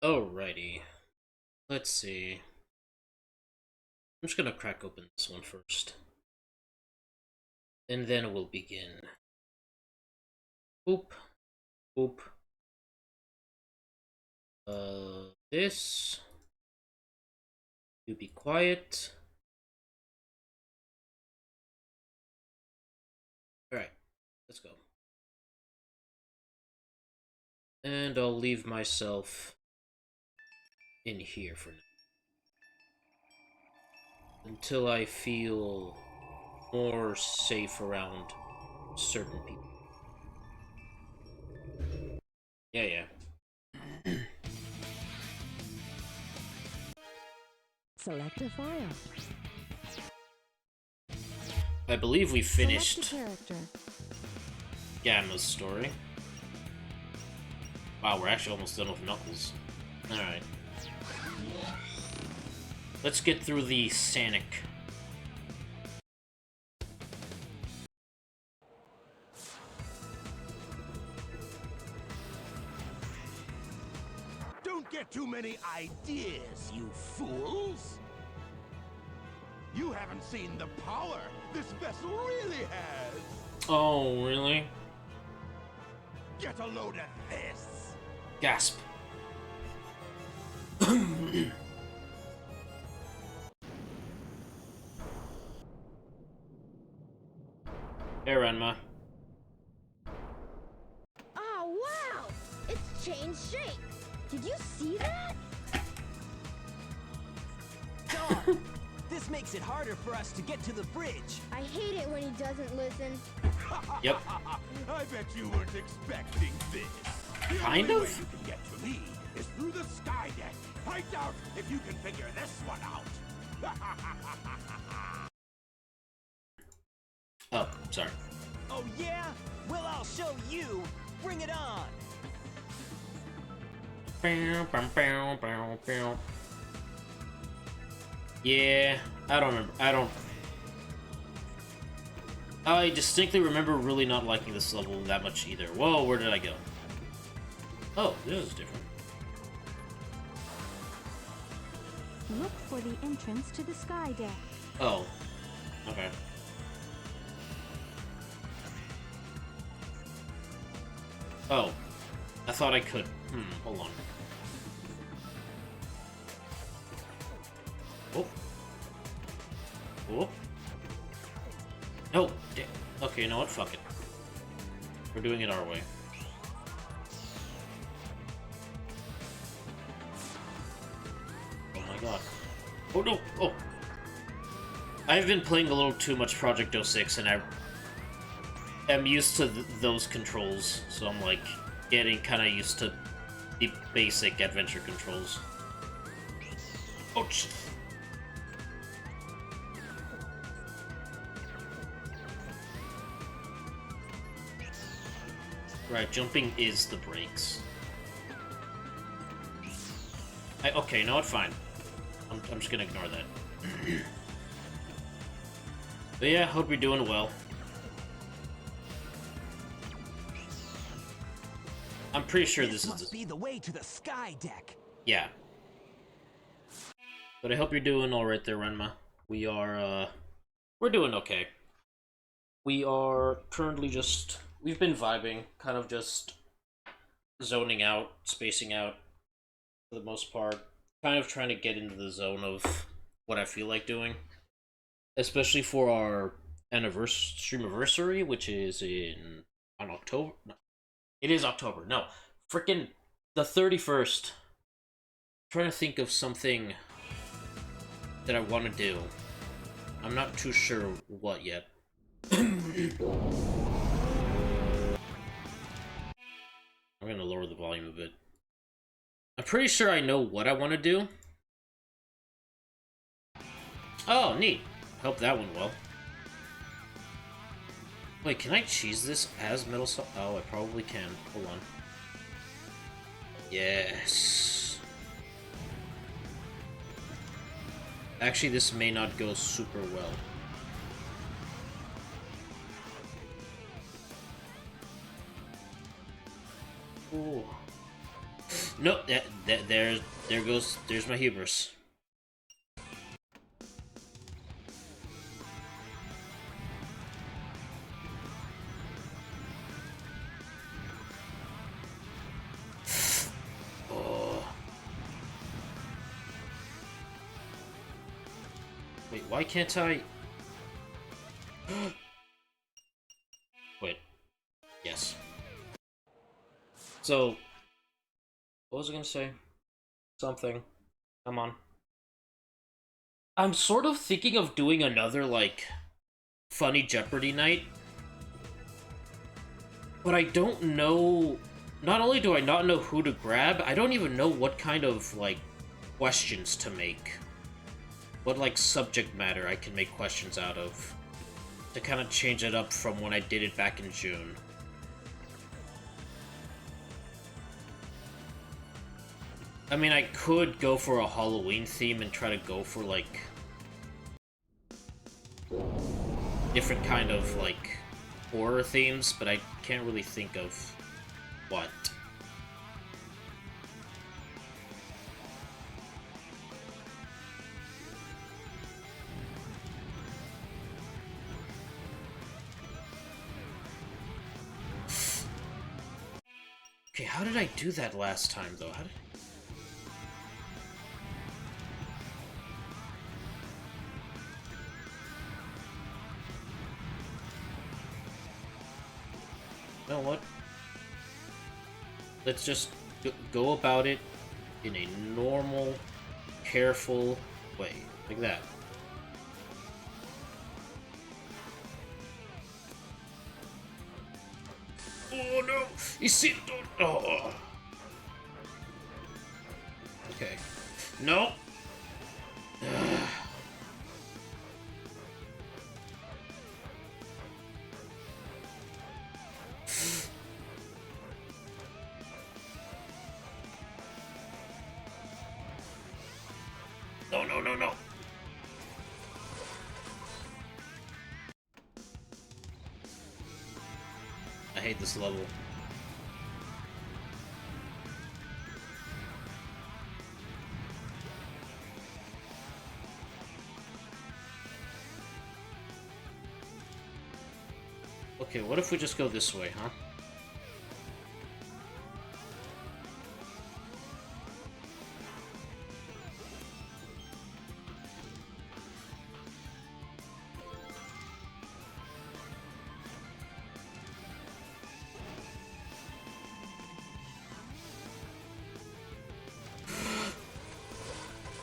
Alrighty, let's see. I'm just gonna crack open this one first. And then we'll begin. Boop. Boop. This. You be quiet. Alright, let's go. And I'll leave myself in here for now. Until I feel more safe around certain people. Yeah. Select a file. I believe we finished Select a character. Gamma's story. Wow, we're actually almost done with Knuckles. Alright. Let's get through the Sanic. Don't get too many ideas, you fools! You haven't seen the power this vessel really has! Oh, really? Get a load of this! Gasp. Hey, Renma. Oh, wow! It's changed shape. Did you see that? Darn! This makes it harder for us to get to the bridge. I hate it when he doesn't listen. Yep. I bet you weren't expecting this. The Kind only of? way you can get to me is through the sky deck. I doubt if you can figure this one out. Oh, sorry. Oh yeah? Well, I'll show you. Bring it on. Yeah, I don't remember. I distinctly remember really not liking this level that much either. Whoa, where did I go? Oh, this is different. Look for the entrance to the sky deck. Oh, okay. Oh, I thought I could. Hold on. Oh. Oh. No. Okay, you know what? Fuck it. We're doing it our way. Oh my god. Oh no! Oh! I've been playing a little too much Project 06 and I am used to those controls, so I'm like getting kind of used to the basic adventure controls. Oh, shit. Right, jumping is the brakes. Okay, no, it's fine. I'm just gonna ignore that. But yeah, hope you're doing well. I'm pretty sure this must is be the way to the sky deck. Yeah. But I hope you're doing alright there, Renma. We are, we're doing okay. We are currently just... We've been vibing, kind of just zoning out, spacing out, for the most part. Kind of trying to get into the zone of what I feel like doing. Especially for our streamiversary, which is on October. No, it is October. No, freaking the 31st. Trying to think of something that I want to do. I'm not too sure what yet. I'm gonna lower the volume a bit. I'm pretty sure I know what I want to do. Oh, neat. Hope that went well. Wait, can I cheese this as Metal Saw? Oh, I probably can. Hold on. Yes. Actually, this may not go super well. Ooh. No, there's my hubris. Oh. Wait, why can't I? Wait. Yes. So, what was I gonna say? Something. Come on. I'm sort of thinking of doing another, like, funny Jeopardy night. But I don't know... Not only do I not know who to grab, I don't even know what kind of, like, questions to make. What, like, subject matter I can make questions out of. To kind of change it up from when I did it back in June. I mean, I could go for a Halloween theme and try to go for, like... different kind of, like, horror themes, but I can't really think of what. Okay, how did I do that last time, though? How did... You know what? Let's just go about it in a normal, careful way. Like that. Oh no! You see... Oh. Okay. No! No, no, no, no. I hate this level. Okay, what if we just go this way, huh?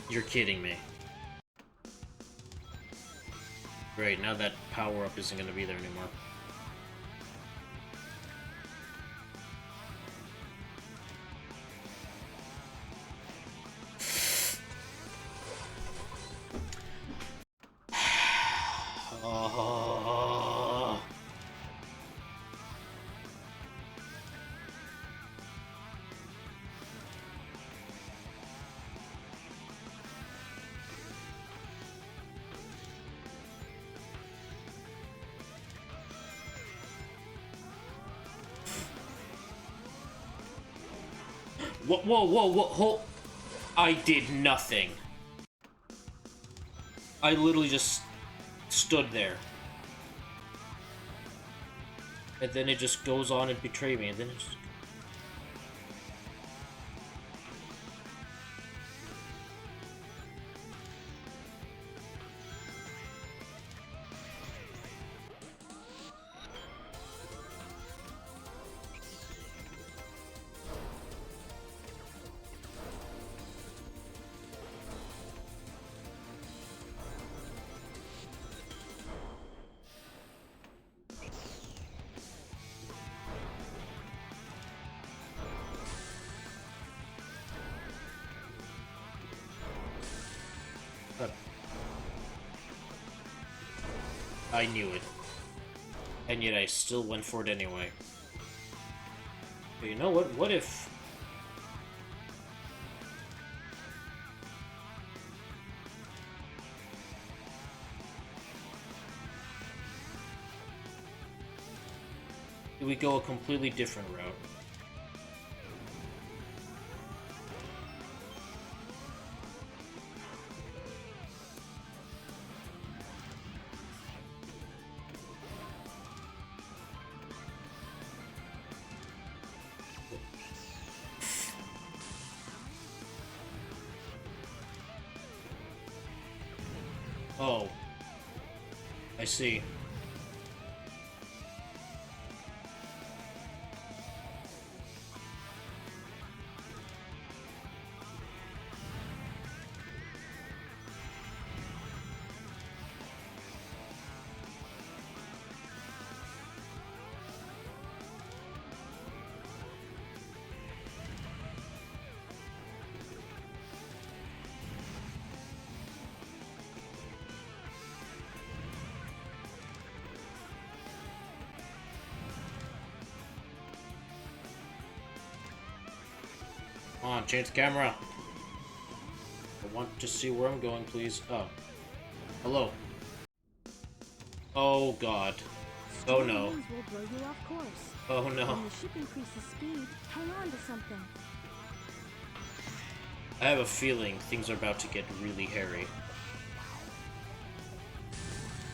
You're kidding me. Great, now that power-up isn't gonna be there anymore. Oh. Whoa, whoa, whoa, whoa, I did nothing. I literally just stood there. And then it just goes on and betray me, and then it just... I knew it. And yet I still went for it anyway. But you know what? What if... we go a completely different route? Oh. I see. Come on, change the camera. I want to see where I'm going, please. Oh. Hello. Oh, God. Oh, Strong no. winds will blow you off course. Oh, no. When the ship increases speed, hang on to something. I have a feeling things are about to get really hairy.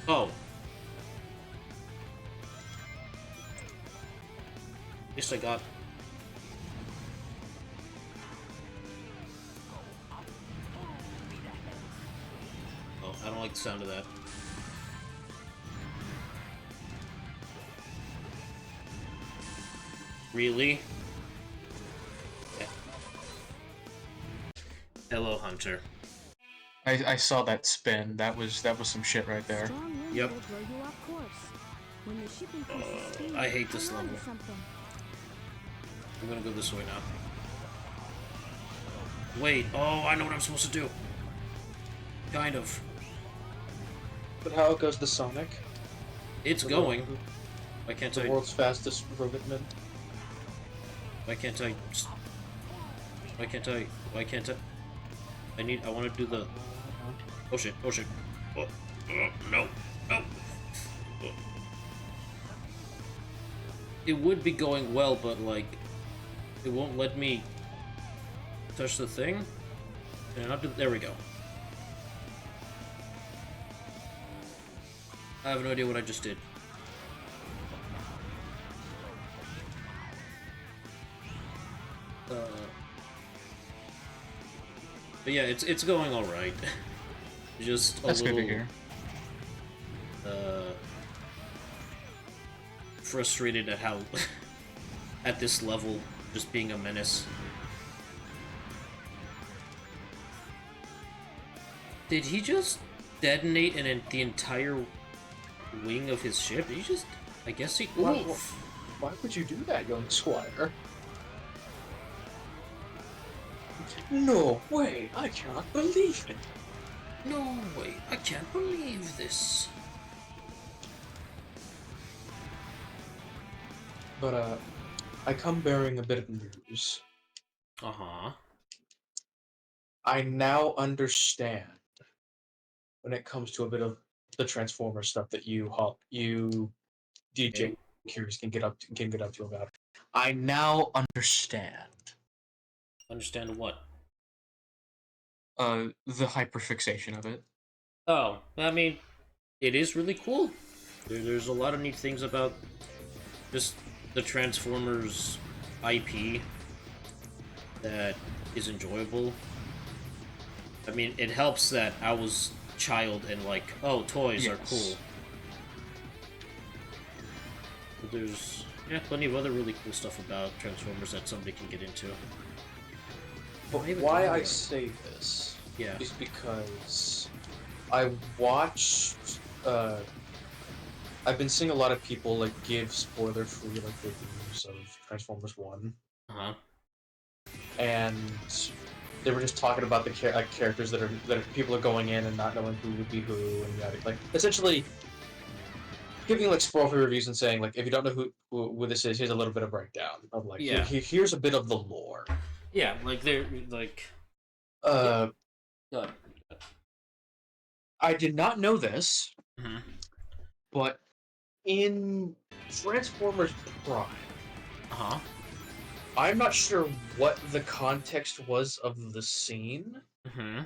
Oh. At least I got... Oh, I don't like the sound of that. Really? Yeah. Hello, Hunter. I saw that spin. That was some shit right there. Strong winds Yep. will blow you off course. When the ship increases speed, I hate this hang on to level. something. I'm gonna go this way now. Wait, oh, I know what I'm supposed to do. Kind of. But how goes the Sonic? It's The going. world- Why can't The I... world's fastest robotman. Why can't I... Why can't I... Why can't I... I want to do the... Oh shit, oh shit. Oh, no, no. Oh. It would be going well, but like... It won't let me... touch the thing? Can I not do... There we go. I have no idea what I just did. But yeah, it's going all right. Just a That's little good to hear. frustrated at how at this level just being a menace. Did he just detonate the entire wing of his ship? Did he just... I guess he... Oof. Why would you do that, young squire? No way! I cannot believe it! No way, I can't believe this. But, I come bearing a bit of news. Uh-huh. I now understand when it comes to a bit of the Transformer stuff that you DJ Okay. Curious can get up to about. I now understand. Understand what? The hyperfixation of it. Oh, I mean, it is really cool. There's a lot of neat things about just the Transformers IP that is enjoyable. I mean, it helps that I was a child and like, oh, toys are Yes. cool. But there's, yeah, plenty of other really cool stuff about Transformers that somebody can get into. But Maybe why don't I know. say this Yeah. is because I watched. I've been seeing a lot of people like give spoiler-free like reviews of Transformers One, Uh-huh. and they were just talking about the characters that people are going in and not knowing who would be who, and like essentially giving like spoiler-free reviews and saying like if you don't know who this is, here's a little bit of breakdown of like Yeah. here's a bit of the lore. Yeah, like they're like Uh, good. I did not know this, Mhm. but in Transformers Prime, Uh-huh. I'm not sure what the context was of the scene, Mm-hmm.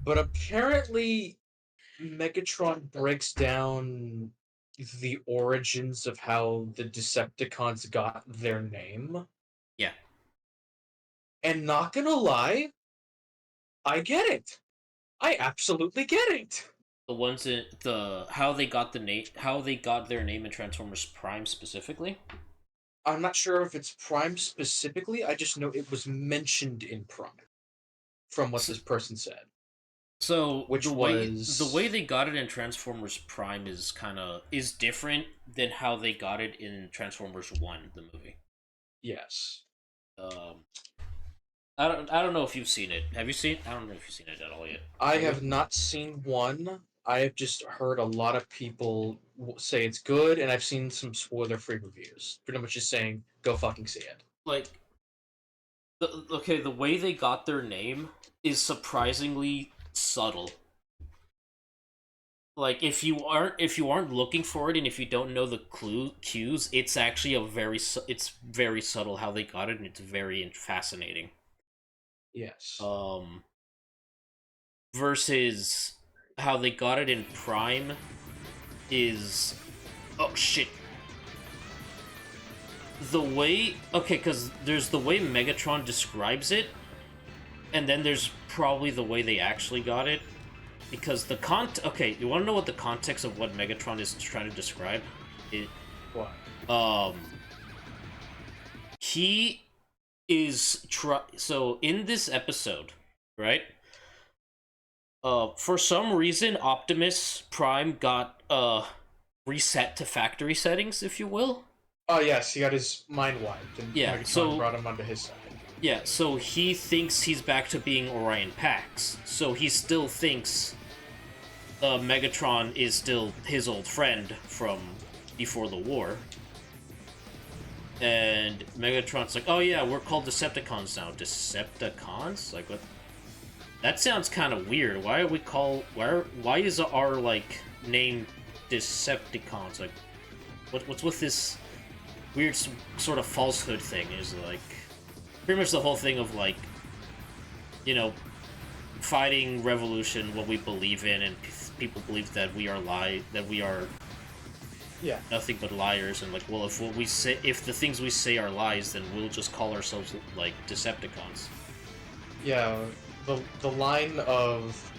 but apparently Megatron breaks down the origins of how the Decepticons got their name. Yeah. And not gonna lie, I get it. I absolutely get it. The ones in the how they got the name, how they got their name in Transformers Prime specifically. I'm not sure if it's Prime specifically. I just know it was mentioned in Prime from what So, this person said, so which the way was they got it in Transformers Prime is different than how they got it in Transformers One, the movie. yes. Um, I don't know if you've seen it. Have you seen? I don't know if you've seen it at all yet. I Have you? have not seen one. I have just heard a lot of people say it's good, and I've seen some spoiler-free reviews. Pretty much just saying, go fucking see it. Like, okay, the way they got their name is surprisingly subtle. Like, if you aren't looking for it and if you don't know the cues, it's actually it's very subtle how they got it, and it's very fascinating. Yes. Versus how they got it in Prime is, oh shit. The way, okay, because there's the way Megatron describes it, and then there's probably the way they actually got it. Because okay, you want to know what the context of what Megatron is trying to describe? What? He is so in this episode, right? For some reason, Optimus Prime got reset to factory settings, if you will. Oh yes, he got his mind wiped, and Yeah, Megatron so brought him onto his side. yeah, so he thinks he's back to being Orion Pax. So he still thinks Megatron is still his old friend from before the war. And Megatron's like, oh yeah, we're called Decepticons now. Decepticons? Like, what? That sounds kind of weird. Why are we called... Why is our, like, name Decepticons? Like, what's with this weird sort of falsehood thing? Is, like... Pretty much the whole thing of, like, you know, fighting revolution, what we believe in, and people believe that we are Yeah. nothing but liars, and like, well, if the things we say are lies, then we'll just call ourselves like Decepticons. Yeah, the line of,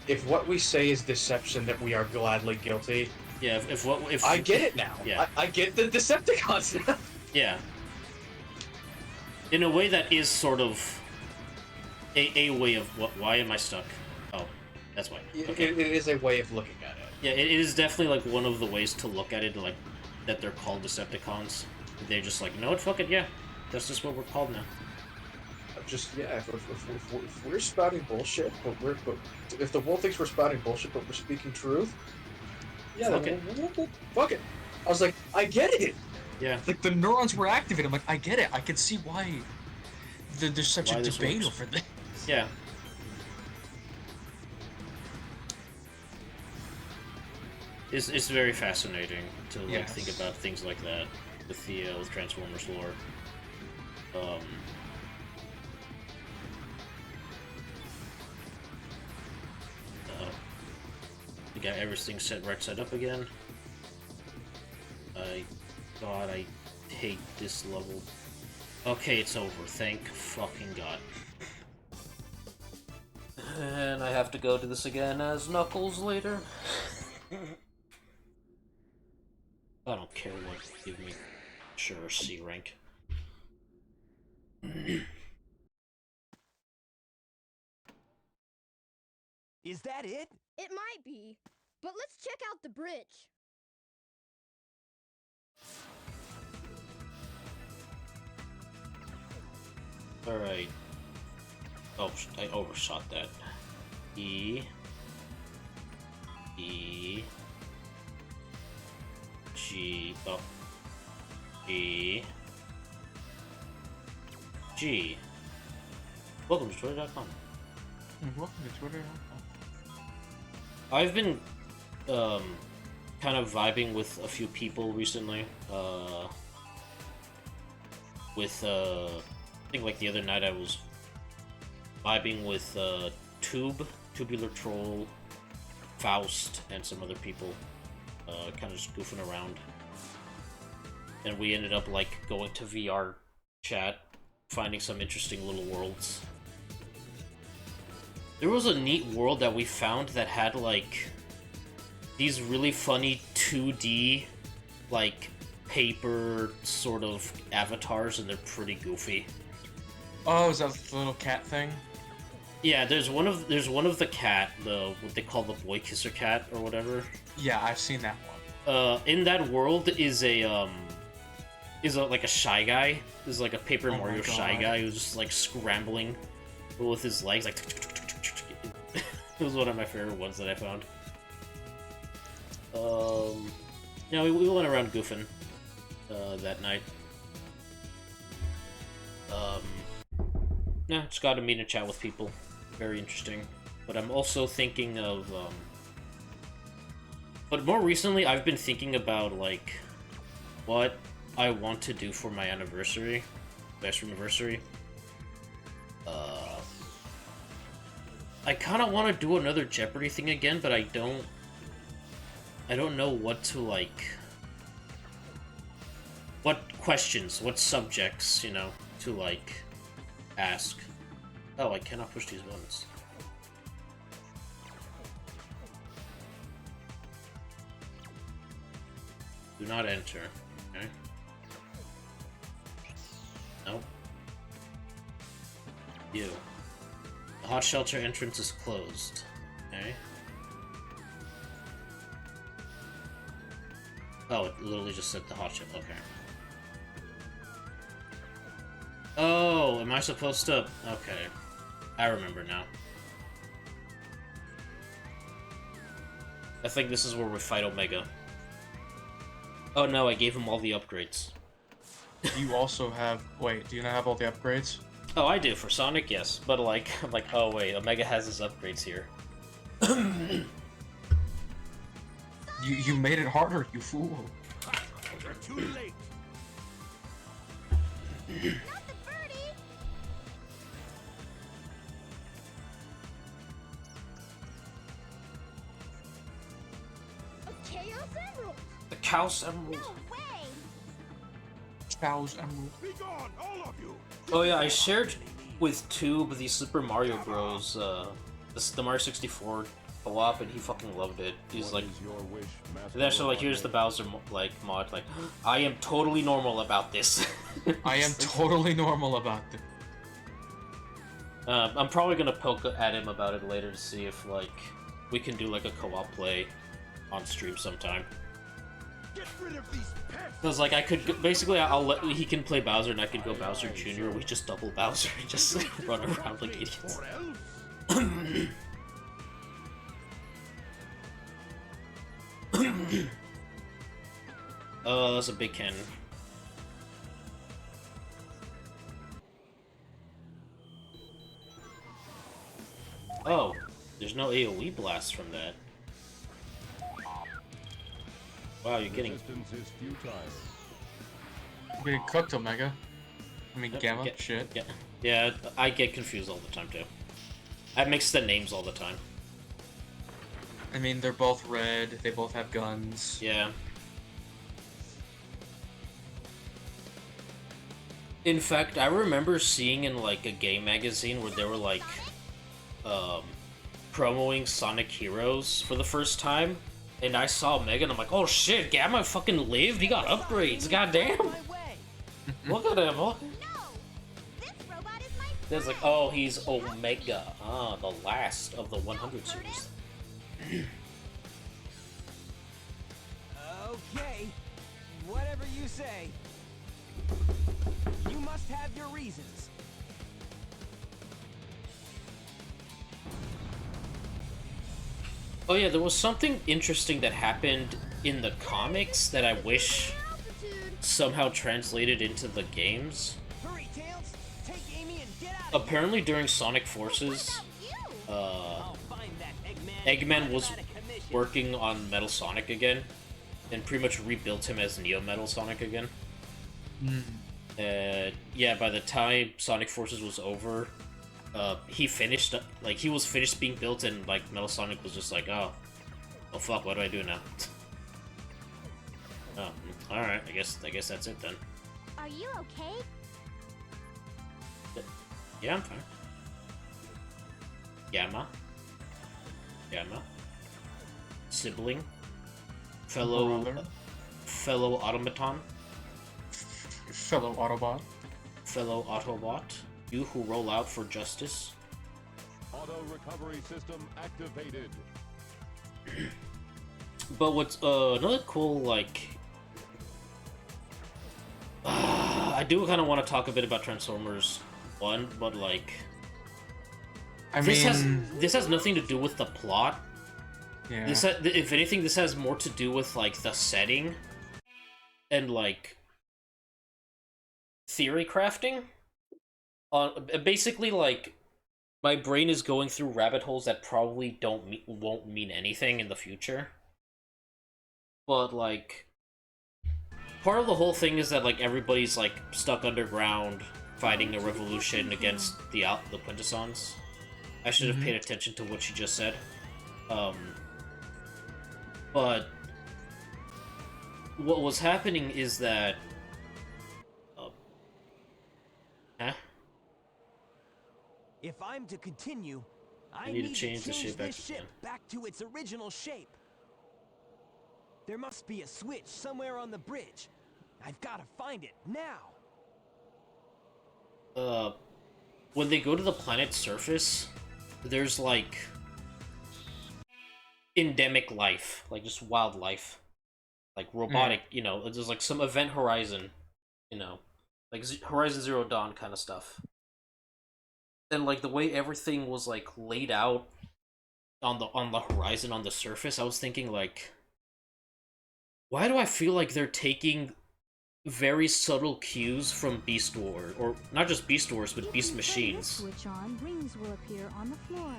if what we say is deception, that we are gladly guilty. Yeah, if I get it now. Yeah. I get the Decepticons now. Yeah. In a way that is sort of a way of why am I stuck? Oh, that's why. Okay. It is a way of looking at it. Yeah, it is definitely like one of the ways to look at it, like that they're called Decepticons. They're just like, no, fuck it, yeah, that's just what we're called now. Just yeah, if we're spouting bullshit, but if the world thinks we're spouting bullshit, but we're speaking truth, yeah, Fuck it. Fuck it. I was like, I get it. Yeah. Like, the neurons were activated. I'm like, I get it. I can see why there's such Why a this debate works. over this. Yeah. It's very fascinating to like Yes. think about things like that with the with Transformers lore. We got everything set up again. God, I hate this level. Okay, it's over. Thank fucking God. And I have to go to this again as Knuckles later. I don't care what. Give me. Sure, C rank. Is that it? It might be. But let's check out the bridge. Alright. Oh, I overshot that. E. G. Oh. E. G. Welcome to Twitter.com. Welcome to Twitter. I've been, kind of vibing with a few people recently. I think like the other night I was vibing with, Tubular Troll, Faust, and some other people, kind of just goofing around. And we ended up, like, going to VR chat, finding some interesting little worlds. There was a neat world that we found that had, like, these really funny 2D, like, paper sort of avatars, and they're pretty goofy. Oh, is that the little cat thing? Yeah, there's one of the cat, what they call the boy kisser cat or whatever. Yeah, I've seen that one. In that world is like a shy guy. Is like a Paper Mario shy guy who's just like scrambling with his legs, like. It was one of my favorite ones that I found. Yeah, we went around goofing that night. Yeah, just got to meet and chat with people. Very interesting. But I'm also thinking of, but more recently, I've been thinking about, like, what I want to do for my anniversary. Best anniversary. I kind of want to do another Jeopardy thing again, but I don't know what to, like... What questions, what subjects, you know, to, like, ask. Oh, I cannot push these buttons. Do not enter. Okay. Nope. You. The hot shelter entrance is closed. Okay. Oh, it literally just said the hot shelter. Okay. Oh, am I supposed to... Okay. I remember now. I think this is where we fight Omega. Oh no, I gave him all the upgrades. You also have... Wait, do you not have all the upgrades? Oh, I do. For Sonic, yes. But, like, I'm like, oh wait, Omega has his upgrades here. You made it harder, you fool. You're too late. Not the birdie! A Chaos Emerald! The Chaos Emerald. No way! Chow's Emerald. Be gone, all of you. Oh yeah, I shared with Tube the Super Mario Bros. The Mario 64 co-op, and he fucking loved it. He's like, and then so like, here's the Bowser like mod. Like, I am totally normal about this. I am totally normal about this. I'm probably gonna poke at him about it later to see if like we can do like a co-op play on stream sometime. Get rid of these pests. Cause like I could basically he can play Bowser and I could go Bowser Jr. We just double Bowser and just run around like idiots. Or else. Oh, that's a big cannon. Oh, there's no AoE blast from that. Wow, you're getting... I'm getting cooked, Omega. I mean, Gamma, shit. Yeah, I get confused all the time, too. I mix the names all the time. I mean, they're both red, they both have guns. Yeah. In fact, I remember seeing in, like, a game magazine where they were, like, promoting Sonic Heroes for the first time, and I saw Omega, and I'm like, oh shit, Gamma fucking lived? He got upgrades, goddamn! Look at him, look. This robot is my There's like, oh, he's Omega. Ah, the last of the 100 series. Okay, whatever you say. You must have your reasons. Oh yeah, there was something interesting that happened in the comics that I wish altitude. somehow translated into the games. Hurry, Tails! Take Amy and get out of Apparently during Sonic Forces, You! I'll find that Eggman. Eggman was Out of commission. working on Metal Sonic again, and pretty much rebuilt him as Neo Metal Sonic again. Yeah, by the time Sonic Forces was over, he finished, like, he was finished being built, and, like, Metal Sonic was just like, oh fuck, what do I do now? Oh, alright, I guess that's it then. Are you okay? Yeah, I'm fine. Gamma. Sibling. Fellow Brother. fellow automaton. Fellow Autobot. Fellow Autobot. You who roll out for justice. Auto recovery system activated. But what's another cool, like, I do kind of want to talk a bit about Transformers 1, but like, I this mean, has nothing to do with the plot. yeah. If anything, this has more to do with like the setting and like theory crafting. Basically, like, my brain is going through rabbit holes that probably won't mean anything in the future. But like, part of the whole thing is that like everybody's like stuck underground fighting a revolution against the Quintessons. I should have paid attention to what she just said. But what was happening is that If I'm to continue, I need to need change the shape back this to ship plan. back to its original shape. There must be a switch somewhere on the bridge. I've got to find it now. when they go to the planet's surface, there's like endemic life, like just wildlife, like robotic, you know, there's like some event horizon, you know, like Horizon Zero Dawn kind of stuff. And like the way everything was like laid out on the horizon on the surface, I was thinking like, why do I feel like they're taking very subtle cues from Beast Wars, or not just Beast Wars, but Beast Machines? Switch on, rings will appear on the floor.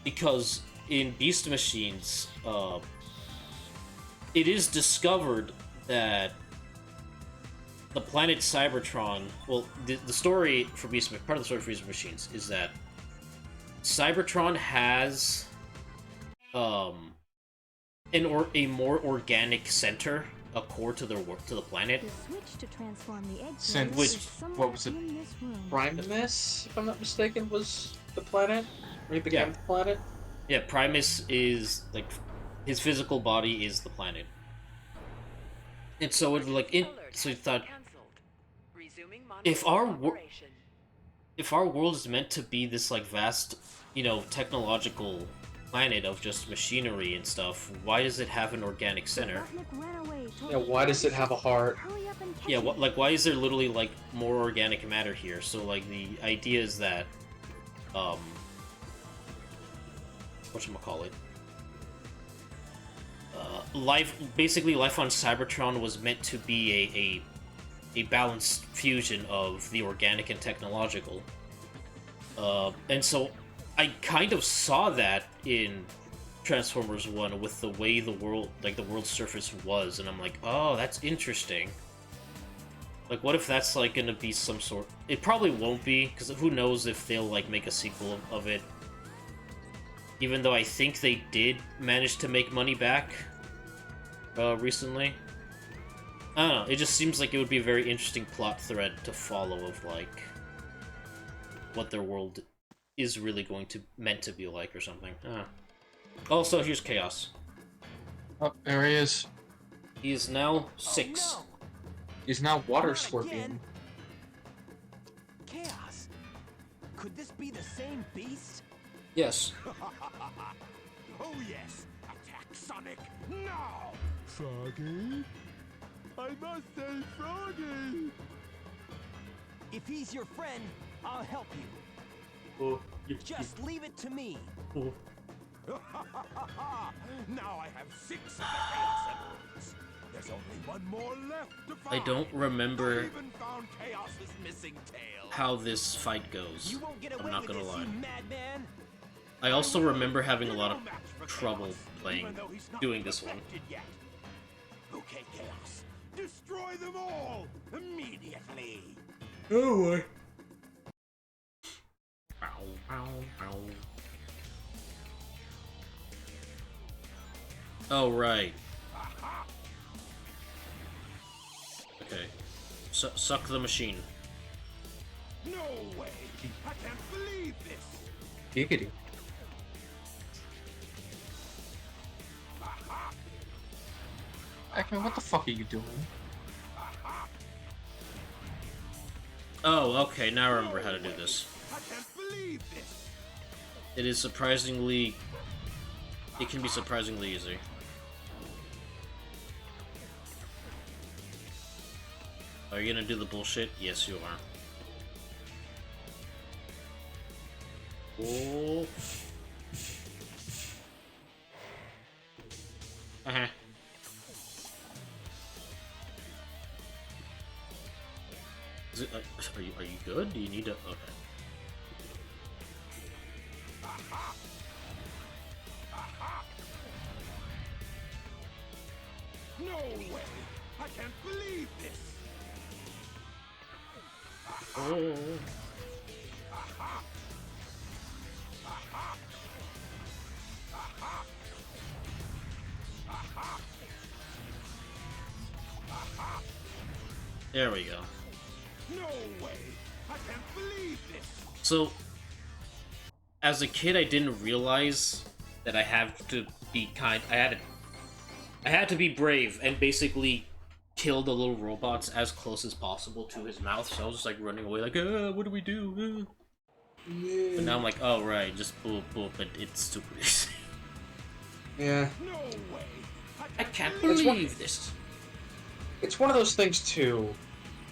Because in Beast Machines, it is discovered that the planet Cybertron, well, the story for part of the story for Beast Machines is that Cybertron has a more organic center, a core to the planet. The switch to transform the egg Since- is what somewhere was it? in this room. Primus, if I'm not mistaken, was the planet? Or he became Yeah. the planet? Yeah, Primus is like his physical body is the planet, and so it like so you thought if our world is meant to be this like vast, you know, technological planet of just machinery and stuff, why does it have an organic center? Robotnik ran away toward Yeah, the why does it have a heart? Hurry up and catch Yeah, it. like why is there literally like more organic matter here? So like the idea is that whatchamacallit? Life on Cybertron was meant to be a balanced fusion of the organic and technological. And so I kind of saw that in Transformers 1 with the way the world's surface was, and I'm like, oh, that's interesting. Like, what if that's, like, gonna be some sort... It probably won't be, because who knows if they'll, like, make a sequel of it. Even though I think they did manage to make money back recently. I don't know, it just seems like it would be a very interesting plot thread to follow of, like, what their world is really meant to be like or something. Also, here's Chaos. Oh, there he is. He is now 6. Oh, no. He's now Water Not Scorpion. again. Chaos. Could this be the same beast? Yes. Oh yes! Attack Sonic now! Froggy? I must say Froggy! If he's your friend, I'll help you. Just leave it to me. Now I have 6 of the Chaos Emeralds. There's only one more left to find. I don't remember I even found Chaos's missing tail. how this fight goes. You won't get I'm away not with gonna this, lie. you madman. I also remember having a lot of No match for trouble Chaos, playing, even though he's not doing this one. perfected yet. Okay, Chaos. Destroy them all immediately. Oh boy. Ow, ow, ow. Oh, right. Okay. Suck the machine. No way! I can't believe this! Giggity. Eggman, what the fuck are you doing? Oh, okay, now I remember how to do this. I can't believe this. It is surprisingly... It can be surprisingly easy. Are you gonna do the bullshit? Yes, you are. Oh. Uh-huh. Is it like, are you good? Do you need to... Okay. No way. I can't believe this. Oh. There we go. No way. I can't believe this. So, as a kid, I didn't realize that I have to be kind. I had to be brave and basically kill the little robots as close as possible to his mouth. So I was just like running away, like, what do we do? But now I'm like, oh right, just boop boop. But it's stupid. Yeah. No way. I can't It's believe this. It's one of those things too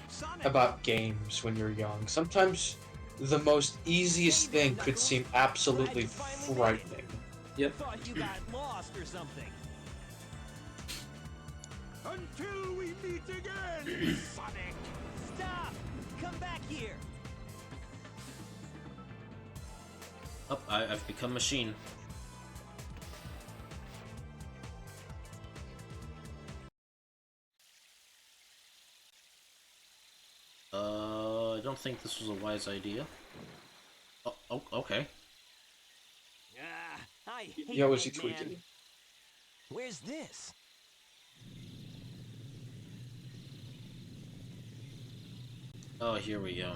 Sonic, about games when you're young. Sometimes the most easiest thing could seem absolutely frightening. Yep. thought you got lost or something. Until we meet again, Sonic. Stop! Come back here. Oh, I've become machine. I don't think this was a wise idea. Oh, okay. I hate Yo, is he Eggman. tweaking? Where's this? Oh, here we go.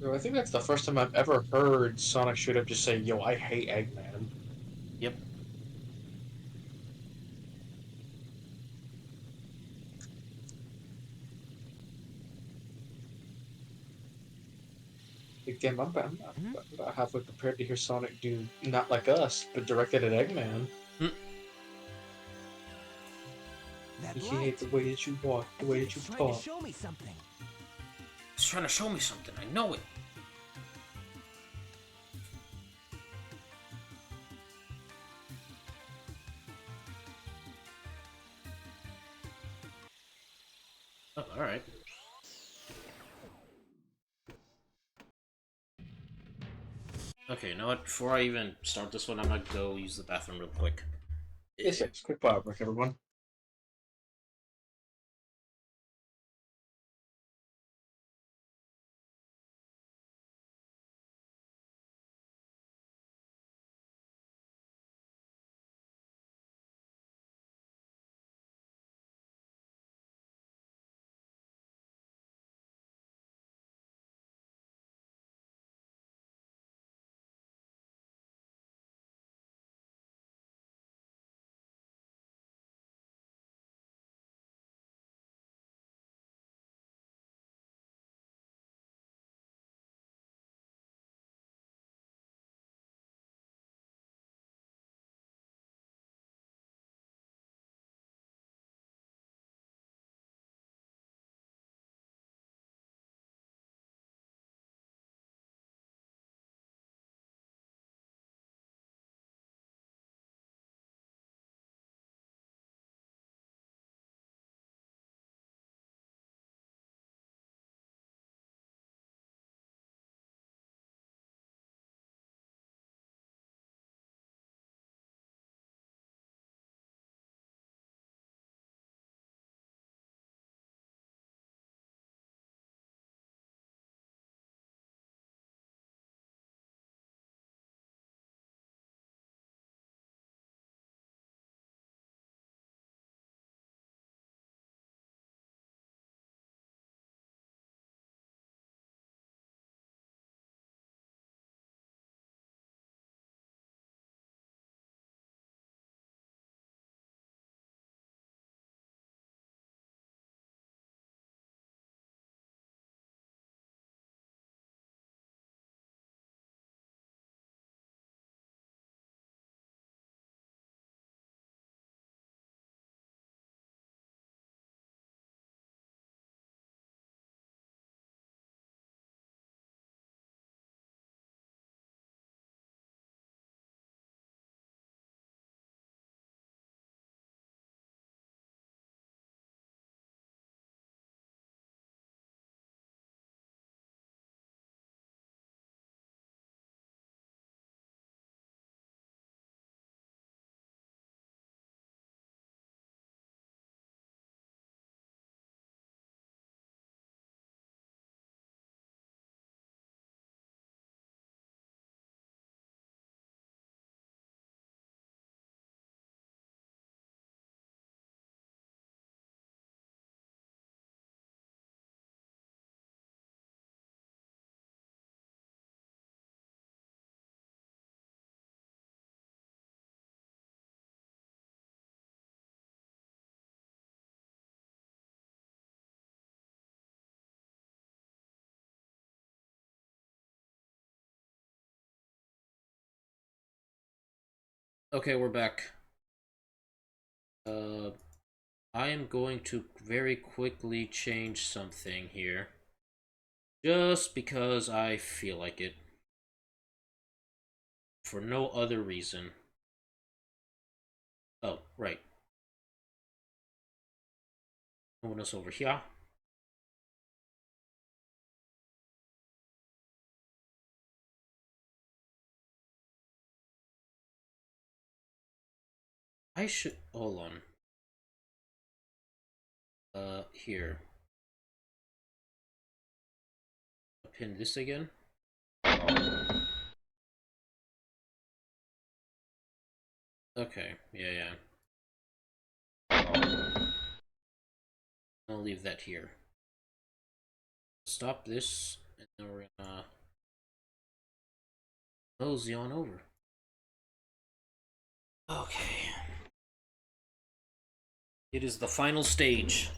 Yo, I think that's the first time I've ever heard Sonic should have just say, "Yo, I hate Eggman." Yep. Again, I'm about halfway prepared to hear Sonic do "Not Like Us," but directed at Eggman. That You light. hate the way that you walk, the way that you It's trying talk. to show me something. He's trying to show me something. I know it. Oh, alright. Okay, you know what? Before I even start this one, I'm gonna go use the bathroom real quick. Yes, quick power break, everyone. Okay, we're back. I am going to very quickly change something here. Just because I feel like it. For no other reason. Oh, right. Moving us over here. I should... Hold on. Here. Pin this again. Okay, yeah. I'll leave that here. Stop this, and then we're gonna mosey on over. Okay. It is the final stage.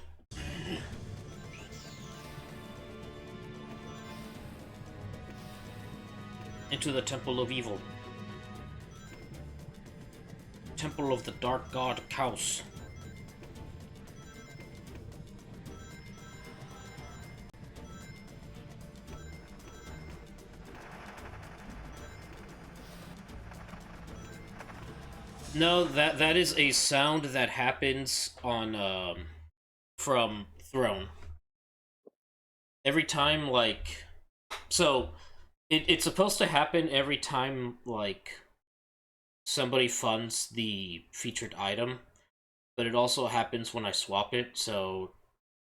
Into the Temple of Evil. Temple of the Dark God Kaos. No, that is a sound that happens on from Throne. Every time, like, so it's supposed to happen every time, like, somebody funds the featured item, but it also happens when I swap it. So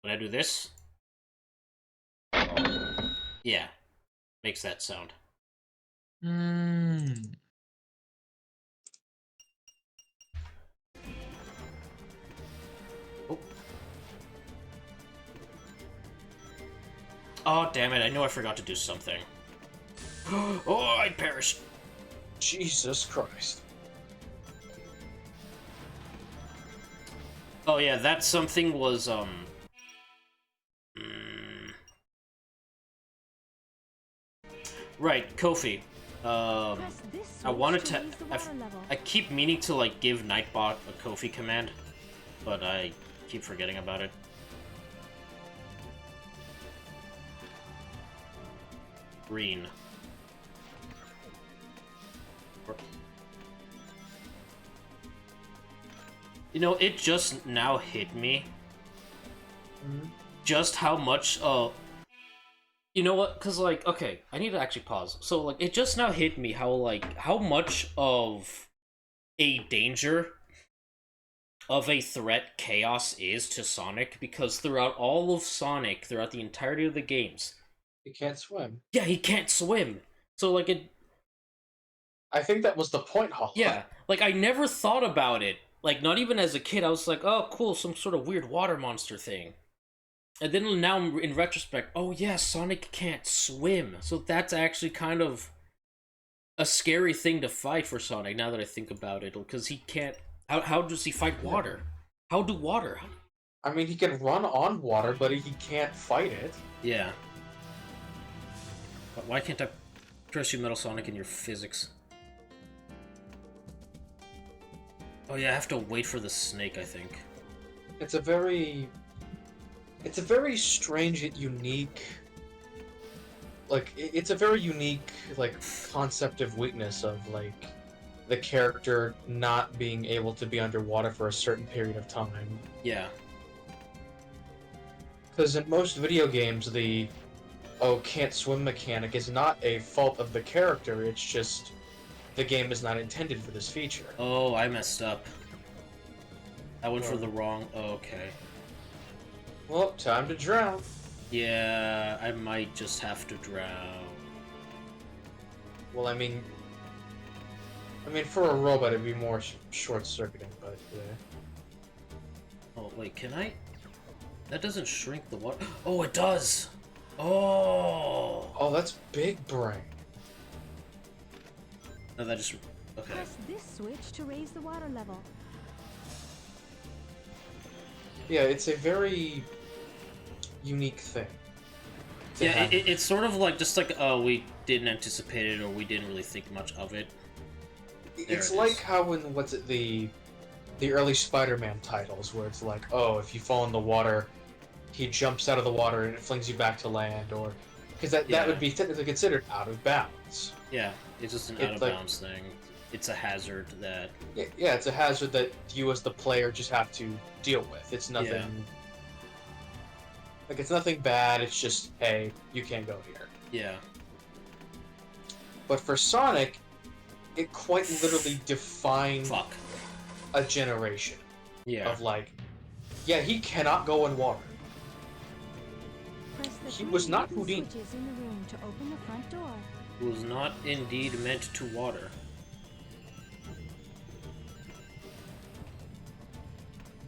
when I do this, yeah, makes that sound. Oh, damn it, I know I forgot to do something. Oh, I perished. Jesus Christ. Oh yeah, that something was, Right, Kofi. Press this I switch wanted to to... raise the water level. I keep meaning to, like, give Nightbot a Kofi command, but I keep forgetting about it. Green. You know, it just now hit me. Just how much, you know what? Because, like, okay, I need to actually pause. So, like, it just now hit me how, like, how much of a danger of a threat Chaos is to Sonic, because throughout all of Sonic, throughout the entirety of the games, He can't swim. yeah, he can't swim. So, like, it... I think that was the point, Hollow. Yeah, like, I never thought about it. Like, not even as a kid, I was like, oh, cool, some sort of weird water monster thing. And then now, in retrospect, oh yeah, Sonic can't swim. So that's actually kind of a scary thing to fight for Sonic, now that I think about it. Because he can't... How does he fight water? How do water? I mean, he can run on water, but he can't fight it. Yeah. But why can't I trust you, Metal Sonic, in your physics? Oh yeah, I have to wait for the snake, I think. It's a very strange yet unique... Like, it's a very unique, like, concept of weakness of, like, the character not being able to be underwater for a certain period of time. Yeah. Because in most video games, the can't swim mechanic is not a fault of the character, it's just the game is not intended for this feature. Oh, I messed up. I went for the wrong... Oh, okay. Well, time to drown. Yeah, I might just have to drown. Well, I mean, for a robot, it'd be more short-circuiting, but yeah. Oh, wait, can I? That doesn't shrink the water. Oh, it does! Oh! Oh, that's big brain. No, that just... Okay. Press this switch to raise the water level. Yeah, it's a very unique thing. Yeah, it's sort of like, just like, oh, we didn't anticipate it, or we didn't really think much of it. It's it like is. how in the early Spider-Man titles, where it's like, oh, if you fall in the water, he jumps out of the water and it flings you back to land, or because that Yeah. would be technically considered out of bounds. Yeah, it's just an It's out of like- bounds thing. It's a hazard that. Yeah, it's a hazard that you as the player just have to deal with. It's nothing. Yeah. Like it's nothing bad. It's just, hey, you can't go here. Yeah. But for Sonic, it quite literally defined Fuck. a generation Yeah. of like, yeah, he cannot go in water. Press the He 3 was not hidden Houdini. switches in the room to open the front door. Was not indeed meant to water.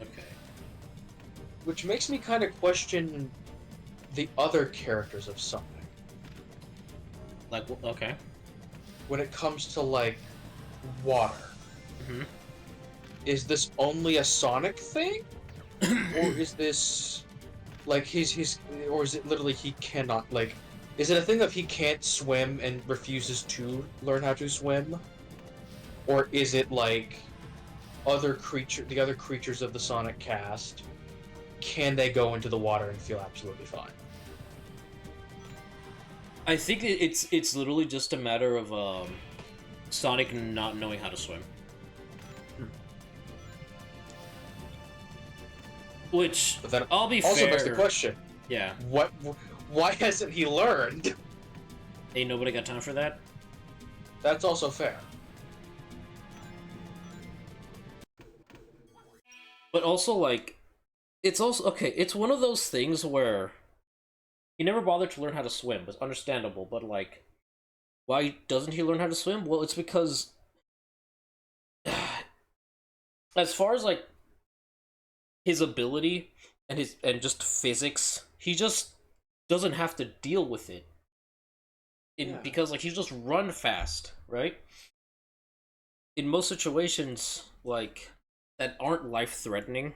Okay. Which makes me kind of question the other characters of Sonic Like, okay. when it comes to like water. Mm-hmm. Is this only a Sonic thing, or is this like his, or is it literally he cannot like? Is it a thing of he can't swim and refuses to learn how to swim, or is it like the other creatures of the Sonic cast? Can they go into the water and feel absolutely fine? I think it's literally just a matter of Sonic not knowing how to swim. Which, But that I'll be also fair. begs the question: Yeah, why hasn't he learned? ain't nobody got time for that. That's also fair. But also, like, it's also okay. It's one of those things where he never bothered to learn how to swim. It's understandable, but like, why doesn't he learn how to swim? Well, it's because, as far as like his ability and just physics, he just doesn't have to deal with it. Because like he's just run fast, right? In most situations, like that aren't life threatening.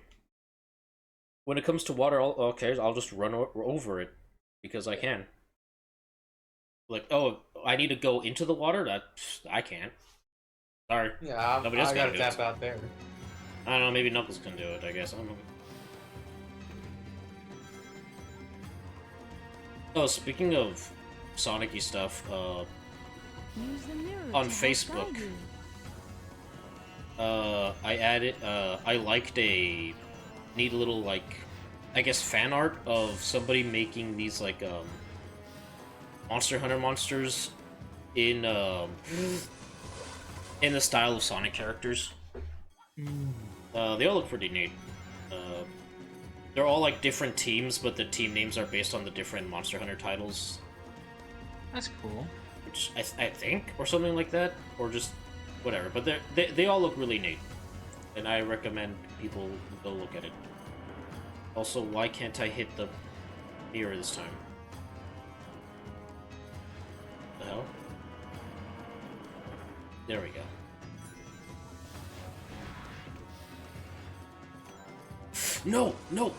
When it comes to water, I'll just run over it because I can. Like, oh, I need to go into the water? I can't. Sorry. Yeah, Nobody else I gotta can do it. tap out there. I don't know, maybe Knuckles can do it, I guess. I don't know. Oh, speaking of Sonic-y stuff, Use the mirror on to help Facebook. guide you. I liked a neat little, like, I guess fan art of somebody making these, like, Monster Hunter monsters in the style of Sonic characters. They all look pretty neat. They're all, like, different teams, but the team names are based on the different Monster Hunter titles. That's cool. Which I think, or something like that, or just whatever. But they all look really neat, and I recommend people go look at it. Also, why can't I hit the mirror this time? The hell? There we go. No, no.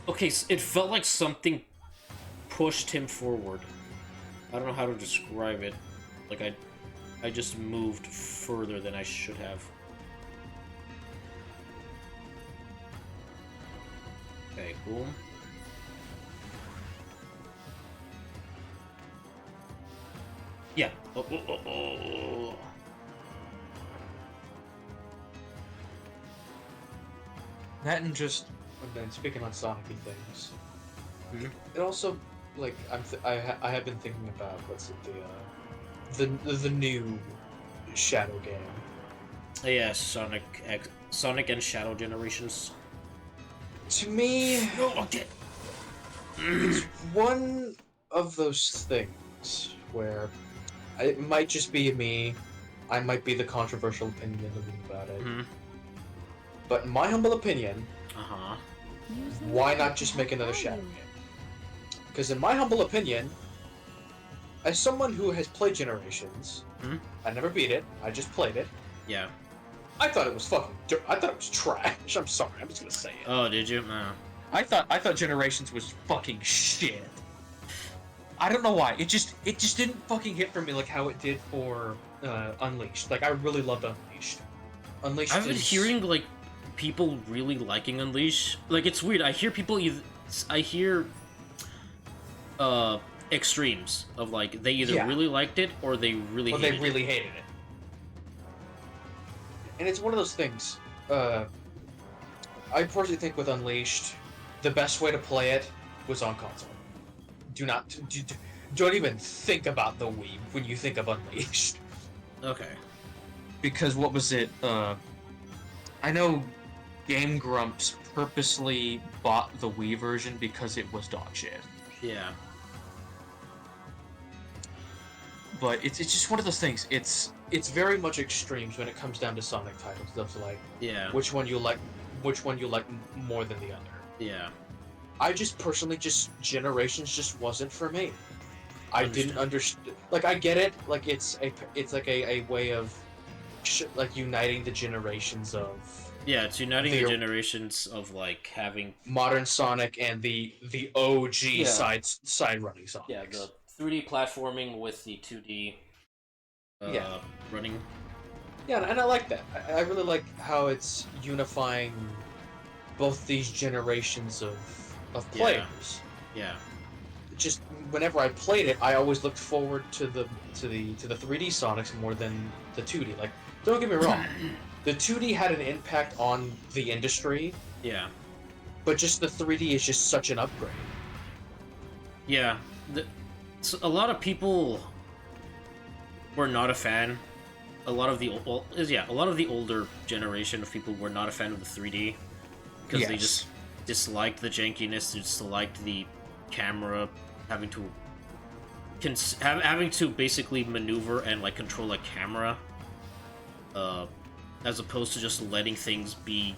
Okay, so it felt like something pushed him forward. I don't know how to describe it. Like I just moved further than I should have. Okay, boom. Yeah. Oh. That and just, and then speaking on Sonic-y things, Mhm. it also, like, I have been thinking about, what's it, the new Shadow game. Yeah, Sonic and Shadow Generations. To me, No, okay. it's one of those things where it might just be me, I might be the controversial opinion about it, Hmm. but in my humble opinion, Uh-huh. Use the why mirror not to just help make another guide Shadow you. game? Because in my humble opinion, as someone who has played Generations, Hmm? I never beat it, I just played it, Yeah. I thought it was I thought it was trash. I'm sorry, I'm just gonna say it. Oh, did you? No. I thought Generations was fucking shit. I don't know why. It just didn't fucking hit for me like how it did for Unleashed. Like I really loved Unleashed. Unleashed. I've been is... hearing like people really liking Unleash. Like it's weird. I hear people I hear extremes of like they either Yeah. really liked it or they really Well, hated they really it. hated it. And it's one of those things. I personally think with Unleashed, the best way to play it was on console. Don't even think about the Wii when you think of Unleashed. Okay. Because what was it? I know Game Grumps purposely bought the Wii version because it was dog shit. Yeah. But it's just one of those things. It's very much extremes when it comes down to Sonic titles. That's like Yeah. which one you like more than the other. Yeah. I just personally Generations just wasn't for me. I didn't understand. Like I get it. Like it's like a way of like uniting the generations of Yeah, it's uniting the generations of like having modern Sonic and the OG Yeah. side running Sonic. Yeah, the 3D platforming with the 2D running. Yeah, and I like that. I really like how it's unifying both these generations of players. Yeah. Just whenever I played it, I always looked forward to the 3D Sonics more than the 2D. Like, don't get me wrong, the 2D had an impact on the industry. Yeah. But just the 3D is just such an upgrade. Yeah. So a lot of people were not a fan. A lot of the older generation of people were not a fan of the 3D because they just disliked the jankiness, they disliked the camera having to basically maneuver and like control a camera, as opposed to just letting things be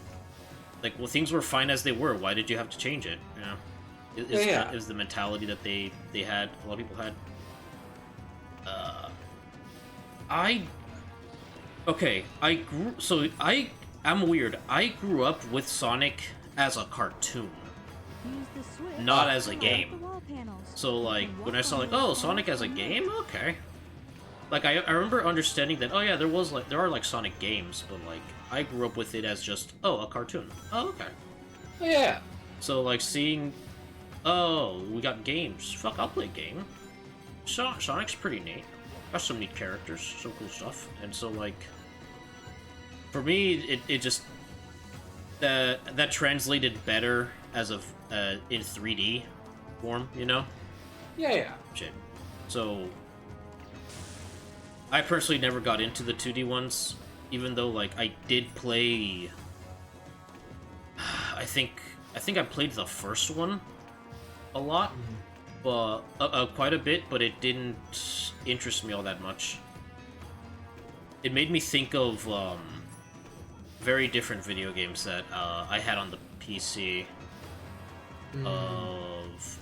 like, well, things were fine as they were. Why did you have to change it? You know, is the mentality that they had. A lot of people had. I'm weird. I grew up with Sonic as a cartoon, not as a game. So like when I saw like, oh, Sonic as a game, okay. Like I remember understanding that, oh yeah, there are like Sonic games, but like I grew up with it as just, oh, a cartoon. Oh, okay. Yeah. So like seeing, oh, we got games. Fuck, I'll play a game. Sonic's pretty neat. Got some neat characters, some cool stuff, and so like, for me, it just that translated better as of in 3D form, you know? Yeah. Shit. So I personally never got into the 2D ones, even though like I did play. I think I played the first one a lot, but quite a bit, but it didn't interest me all that much. It made me think of very different video games that I had on the PC. Of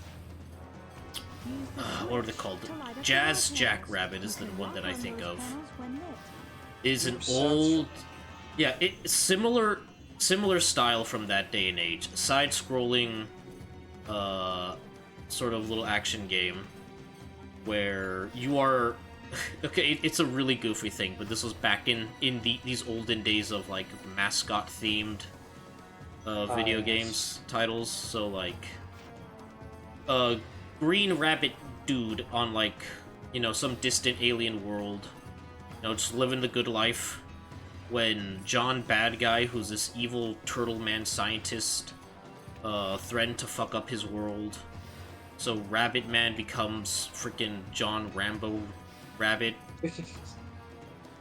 what are they called? Jazz Jackrabbit is the one that I think of. Is an old, yeah, similar style from that day and age. Side-scrolling, sort of little action game where you are. Okay, it's a really goofy thing, but this was back in these olden days of like mascot themed video games titles. So like, green rabbit dude on like, you know, some distant alien world, you know, just living the good life. When John Bad Guy, who's this evil turtle man scientist, threatened to fuck up his world, so Rabbit Man becomes freaking John Rambo Rabbit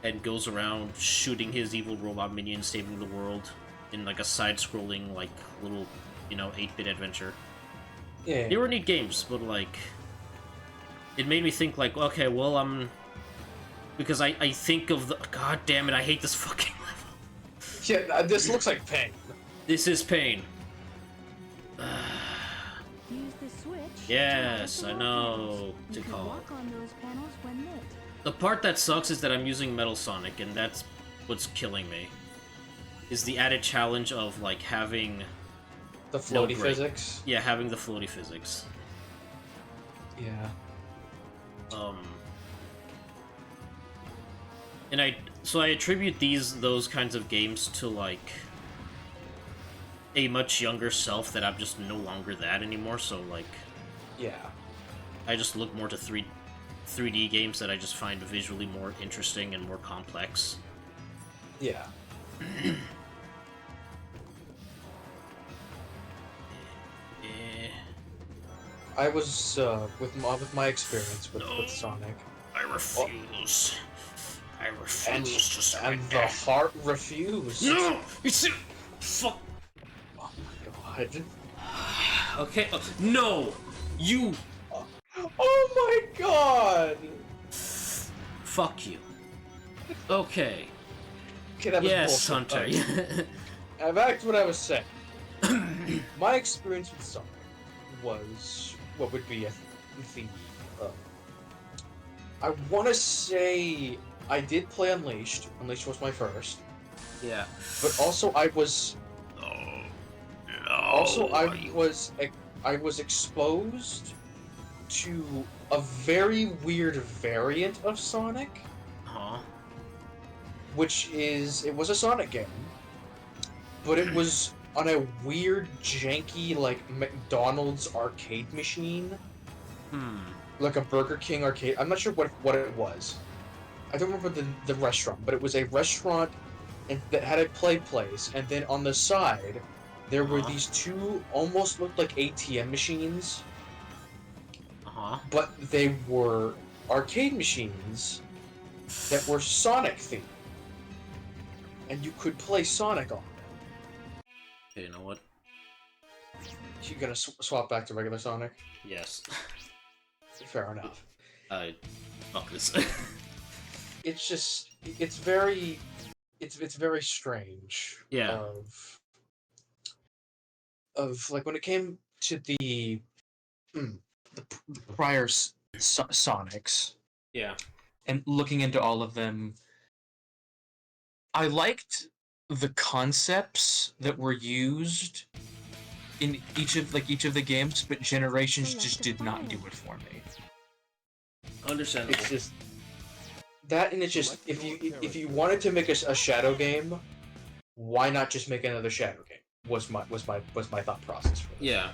and goes around shooting his evil robot minions, saving the world in like a side-scrolling, like little, you know, 8-bit adventure. Yeah. They were neat games, but like, it made me think like, okay, well, because I think of the, god damn it, I hate this fucking level. Yeah, this looks like pain. This is pain. Yes, I know to call. The part that sucks is that I'm using Metal Sonic, and that's what's killing me. Is the added challenge of like having the floaty physics. Yeah, having the floaty physics. Yeah. And I attribute those kinds of games to like a much younger self that I'm just no longer that anymore. So like, Yeah. I just look more to 3D games that I just find visually more interesting and more complex. Yeah. Eh, I was with my experience with Sonic. I refuse. I refuse And, to surrender. and the heart refused. No! It's fuck. Oh my god. Okay. No! You. Oh my god! Fuck you. Okay. Okay, that was Yes, bullshit. Hunter. Back to what I was saying. My experience with Sonic was what would be the. I want to say I did play Unleashed. Unleashed was my first, Yeah. but also I was. Also, I was exposed to a very weird variant of Sonic, Huh? which it was a Sonic game, but it was on a weird, janky, like, McDonald's arcade machine. Like a Burger King arcade. I'm not sure what it was. I don't remember the restaurant, but it was a restaurant that had a play place, and then on the side, there were these two almost looked like ATM machines, but they were arcade machines that were Sonic themed, and you could play Sonic on them. Okay, you know what? You gonna swap back to regular Sonic? Yes. Fair enough. Fuck this. It's just, it's very strange. Yeah. Of like when it came to the prior Sonics. Yeah. And looking into all of them, I liked the concepts that were used in each of the games, but Generations just did not do it for me. Understandable. It's just that, and it's just if you wanted to make a Shadow game, why not just make another Shadow game? Was my thought process for this. Yeah.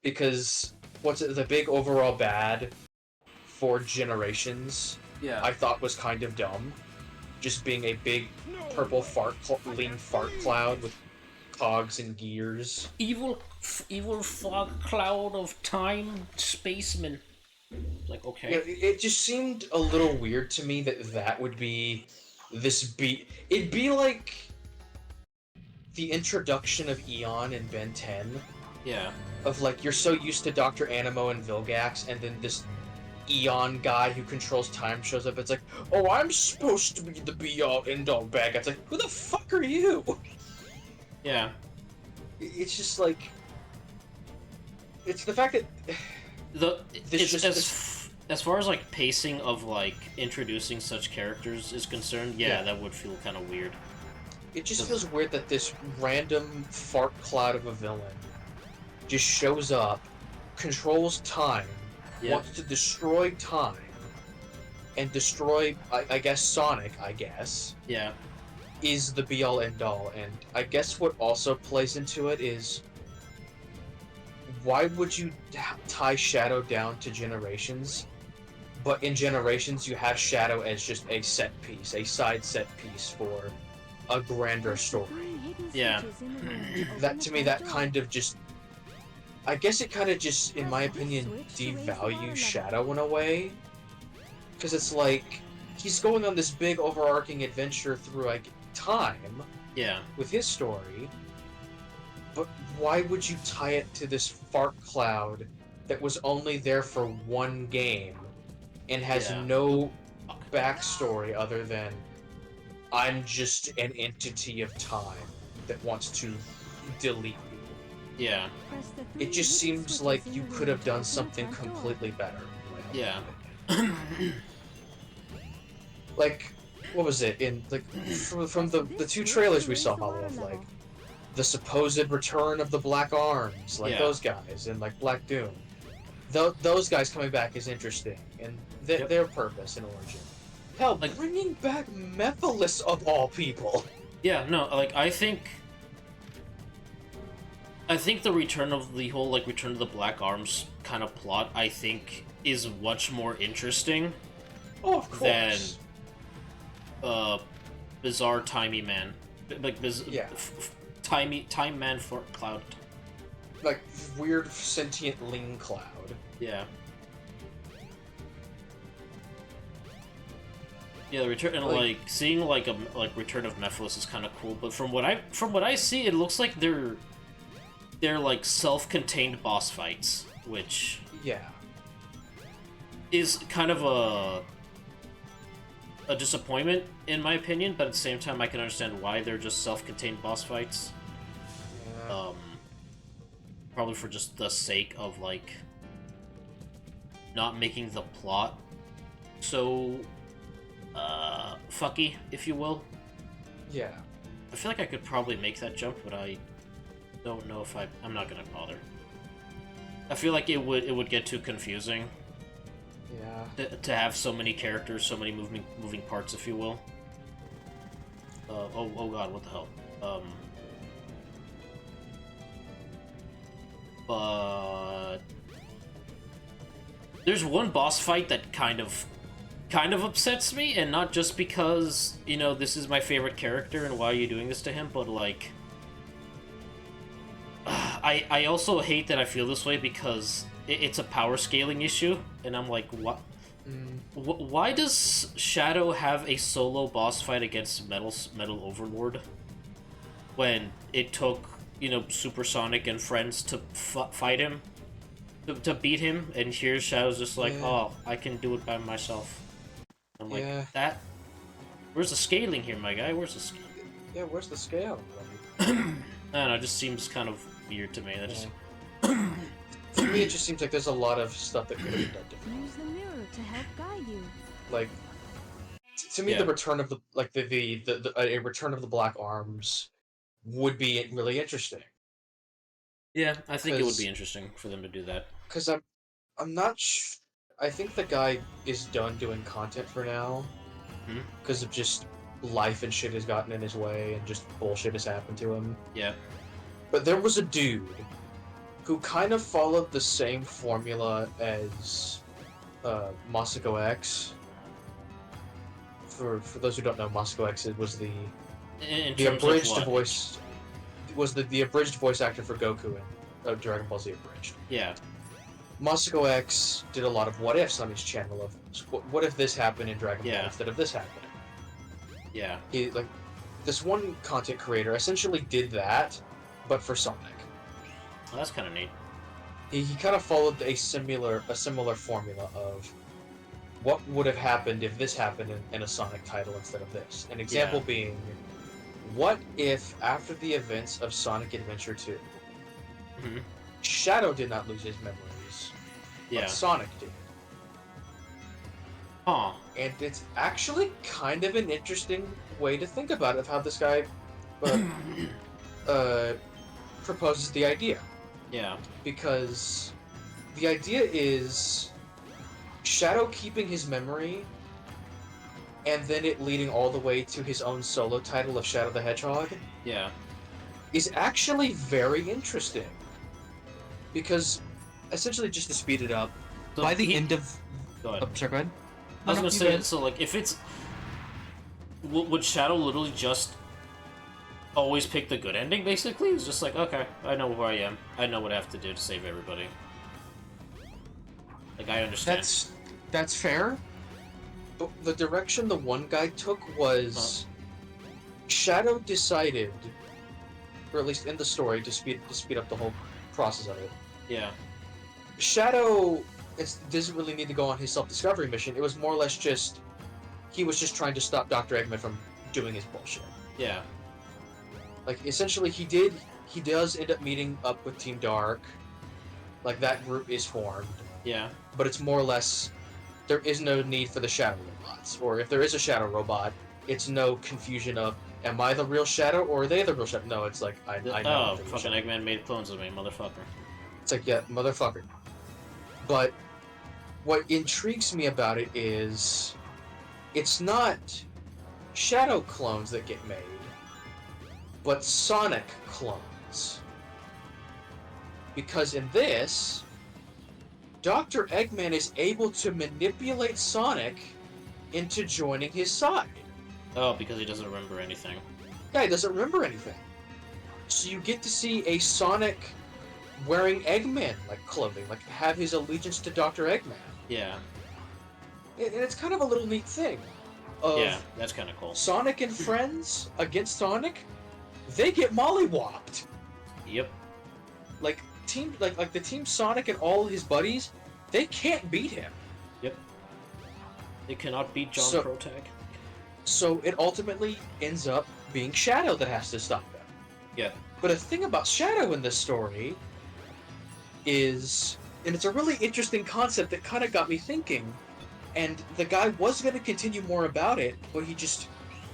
Because the big overall bad for Generations? Yeah. I thought was kind of dumb, just being a big purple lean fart cloud with cogs and gears. Evil fog cloud of time spaceman. Like, okay. Yeah, it just seemed a little weird to me that would be it'd be like the introduction of Eon in Ben 10. Yeah. Of like, you're so used to Dr. Animo and Vilgax, and then this Eon guy who controls time shows up. It's like, oh, I'm supposed to be the be-all, end-all bad guy. It's like, who the fuck are you? Yeah. It's just like, it's the fact that as far as like pacing of like introducing such characters is concerned, yeah. That would feel kind of weird. It just feels weird that this random fart cloud of a villain just shows up, controls time, wants to destroy time, and destroy, I guess, Sonic, Yeah. is the be-all, end-all. And I guess what also plays into it is, why would you tie Shadow down to Generations, but in Generations you have Shadow as just a set piece, a side set piece for a grander story? Yeah. That, to me, that kind of just... I guess it kind of just, in my opinion, devalues Shadow in a way. Because it's like, he's going on this big overarching adventure through, like, time. Yeah. With his story. But why would you tie it to this fart cloud that was only there for one game and has no backstory other than I'm just an entity of time that wants to delete you? Yeah. It just seems like you could have done something completely better. Yeah. Like, what was it? In like from the two trailers we saw, Hollow, of like the supposed return of the Black Arms, like those guys, and like Black Doom. Those guys coming back is interesting, and their purpose and origin. Hell, Like- bringing back Mephiles of all people. Yeah, no, like I think the return of the whole like Return of the Black Arms kind of plot, I think, is much more interesting Oh, of course. than Bizarre Timey Man, like Yeah. Time Man for Cloud. Like weird sentient Ling Cloud. Yeah. Yeah, the return and like seeing like a Return of Mephiles is kind of cool, but from what I see, it looks like they're like self-contained boss fights, which Yeah. is kind of a disappointment in my opinion, but at the same time I can understand why they're just self-contained boss fights. Yeah. Probably for just the sake of like not making the plot so fucky, if you will. Yeah. I feel like I could probably make that jump, but I don't know if I'm not gonna bother. I feel like it would get too confusing. Yeah. To have so many characters, so many moving parts, if you will. Oh god, what the hell? But there's one boss fight that kind of upsets me, and not just because, you know, this is my favorite character and why are you doing this to him, but like I also hate that I feel this way because it's a power scaling issue, and I'm like, what? Why does Shadow have a solo boss fight against Metal Overlord when it took, you know, Supersonic and friends to fight him, to beat him, and here Shadow's just like, oh, I can do it by myself. I'm like, that. Where's the scaling here, my guy? Where's the scale? Yeah, where's the scale? I don't know, it just seems kind of weird to me. That just. To me, it just seems like there's a lot of stuff that could have been done differently. Use the mirror to help guide you. Like, to me, the return of the a return of the Black Arms would be really interesting. Yeah, I think it would be interesting for them to do that. Because I'm not. I think the guy is done doing content for now. Because of just life and shit has gotten in his way, and just bullshit has happened to him. Yeah. But there was a dude who kind of followed the same formula as Masako X. For those who don't know, Masako X was the abridged voice the abridged voice actor for Goku in Dragon Ball Z Abridged. Yeah. Masako X did a lot of what ifs on his channel of what if this happened in Dragon Ball instead of this happening. Yeah. He this one content creator essentially did that, but for Sonic. Well, that's kind of neat. He kind of followed a similar formula of what would have happened if this happened in a Sonic title instead of this. An example being, what if after the events of Sonic Adventure 2, Shadow did not lose his memories, but Sonic did. Huh. And it's actually kind of an interesting way to think about it, of how this guy proposes the idea. Yeah. Because the idea is Shadow keeping his memory and then it leading all the way to his own solo title of Shadow the Hedgehog. Yeah. Is actually very interesting. Because, essentially, just to speed it up, So by the end of... Go ahead. Oh, sorry, go ahead. I was gonna say, so like, if it's... Would Shadow literally just always pick the good ending, basically? It's just like, okay, I know where I am. I know what I have to do to save everybody. Like, I understand. That's fair. But the direction the one guy took was... Shadow decided, or at least in the story, to speed up the whole process of it. Yeah. Shadow doesn't really need to go on his self-discovery mission. It was more or less just... He was just trying to stop Dr. Eggman from doing his bullshit. Yeah. Like, essentially, he does end up meeting up with Team Dark. Like, that group is formed. Yeah. But it's more or less... There is no need for the Shadow robots. Or if there is a Shadow robot, it's no confusion of, am I the real Shadow, or are they the real Shadow? No, it's like, I know. Oh, fucking Eggman made clones of me, motherfucker. It's like, yeah, motherfucker. But what intrigues me about it is it's not Shadow clones that get made, but Sonic clones. Because in this, Dr. Eggman is able to manipulate Sonic into joining his side. Oh, because he doesn't remember anything. Yeah, he doesn't remember anything. So you get to see a Sonic wearing Eggman like clothing, like have his allegiance to Dr. Eggman. Yeah. And it's kind of a little neat thing. Yeah, that's kind of cool. Sonic and friends against Sonic, they get mollywopped. Yep. Like the team Sonic and all his buddies, they can't beat him. Yep. They cannot beat John Protag. So it ultimately ends up being Shadow that has to stop him. Yeah. But a thing about Shadow in this story is, and it's a really interesting concept that kind of got me thinking, and the guy was going to continue more about it, but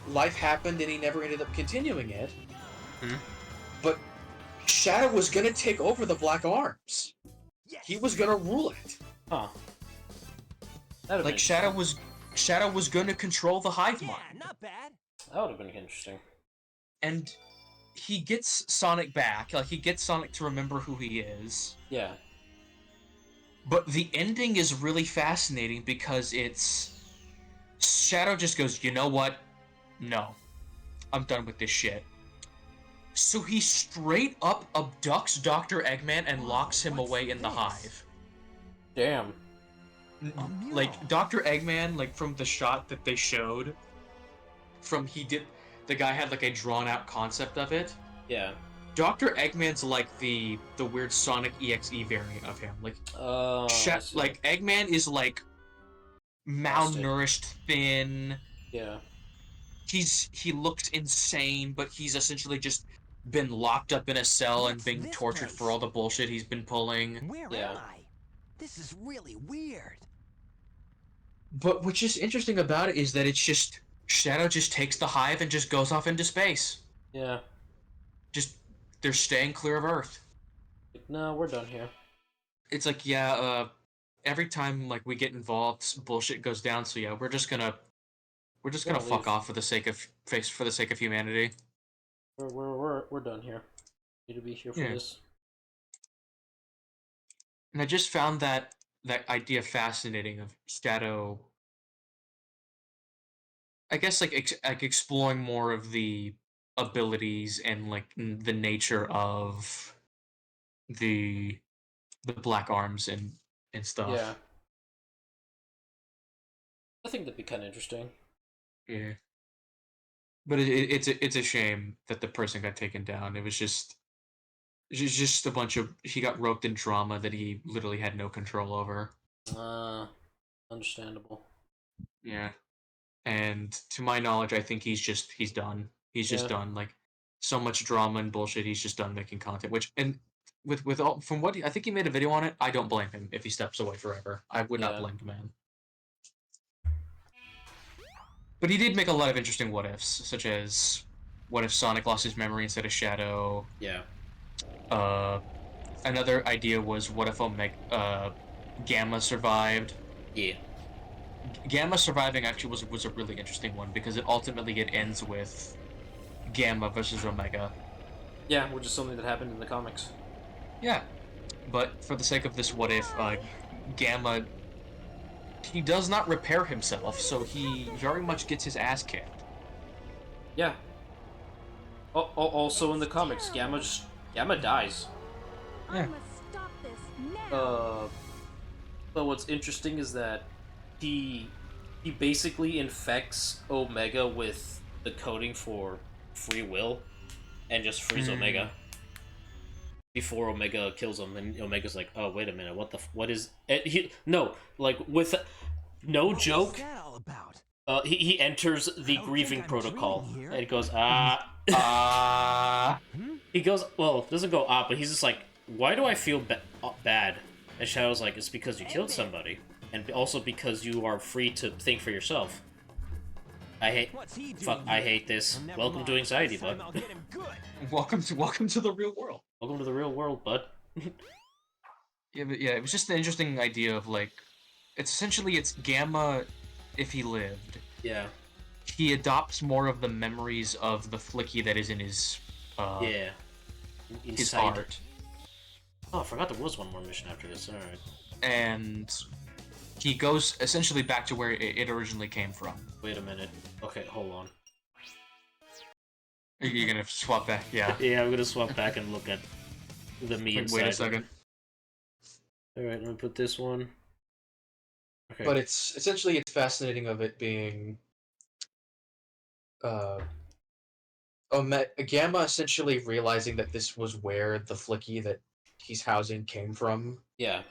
life happened and he never ended up continuing it. Hmm. But Shadow was going to take over the Black Arms. Yes. He was going to rule it. Huh. That'd Like Shadow was going to control the hive Yeah, mind. not bad. That would have been interesting. And he gets Sonic back. Like, he gets Sonic to remember who he is. Yeah. But the ending is really fascinating because it's... Shadow just goes, you know what? No. I'm done with this shit. So he straight up abducts Dr. Eggman and locks him away in the hive. Damn. Like, Dr. Eggman, like, from the shot that they showed, the guy had, like, a drawn-out concept of it. Yeah. Dr. Eggman's like the weird Sonic EXE variant of him. Like, like Eggman is like malnourished, thin. Yeah. He looks insane, but he's essentially just been locked up in a cell and being tortured for all the bullshit he's been pulling. Where am I? This is really weird. But what's just interesting about it is that it's just Shadow just takes the hive and just goes off into space. Yeah. Just they're staying clear of Earth. No, we're done here. It's like, every time like we get involved, bullshit goes down. So yeah, we're just gonna fuck off for the sake of humanity. We're done here. Need to be here for this. And I just found that idea fascinating of Shadow. I guess like exploring more of the abilities and like the nature of the Black Arms and stuff. Yeah. I think that'd be kind of interesting. Yeah. But it's a shame that the person got taken down. It was just a bunch of he got roped in drama that he literally had no control over. Understandable. Yeah. And to my knowledge, I think he's done. He's just done. Like, so much drama and bullshit. He's just done making content. Which, and with all from what I think he made a video on it. I don't blame him if he steps away forever. I would not blame the man. But he did make a lot of interesting what ifs, such as what if Sonic lost his memory instead of Shadow. Yeah. Another idea was what if Gamma survived. Yeah. Gamma surviving actually was a really interesting one because it ends with Gamma versus Omega. Yeah, which is something that happened in the comics. Yeah, but for the sake of this what if, Gamma, he does not repair himself, so he very much gets his ass kicked. Yeah. Also in the comics, Gamma dies. I Yeah. must stop this now. But what's interesting is that he basically infects Omega with the coding for free will and just frees Omega before Omega kills him, and Omega's like, oh wait a minute, what is with no joke. What's that all about? He enters the grieving I'm protocol dreaming here. and he goes he goes, well, doesn't go but he's just like, why do I feel bad? And Shadow's like, it's because you killed somebody, and also because you are free to think for yourself. I hate this. Welcome to anxiety, bud. Welcome to the real world. Welcome to the real world, bud. Yeah, but yeah, it was just an interesting idea of like, it's Gamma if he lived. Yeah. he adopts more of the memories of the Flicky that is in his Yeah. his Inside. art. Oh, I forgot there was one more mission after this. All right. And he goes essentially back to where it originally came from. Wait a minute. Okay, hold on. You're gonna swap back, yeah. Yeah, I'm gonna swap back and look at the me inside. Wait a second. Alright, I'm gonna put this one. Okay. But it's essentially it's fascinating of it being Gamma essentially realizing that this was where the Flicky that he's housing came from, Yeah.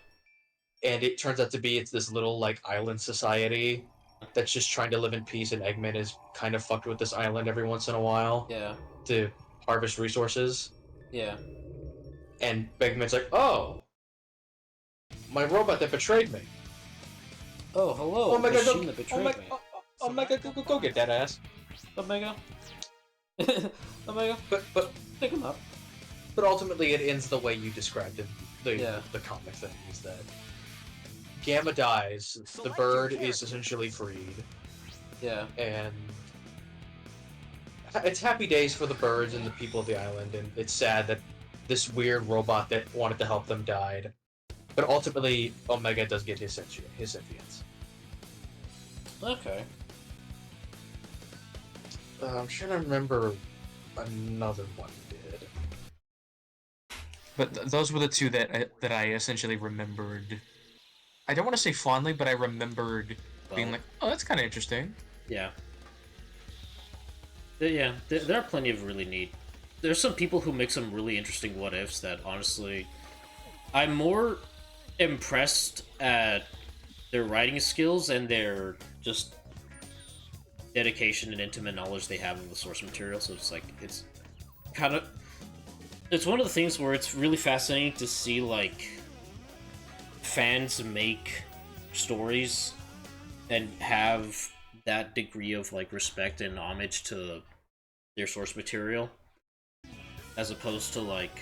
and it turns out to be it's this little like island society that's just trying to live in peace, and Eggman is kind of fucked with this island every once in a while Yeah. to harvest resources. Yeah. And Eggman's like, "Oh, my robot that betrayed me. Oh, hello. Omega, machine that betrayed me. Omega, go get that ass." Omega. Omega. But Pick him up. But ultimately, it ends the way you described it. Yeah. The comic thing is that Gamma dies, the bird is essentially freed, Yeah. and it's happy days for the birds and the people of the island, and it's sad that this weird robot that wanted to help them died. But ultimately, Omega does get his sentience. Okay. I'm trying to remember another one he did. But those were the two that I essentially remembered. I don't want to say fondly, but I remembered being like, oh, that's kind of interesting. Yeah. Yeah, there are plenty of really neat... There's some people who make some really interesting what-ifs that, honestly... I'm more impressed at their writing skills and their just dedication and intimate knowledge they have of the source material, so it's like, it's kind of... It's one of the things where it's really fascinating to see, like, fans make stories and have that degree of, like, respect and homage to their source material, as opposed to, like,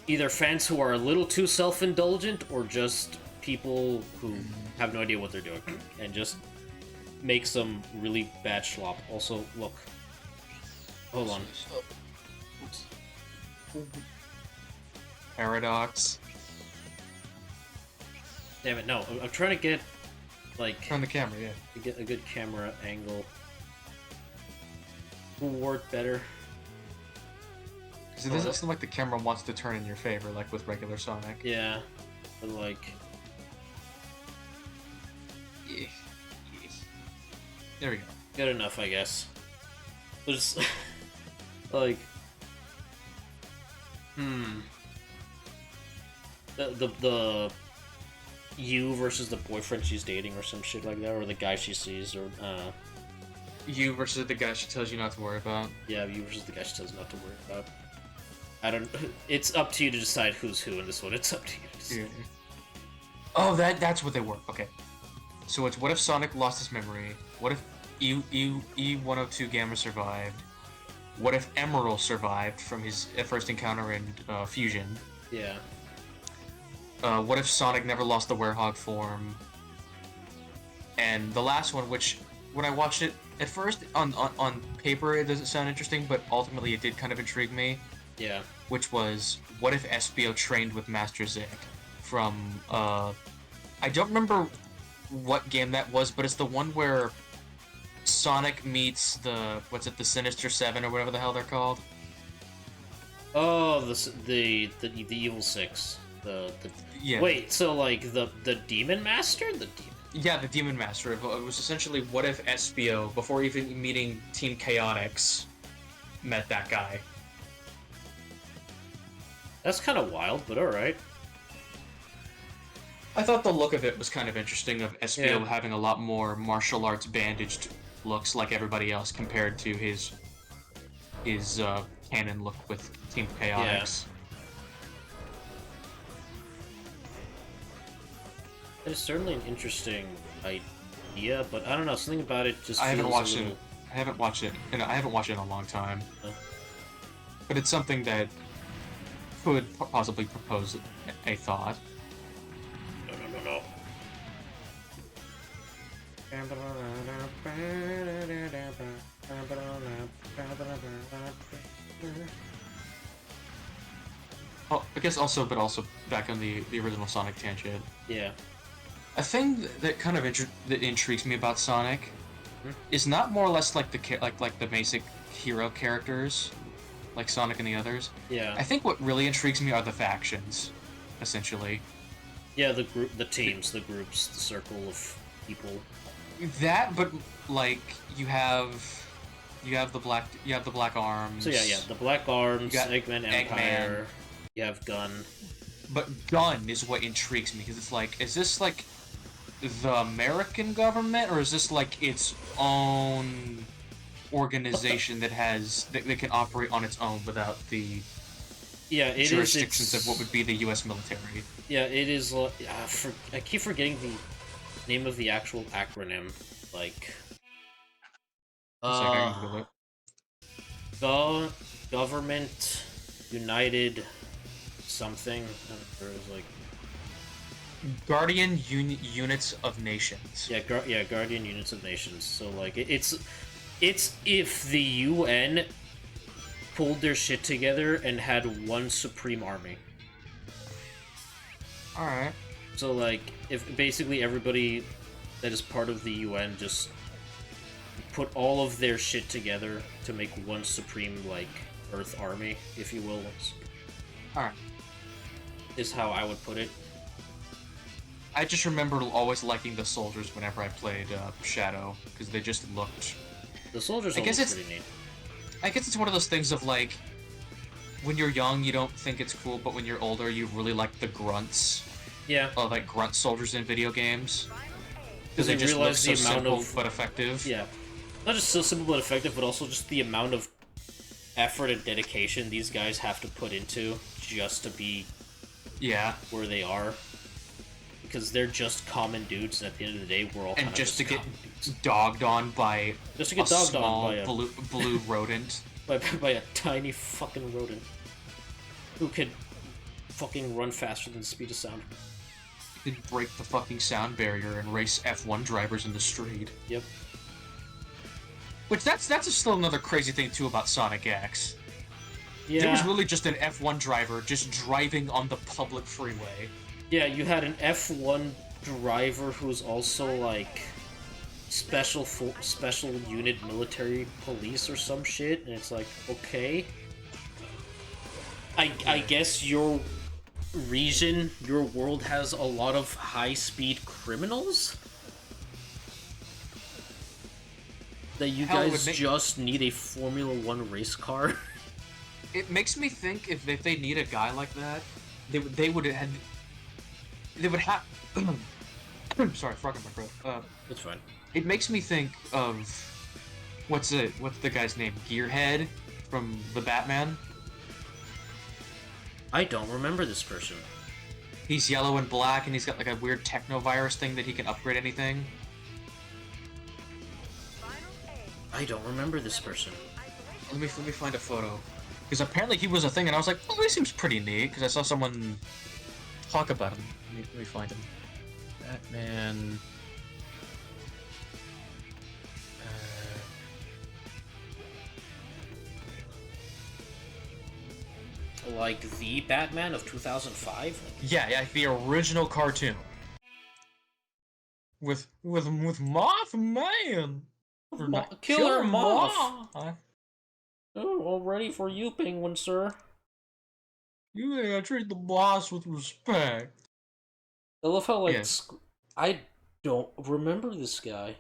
either fans who are a little too self-indulgent or just people who have no idea what they're doing and just make some really bad schlop. Also, look. Hold on. Oops. Paradox. Damn it, no. I'm trying to get, like... Turn the camera, yeah. To get a good camera angle. Will work better. Because it doesn't seem like the camera wants to turn in your favor, like with regular Sonic. Yeah. But, like... Yeah. There we go. Good enough, I guess. There's... like... The you versus the boyfriend she's dating or some shit like that, or the guy she sees, or You versus the guy she tells you not to worry about. yeah, you versus the guy she tells you not to worry about. I don't... It's up to you to decide who's who in this one. It's up to you to decide. Yeah. Oh, that's what they were. Okay. So it's what if Sonic lost his memory? What if E102 Gamma survived? What if Emerald survived from his first encounter in Fusion? Yeah. What if Sonic never lost the Werehog form? And the last one, which, when I watched it, at first, on paper, it doesn't sound interesting, but ultimately it did kind of intrigue me. Yeah. Which was, what if Espio trained with Master Zik from, I don't remember what game that was, but it's the one where Sonic meets the, the Sinister Seven or whatever the hell they're called? Oh, the Evil Six. Yeah. Wait, so like the Demon Master? Yeah, the Demon Master. It was essentially what if Espio, before even meeting Team Chaotix, met that guy. That's kind of wild, but alright. I thought the look of it was kind of interesting, of Espio Yeah. having a lot more martial arts bandaged looks like everybody else compared to his canon look with Team Chaotix. It's certainly an interesting idea, but I don't know, something about it just I haven't feels watched a little... it. I haven't watched it. And I haven't watched it in a long time. Huh? But it's something that could possibly propose a thought. No. Oh, I guess also, but also back on the original Sonic tangent. Yeah. A thing that kind of that intrigues me about Sonic is not more or less like the basic hero characters, like Sonic and the others. Yeah. I think what really intrigues me are the factions, essentially. Yeah, the teams, the groups, the circle of people. That, but like you have the Black Arms. So yeah, the Black Arms, You got Eggman Empire. You have Gun. But Gun is what intrigues me because it's like, is this like the American government or is this like its own organization that can operate on its own without the jurisdictions of what would be the U.S. military? Yeah, it is. I keep forgetting the name of the actual acronym. Like, Government United something. It was like Guardian Units of Nations. Yeah, Guardian Units of Nations. So like, it's if the UN pulled their shit together and had one supreme army. All right. So like, if basically everybody that is part of the UN just put all of their shit together to make one supreme, like, Earth army, if you will. Alright. Is how I would put it. I just remember always liking the soldiers whenever I played Shadow, because they just looked... The soldiers are pretty neat. I guess it's one of those things of, like, when you're young, you don't think it's cool, but when you're older, you really like the grunts. Yeah. Like, grunt soldiers in video games. Because they just look so the amount simple of, but effective. Yeah. Not just so simple but effective, but also just the amount of effort and dedication these guys have to put into just to be where they are. Because they're just common dudes, and at the end of the day, we're all kind and of just to get dudes. dogged on by a small blue rodent. by a tiny fucking rodent. Who could fucking run faster than the speed of sound. You could break the fucking sound barrier and race F1 drivers in the street. Yep. Which that's still another crazy thing too about Sonic X. Yeah. There was really just an F1 driver just driving on the public freeway. Yeah, you had an F1 driver who's also like special unit military police or some shit, and it's like, okay. I guess your region, your world has a lot of high-speed criminals? That you guys just need a Formula 1 race car? It makes me think if they need a guy like that, they would have... Sorry, frog in my throat. It's fine. It makes me think of... What's the guy's name? Gearhead from the Batman? I don't remember this person. He's yellow and black, and he's got like a weird techno-virus thing that he can upgrade anything. I don't remember this person. Let me find a photo. Because apparently he was a thing, and I was like, oh, he seems pretty neat, because I saw someone talk about him. Let me find him. Batman... Like the Batman of 2005? Yeah, the original cartoon. With Mothman. Killer Moth. Oh, all ready for you, Penguin, sir. You gotta treat the boss with respect. I love how, like, I don't remember this guy.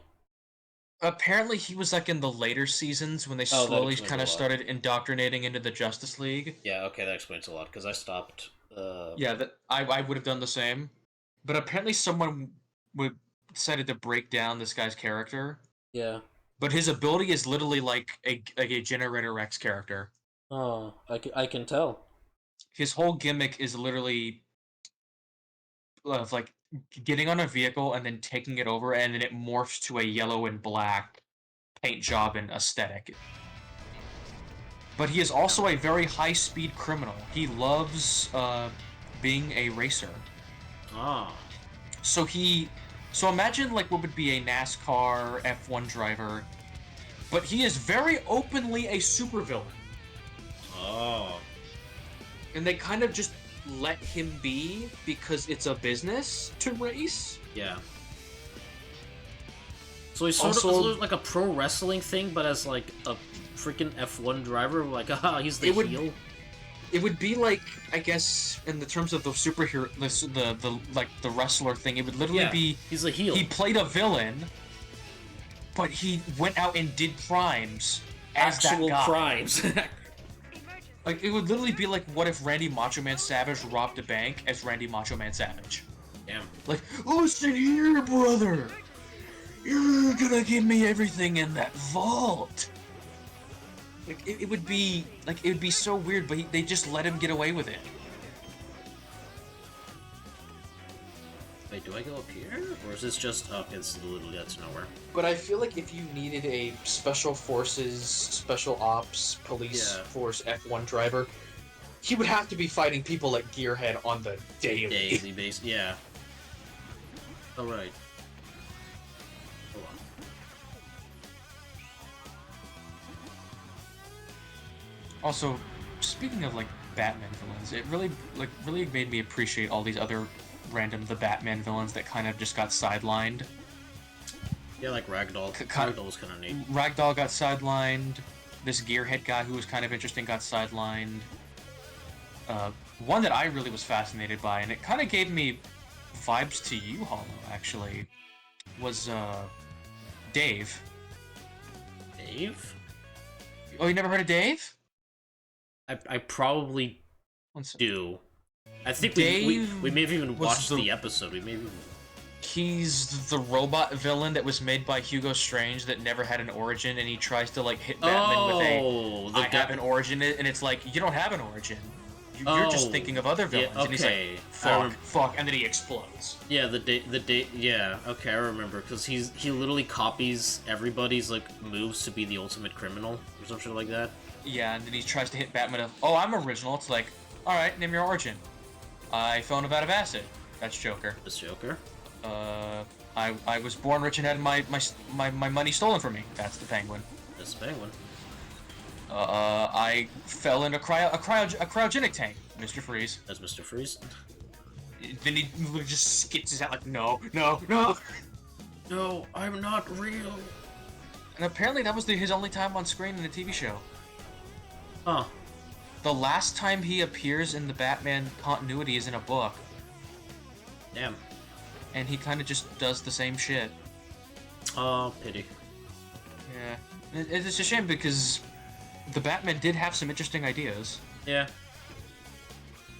Apparently he was, like, in the later seasons when they slowly kind of started indoctrinating into the Justice League. Yeah, okay, that explains a lot, because I stopped, Yeah, I would have done the same. But apparently someone decided to break down this guy's character. Yeah. But his ability is literally like a Generator X character. Oh, I can tell. His whole gimmick is literally of like getting on a vehicle and then taking it over, and then it morphs to a yellow and black paint job and aesthetic. But he is also a very high-speed criminal. He loves being a racer. Ah. So he So imagine like what would be a NASCAR F1 driver, but he is very openly a supervillain. Oh. And they kind of just let him be because it's a business to race. Yeah. So he's sort of like a pro wrestling thing, but as like a freaking F1 driver. Like, he's the heel. It would be like, I guess, in the terms of the superhero, the wrestler thing. It would literally be he's a heel. He played a villain, but he went out and did crimes as actual that guy. crimes. Like, it would literally be like, what if Randy Macho Man Savage robbed a bank as Randy Macho Man Savage? Damn. Like, listen here, brother. You're gonna give me everything in that vault. Like, it would be so weird, but they just let him get away with it. Wait, do I go up here? Or is this just up? It's literally that's nowhere. But I feel like if you needed a special forces, special ops, police force F1 driver, he would have to be fighting people like Gearhead on the daily basis. Yeah. All right. Hold on. Also, speaking of like Batman villains, it really made me appreciate all these other random The Batman villains that kind of just got sidelined. Yeah, like Ragdoll. Ragdoll was kind of neat. Ragdoll got sidelined. This Gearhead guy who was kind of interesting got sidelined. One that I really was fascinated by, and it kind of gave me vibes to you, Hollow, actually, was Dave. Dave? Oh, you never heard of Dave? I probably do. I think we may have even watched the episode. We may have even... He's the robot villain that was made by Hugo Strange that never had an origin, and he tries to like hit Batman with I have an origin, and it's like, you don't have an origin. You're just thinking of other villains. Yeah, okay. And he's like, fuck, and then he explodes. Yeah, yeah, okay, I remember, because he literally copies everybody's like moves to be the ultimate criminal or something like that. Yeah, and then he tries to hit Batman. Oh, I'm original. It's like, all right, name your origin. I fell in a vat of acid. That's Joker. That's Joker. I was born rich and had my money stolen from me. That's the Penguin. That's the Penguin. I fell in a cryogenic tank. Mr. Freeze. That's Mr. Freeze. Then he literally just skits his out like, no, no, no. No, I'm not real. And apparently that was his only time on screen in a TV show. Huh. The last time he appears in the Batman continuity is in a book. Damn. And he kind of just does the same shit. Oh, pity. Yeah. It's a shame because the Batman did have some interesting ideas. Yeah.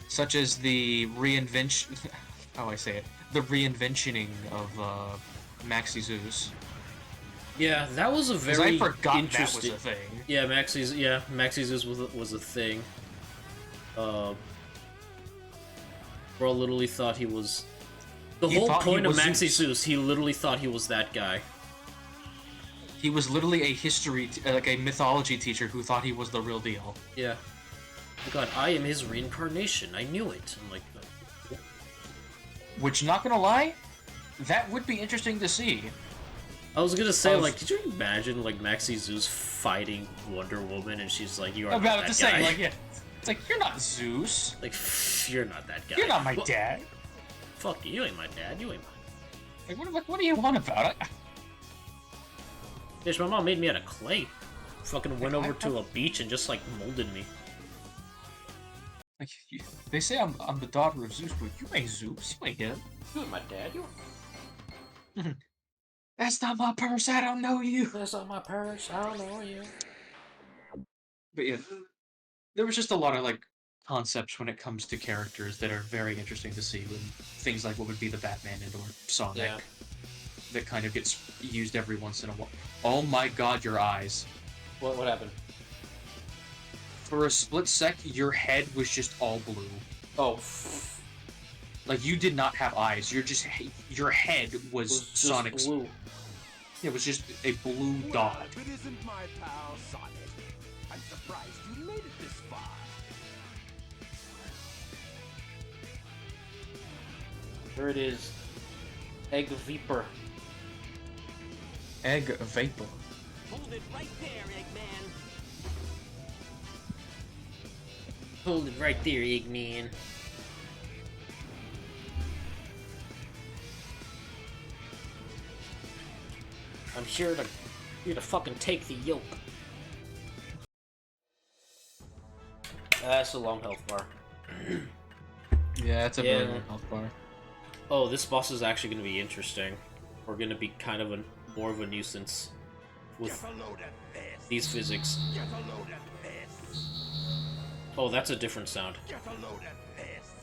Such as the reinvention... how I say it? The reinventioning of Maxi Zeus. Yeah, that was a very I forgot interesting... that was a thing. Yeah, Maxi Zeus was a thing. Bro literally thought he was... The whole point of Maxi Zeus, he literally thought he was that guy. He was literally a history, like a mythology teacher who thought he was the real deal. Yeah. Oh god, I am his reincarnation. I knew it. I'm like... Which, not gonna lie, that would be interesting to see. I was gonna say, like, could you imagine, like, Maxi Zeus fighting Wonder Woman and she's like, you are not that guy. Say, like, yeah. It's like, you're not Zeus. Like, you're not that guy. You're not my dad. Fuck you, ain't my dad. You ain't my... Like, what do you want about it? Bitch, my mom made me out of clay. Fucking went over to a beach and just, like, molded me. Like, they say I'm the daughter of Zeus, but you ain't Zeus. You ain't him. You ain't my dad. You... That's not my purse. I don't know you. That's not my purse. I don't know you. But yeah, there was just a lot of, like, concepts when it comes to characters that are very interesting to see. When things like what would be the Batman and or Sonic that kind of gets used every once in a while. Oh my god, your eyes. What happened? For a split sec, your head was just all blue. Oh. Like, you did not have eyes. Your head was Sonic's. Blue. It was just a blue dot. If it isn't my pal Sonic, I'm surprised you made it this far. There it is. Egg Viper. Egg vapor. Hold it right there, Eggman. Hold it right there, Eggman. I'm here to fucking take the yolk. That's a long health bar. Yeah, it's a Yeah. very health bar. Oh, this boss is actually going to be interesting. We're going to be kind of more of a nuisance with Get a load of this. these physics. Get a load of this. Oh, that's a different sound. Get a load of this.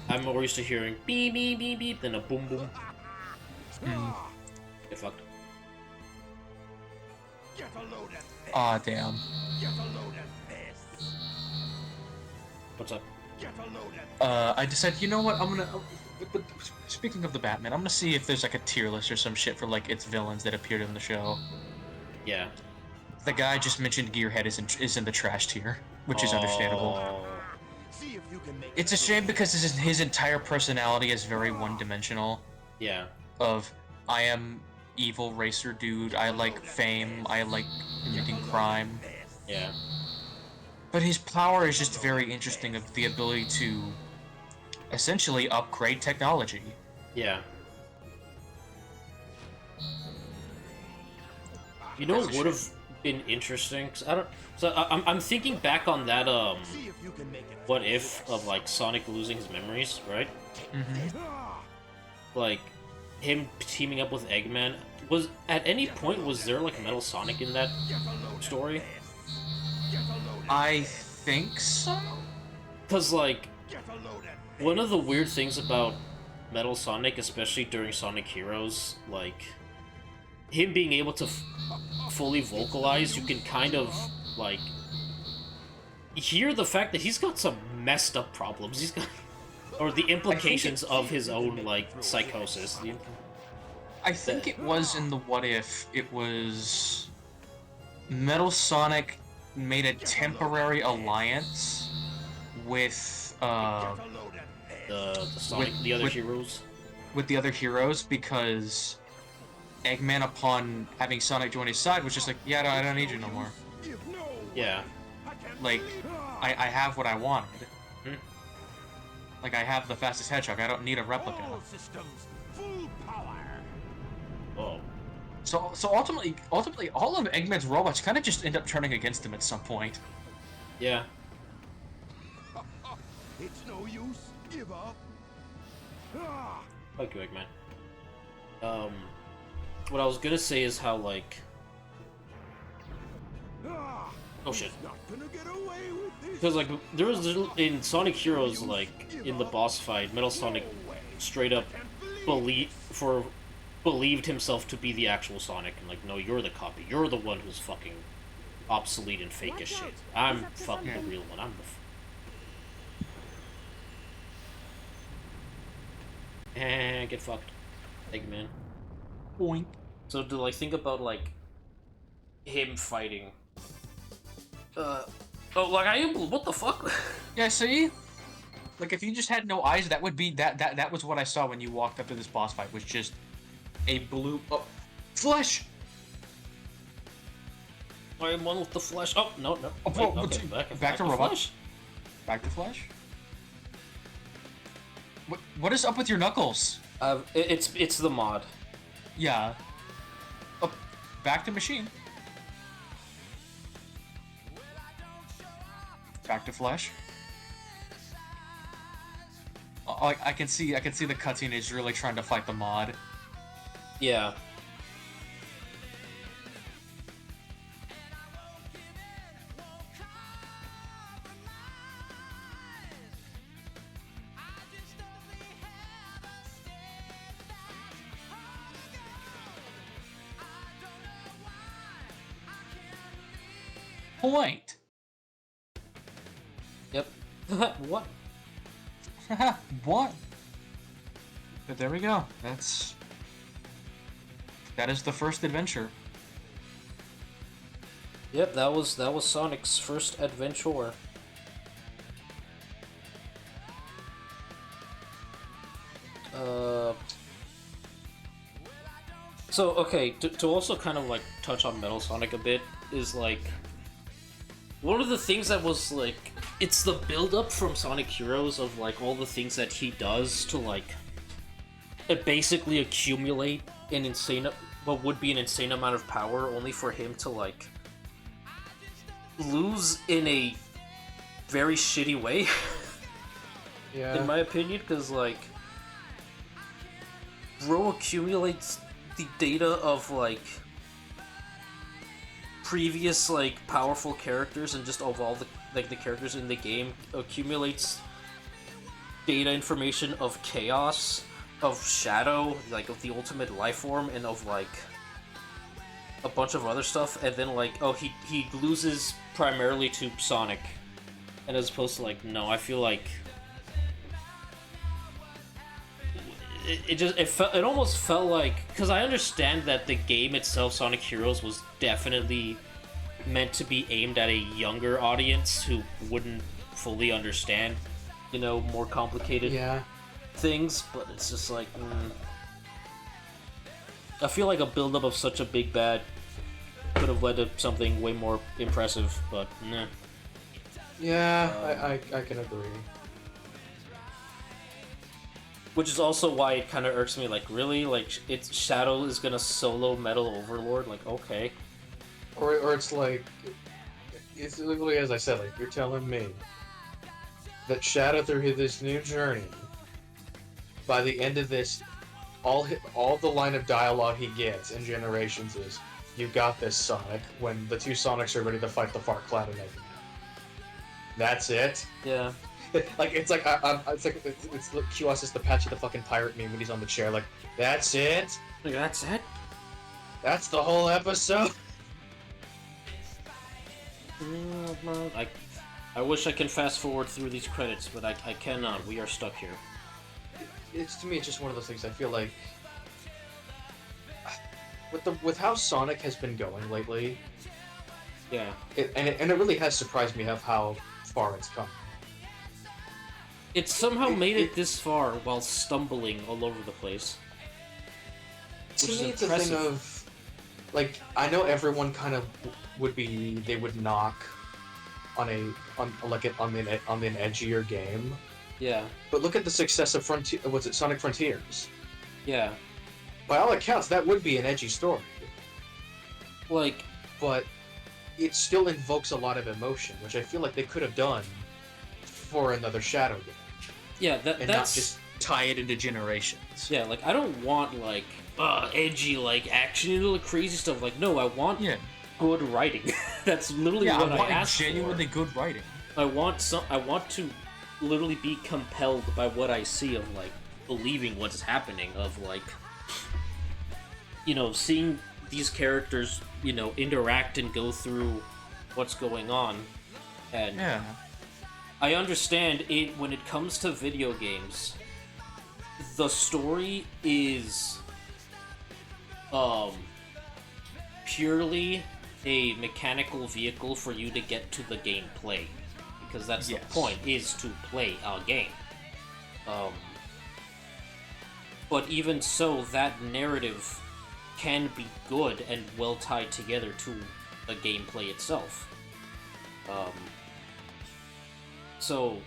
I'm more used to hearing beep beep beep beep than a boom boom. Get fucked. Get a load of this. Aw, damn. Get a load of this. What's up? Get a load of I decided, you know what, I'm gonna... but speaking of the Batman, I'm gonna see if there's like a tier list or some shit for like its villains that appeared in the show. Yeah. The guy just mentioned Gearhead is in the trash tier, which is understandable. Oh. See if you can make It's a shame because his entire personality is very one-dimensional. Yeah. Of, I am evil racer dude, I like fame, I like committing crime. Yeah. But his power is just very interesting of the ability to essentially upgrade technology. Yeah. You know what would have been interesting? 'Cause I don't. So I'm thinking back on that See if you can make it. what if of like Sonic losing his memories, right? Like him teaming up with Eggman. Was at any point was there like Metal Sonic in that story? I think so? Cause like one of the weird things about Metal Sonic, especially during Sonic Heroes, like him being able to fully vocalize, you can kind of like hear the fact that he's got some messed up problems. He's got, or the implications of his own like psychosis. I think it was in the What If, it was Metal Sonic made a temporary alliance with The Sonic, the other heroes. with the other heroes because Eggman, upon having Sonic join his side, was just like, yeah, I don't need you no more. Yeah. Like, I have what I wanted. Like, I have the fastest hedgehog, I don't need a replica. All systems, full power. Oh. So ultimately, all of Eggman's robots kind of just end up turning against him at some point. Yeah. It's no use. Give up. Fuck you, Eggman. What I was gonna say is how, like... Oh shit. Not gonna get away with this. Because, like, there was, in Sonic Heroes, like, in the boss fight, Metal Sonic straight up believed himself to be the actual Sonic. And, like, no, you're the copy. You're the one who's fucking obsolete and fake as shit. I'm fucking the real one. I'm the... get fucked. Eggman. Boink. So to like think about like him fighting. Oh, like I am. What the fuck? Yeah, see? Like, if you just had no eyes, that would be that was what I saw when you walked up to this boss fight, was just a blue flesh. I am one with the flesh. Oh no. Oh, Wait, whoa, okay, back to robot. flesh. Back to flesh. What is up with your knuckles? It's the mod. Yeah. Oh, back to machine. Back to flesh. Oh, I can see the cutscene is really trying to fight the mod. Yeah. Point. Yep. What? What? But there we go. That is the first adventure. Yep. That was Sonic's first adventure. So, okay, to also kind of, like, touch on Metal Sonic a bit, is, like, one of the things that was, like, it's the build-up from Sonic Heroes of, like, all the things that he does to, like, basically accumulate an insane, what would be an insane amount of power, only for him to, like, lose in a very shitty way, Yeah. in my opinion, because, like, Bro accumulates the data of, like, previous, like, powerful characters and just of all the, like, the characters in the game, accumulates data information of Chaos, of Shadow, like, of the ultimate life form, and of, like, a bunch of other stuff, and then, like, oh, he loses primarily to Sonic, and as opposed to, like, no, I feel like it almost felt like, because I understand that the game itself, Sonic Heroes, was definitely meant to be aimed at a younger audience who wouldn't fully understand, you know, more complicated Yeah. things, but it's just like, I feel like a buildup of such a big bad could have led to something way more impressive, but nah. Yeah, I can agree. Which is also why it kind of irks me, like, really? Like, it's Shadow is gonna solo Metal Overlord? Like, okay. Or it's like, it's literally as I said, like, you're telling me that Shadow through this new journey, by the end of this, all the line of dialogue he gets in Generations is, "You got this, Sonic," when the two Sonics are ready to fight the Fart Cloud and everything. That's it. Yeah. Like, it's like it's QS is the Patchy the fucking pirate meme when he's on the chair. Like, that's it. Like, that's it? That's the whole episode. I wish I can fast forward through these credits, but I cannot. We are stuck here. It's, to me, it's just one of those things. I feel like with how Sonic has been going lately, Yeah. it really has surprised me of how far it's come. It's somehow made it this far while stumbling all over the place. To Which is me, it's a thing impressive. of, like, I know everyone kind of would knock on an edgier game, Yeah. but look at the success of Sonic Frontiers? Yeah. By all accounts, that would be an edgy story, Like, but it still invokes a lot of emotion, which I feel like they could have done for another Shadow game, yeah, and that's... not just tie it into Generations. Yeah, like, I don't want, like, edgy, like, action, like, crazy stuff. Like, no, I want good writing. That's literally what I asked genuinely for. good writing. I want to literally be compelled by what I see of, like, believing what's happening, of, like, you know, seeing these characters, you know, interact and go through what's going on. And Yeah. I understand it when it comes to video games, the story is purely a mechanical vehicle for you to get to the gameplay, because that's the point, is to play a game. But even so, that narrative can be good and well tied together to the gameplay itself. So,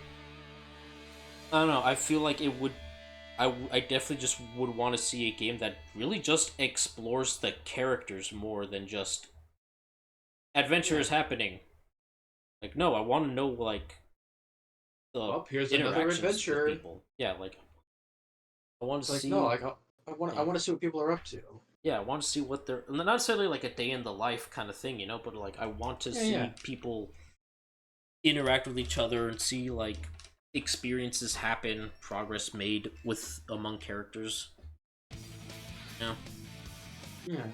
I don't know, I feel like it would... I definitely just would want to see a game that really just explores the characters more than just adventure is happening. Like, no, I want to know, like, the Here's another interactions with adventure. people. Yeah, like, I want to Like, see... no, I want to see what people are up to. Yeah, I want to see what they're... Not necessarily like a day in the life kind of thing, you know, but, like, I want to see people interact with each other and see, like, experiences happen, progress made among characters. Yeah. Yeah.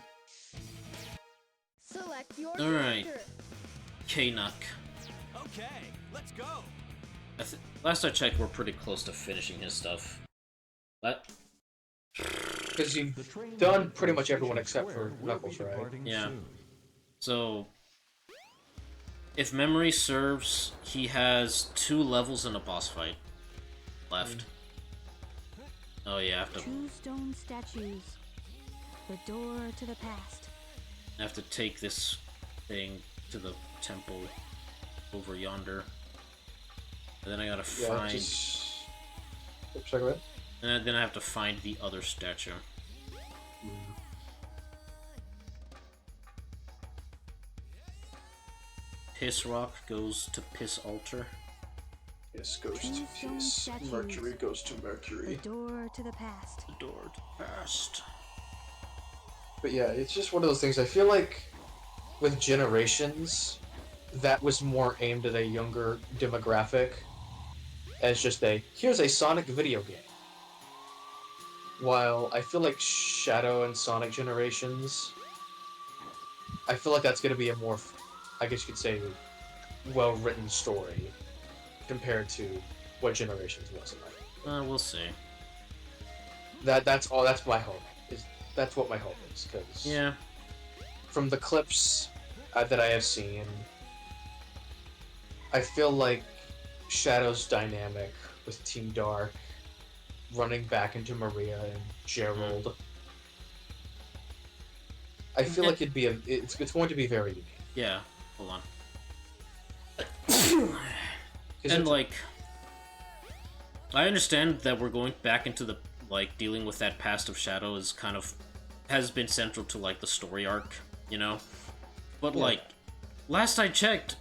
Select your Alright. character. K-Nuck. Okay, let's go. Last I checked, we're pretty close to finishing his stuff. But... Because you've done pretty much everyone except for Knuckles, right? Yeah. So... if memory serves, he has 2 levels in a boss fight left. Oh yeah, I have to... 2 stone statues. The door to the past. I have to take this thing to the temple over yonder. And then I gotta find... Just... Oops, sorry, go ahead. And then I have to find the other statue. Piss Rock goes to Piss Altar. Yes, goes to Tombstone peace. statues. Mercury goes to The Mercury. door to the past. The door to the past. But yeah, it's just one of those things. I feel like with Generations, that was more aimed at a younger demographic. As just here's a Sonic video game. While I feel like Shadow and Sonic Generations, I feel like that's going to be a more, I guess you could say, well-written story compared to what Generations was. We'll see. That's my hope. That's what my hope is, because Yeah. from the clips that I have seen, I feel like Shadow's dynamic with Team Dark running back into Maria and Gerald. I feel like it's going to be very unique. Yeah. Hold on. 'Cause And like, I understand that we're going back into the dealing with that past of Shadow is kind of has been central to the story arc, you know. But Yeah. last I checked,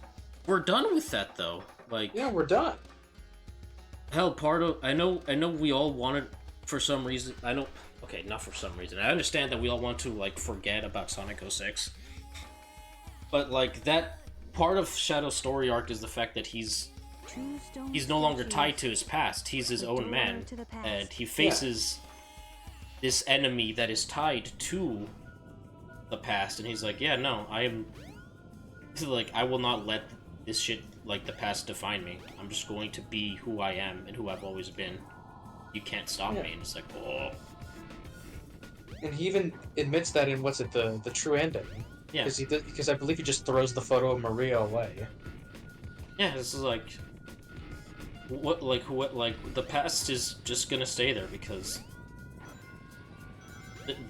we're done with that though. Yeah, we're done. Hell, I know we all wanted for some reason. Okay, not for some reason. I understand that we all want to forget about Sonic 06. But that part of Shadow's story arc is the fact that he's no longer tied to his past. He's his own man, and he faces this enemy that is tied to the past, and he's like, yeah, no, I am I will not let this shit the past define me. I'm just going to be who I am and who I've always been. You can't stop me. And it's like, oh. And he even admits that in the true ending. Yeah. Because I believe he just throws the photo of Maria away. Yeah, this is what the past is just gonna stay there because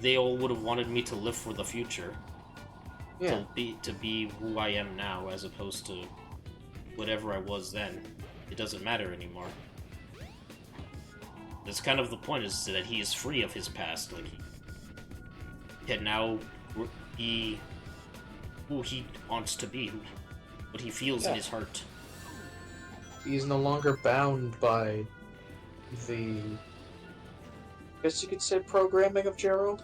they all would have wanted me to live for the future. Yeah. To be who I am now, as opposed to whatever I was then. It doesn't matter anymore. That's kind of the point, is that he is free of his past. He can now be who he wants to be, what he feels in his heart. He's no longer bound by the, I guess you could say, programming of Gerald?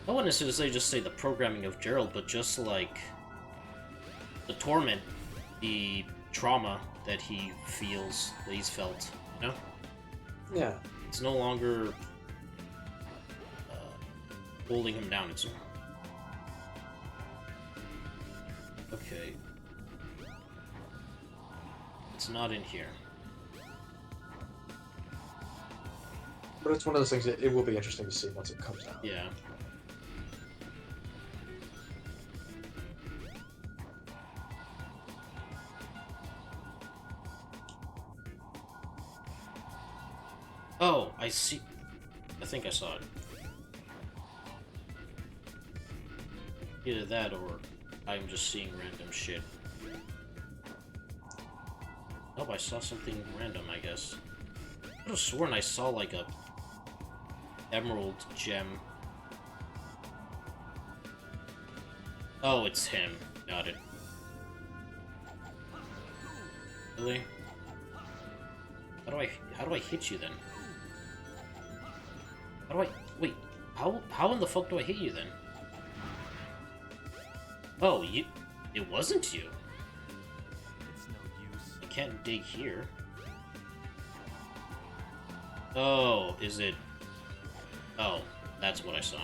I wouldn't necessarily just say the programming of Gerald, but just the torment, the trauma that he feels, that he's felt, you know? Yeah. It's no longer holding him down. Okay. It's not in here. But it's one of those things that it will be interesting to see once it comes out. Yeah. Oh, I see. I think I saw it. Either that or I'm just seeing random shit. Oh, I saw something random, I guess. I could have sworn I saw a emerald gem. Oh, it's him. Got it. Really? How do I hit you then? Wait, how in the fuck do I hit you then? Oh, it wasn't you. It's no use. I can't dig here. Oh, is it? Oh, that's what I saw.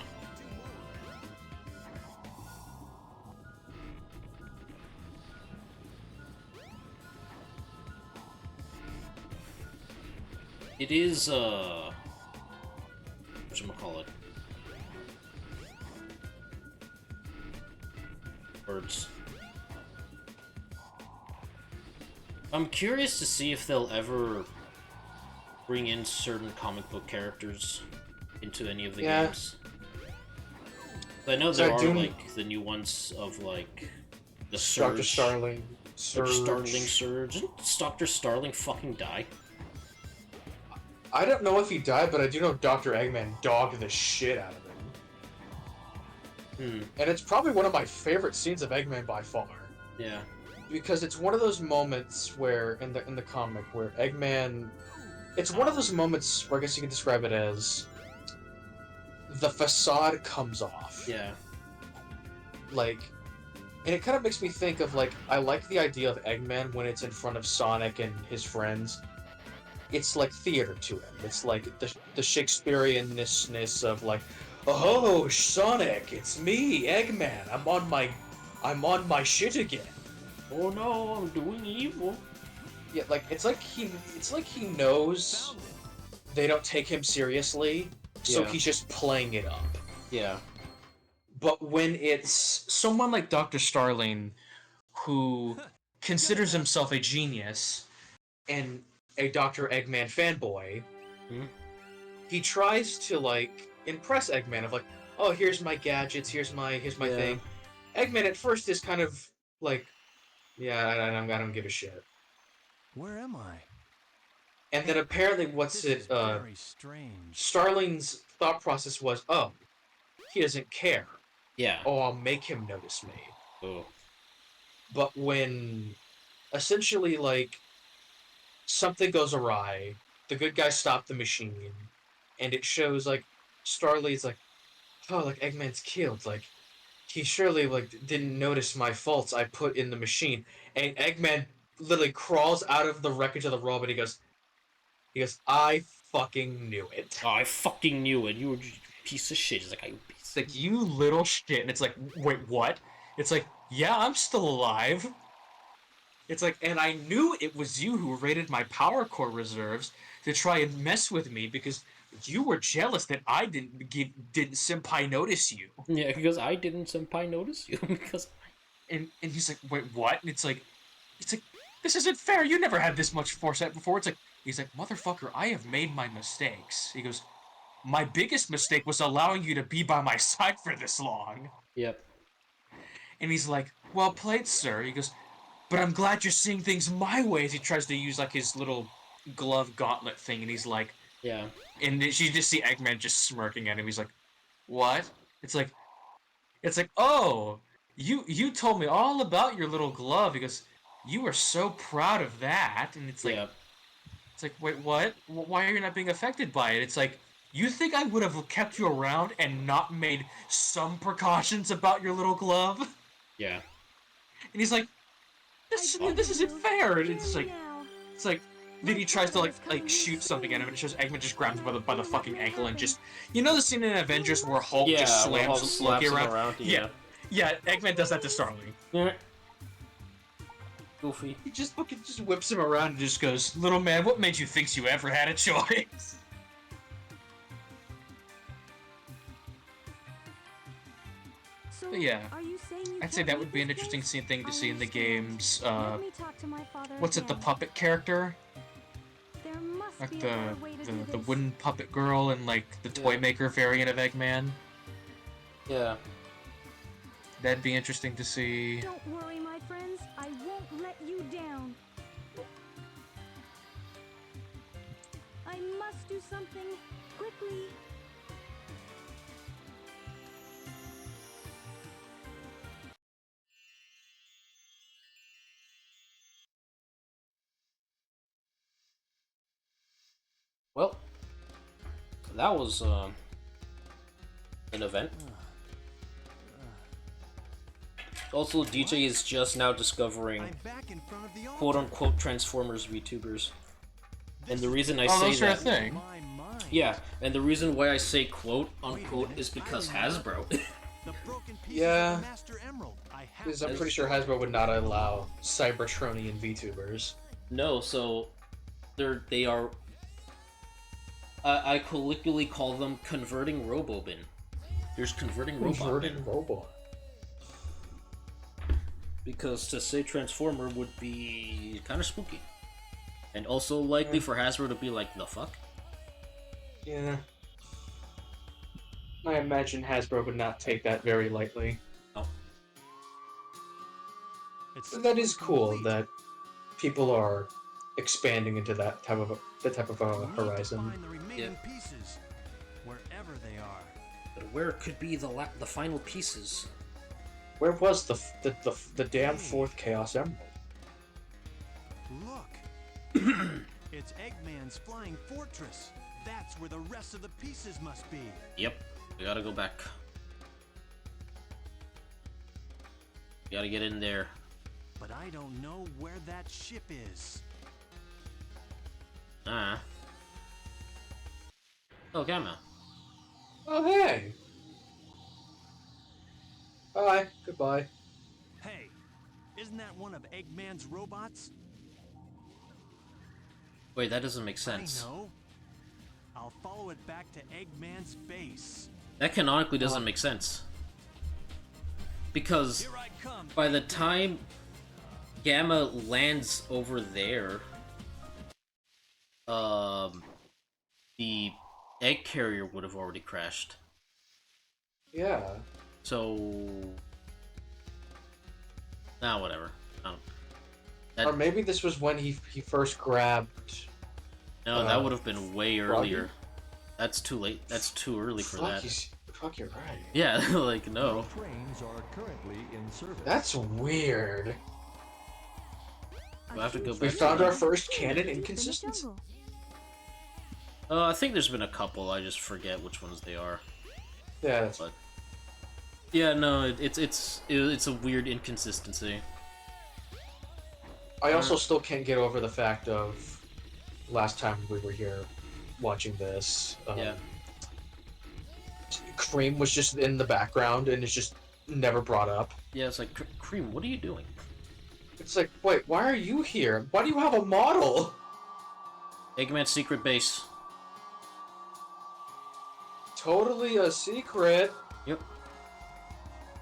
It is, whatchamacallit? Birds. I'm curious to see if they'll ever bring in certain comic book characters into any of the games. I know So there I are do- like the new ones of like the Dr. Surge, Starling, Dr. Surge. Starling Surge. Didn't Dr. Starling fucking die? I don't know if he died, but I do know Dr. Eggman dogged the shit out of him. And it's probably one of my favorite scenes of Eggman by far. Yeah. Because it's one of those moments where in the comic where Eggman, it's one of those moments where I guess you can describe it as the facade comes off. Yeah. Like, and it kind of makes me think of like I like the idea of Eggman when it's in front of Sonic and his friends. It's like theater to him. It's like the Shakespearean-ness of like, oh Sonic, it's me, Eggman. I'm on my shit again. Oh no, I'm doing evil. Yeah, like it's like he knows they don't take him seriously, so Yeah. he's just playing it up. Yeah. But when it's Someone like Dr. Starling, who considers himself a genius, and a Dr. Eggman fanboy, Hmm? he tries to like impress Eggman of like, oh, here's my gadgets, here's my Yeah. thing. Eggman at first is kind of like, yeah, I don't give a shit. Where am I? And then apparently, This is very strange. Starling's thought process was, oh, he doesn't care. Yeah. Oh, I'll make him notice me. Oh. But when essentially like something goes awry, the good guys stop the machine, and it shows like Starly's like, oh, like Eggman's killed, like he surely like didn't notice my faults I put in the machine, and Eggman literally crawls out of the wreckage of the robot. He goes, I fucking knew it. Oh, I fucking knew it. You were just a piece of shit. He's like, you piece. it's like, you little shit. And it's like, wait, what? It's like, yeah, I'm still alive. It's like, and I knew it was you who raided my power core reserves to try and mess with me because you were jealous that I didn't senpai notice you. Yeah, because I didn't senpai notice you because. And he's like, wait, what? And it's like, this isn't fair. You never had this much foresight before. It's like, he's like, motherfucker, I have made my mistakes. He goes, my biggest mistake was allowing you to be by my side for this long. Yep. And he's like, well played, sir. He goes, but I'm glad you're seeing things my way. As he tries to use like his little glove gauntlet thing, and he's like, Yeah. and you just see Eggman just smirking at him. He's like, what? It's like, oh, you told me all about your little glove. He goes, you were so proud of that. And it's like, Yep. it's like, wait, what? Why are you not being affected by it? It's like, you think I would have kept you around and not made some precautions about your little glove? And Yeah. he's like, this isn't fair. And it's like, then he tries to like shoot something at him, and it shows Eggman just grabs him by the fucking ankle and just, you know the scene in Avengers where Hulk Yeah, just where Hulk slams slaps Loki him around? around, yeah. Yeah, Eggman does that to Starling. Yeah. Goofy. He just fucking just whips him around and just goes, little man, what made you think you ever had a choice? So, Yeah. are you saying you I'd say can't that leave would be an this interesting place? thing to I see in the understand. games. Let me talk to my father What's it, the again. puppet character? There must Like be a the better way to do the this. wooden puppet girl and like the toy maker variant of Eggman. Yeah. That'd be interesting to see. Don't worry, my friends. I won't let you down. I must do something quickly. Well, that was an event. Also, DJ is just now discovering I'm back in front of the altar. quote-unquote Transformers VTubers. And the reason I Oh, say those are a that, thing. My mind. yeah, and the reason why I say quote-unquote is because Hasbro. The broken pieces Yeah. of the Master Emerald. I have Because I'm to pretty sure Hasbro would not allow Cybertronian VTubers. No, so they are. I colloquially call them converting Robobin. There's converting Robobin. robot. Because to say Transformer would be kind of spooky. And also likely for Hasbro to be like, the fuck? Yeah. I imagine Hasbro would not take that very lightly. Oh, It's That still is cool incomplete. that people are expanding into that type of We need to horizon. find the remaining pieces, wherever they are. but where could be the final pieces? Where was the damn fourth Chaos Emerald? Look! It's Eggman's flying fortress. That's where the rest of the pieces must be. Yep, we gotta go back. We gotta get in there. But I don't know where that ship is. Ah. Oh, Gamma. Oh hey! Bye. Goodbye. Hey, isn't that one of Eggman's robots? Wait, that doesn't make sense. I know. I'll follow it back to Eggman's base. That canonically doesn't make sense. Because Here I come. by the time Gamma lands over there, the egg carrier would have already crashed. Yeah. So, whatever. Or maybe this was when he first grabbed. No, that would have been way Froggy? earlier. That's too late. That's too early for that. Fuck, you're right. Yeah, like no. Trains are currently in service. That's weird. We'll have to go We back. found to our that. first canon In the inconsistency. jungle. I think there's been a couple. I just forget which ones they are. Yeah, that's But yeah, no, it's a weird inconsistency. I also still can't get over the fact of last time we were here watching this. Yeah. Cream was just in the background and it's just never brought up. Yeah, it's like Cream. What are you doing? It's like, wait, why are you here? Why do you have a model? Eggman's secret base. Totally a secret. Yep.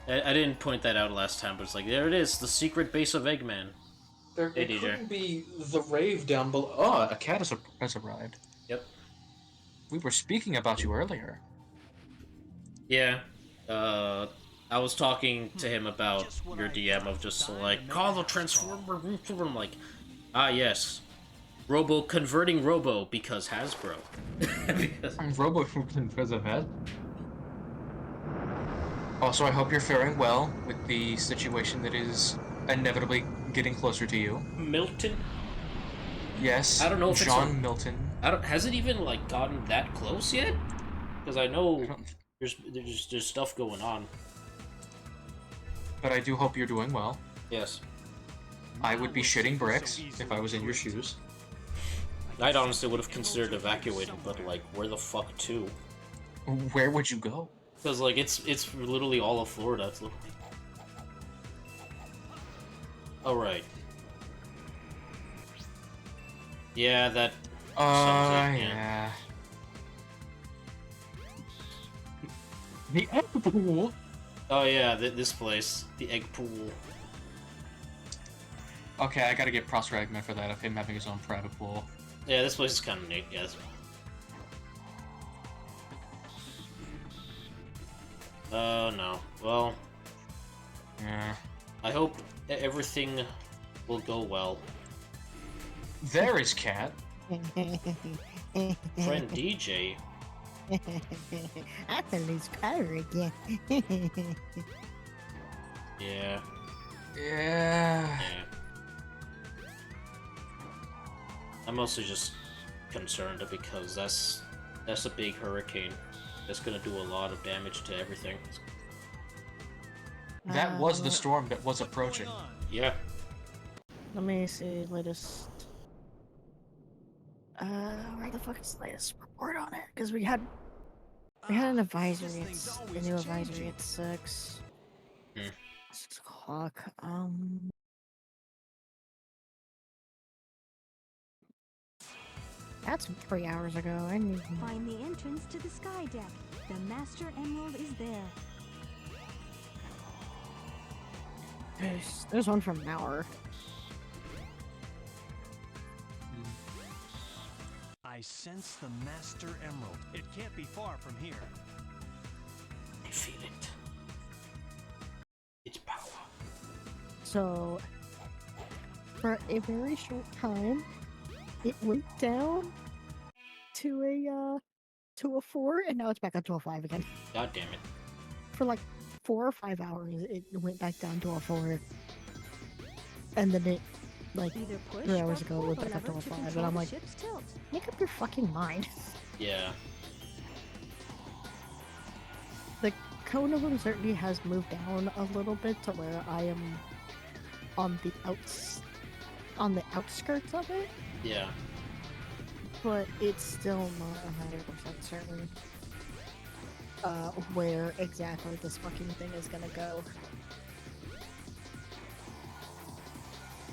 I didn't point that out last time, but it's like there it is, the secret base of Eggman. There Hey, it DJ. couldn't be the rave down below. Oh, a cat has arrived. Yep. We were speaking about you earlier. Yeah. I was talking to him about your DM of just like call the transformer. I'm like, ah yes, converting Robo because Hasbro. Because- Robo because of that. Also, I hope you're faring well with the situation that is inevitably getting closer to you. Milton. Yes, I don't know if it's John a- Milton. Has it even like gotten that close yet? Because I know I don't- there's stuff going on. But I do hope you're doing well. Yes. I would be shitting bricks if I was in your shoes. I'd honestly would have considered evacuating, but like, where the fuck to? Where would you go? Because like it's literally all of Florida. It's all right. Yeah, that. sums it, Yeah. The egg pool. Oh yeah, this place, the egg pool. Okay, I gotta get Prostragma for that of him having his own private pool. Yeah, this place is kind of neat. Yes. Oh no. Well, Yeah. I hope everything will go well. There is Cat. Friend DJ. I have to lose color again. Yeah. Yeah. Yeah. I'm mostly just concerned because that's a big hurricane. That's gonna do a lot of damage to everything. That was the storm that was approaching. Yeah. Let me see, latest. Where the fuck is the latest report on it? Because we had an advisory. It's the new advisory at 6. Hmm. 6 o'clock. That's 3 hours ago. I need. Find the entrance to the sky deck. The Master Emerald is there. There's one from an hour. I sense the Master Emerald. It can't be far from here. feel it. Its power. So, for a very short time, it went down to a 4, and now it's back up to a 5 again. God damn it. For like 4 or 5 hours, it went back down to a 4. And then it, like, Either push 3 hours or ago, pull it went the back up to lever a to 5. And control I'm the like, ship's tilt. make up your fucking mind. Yeah. The cone of uncertainty has moved down a little bit to where I am on the outskirts of it, Yeah. but it's still not 100% certain where exactly this fucking thing is gonna go.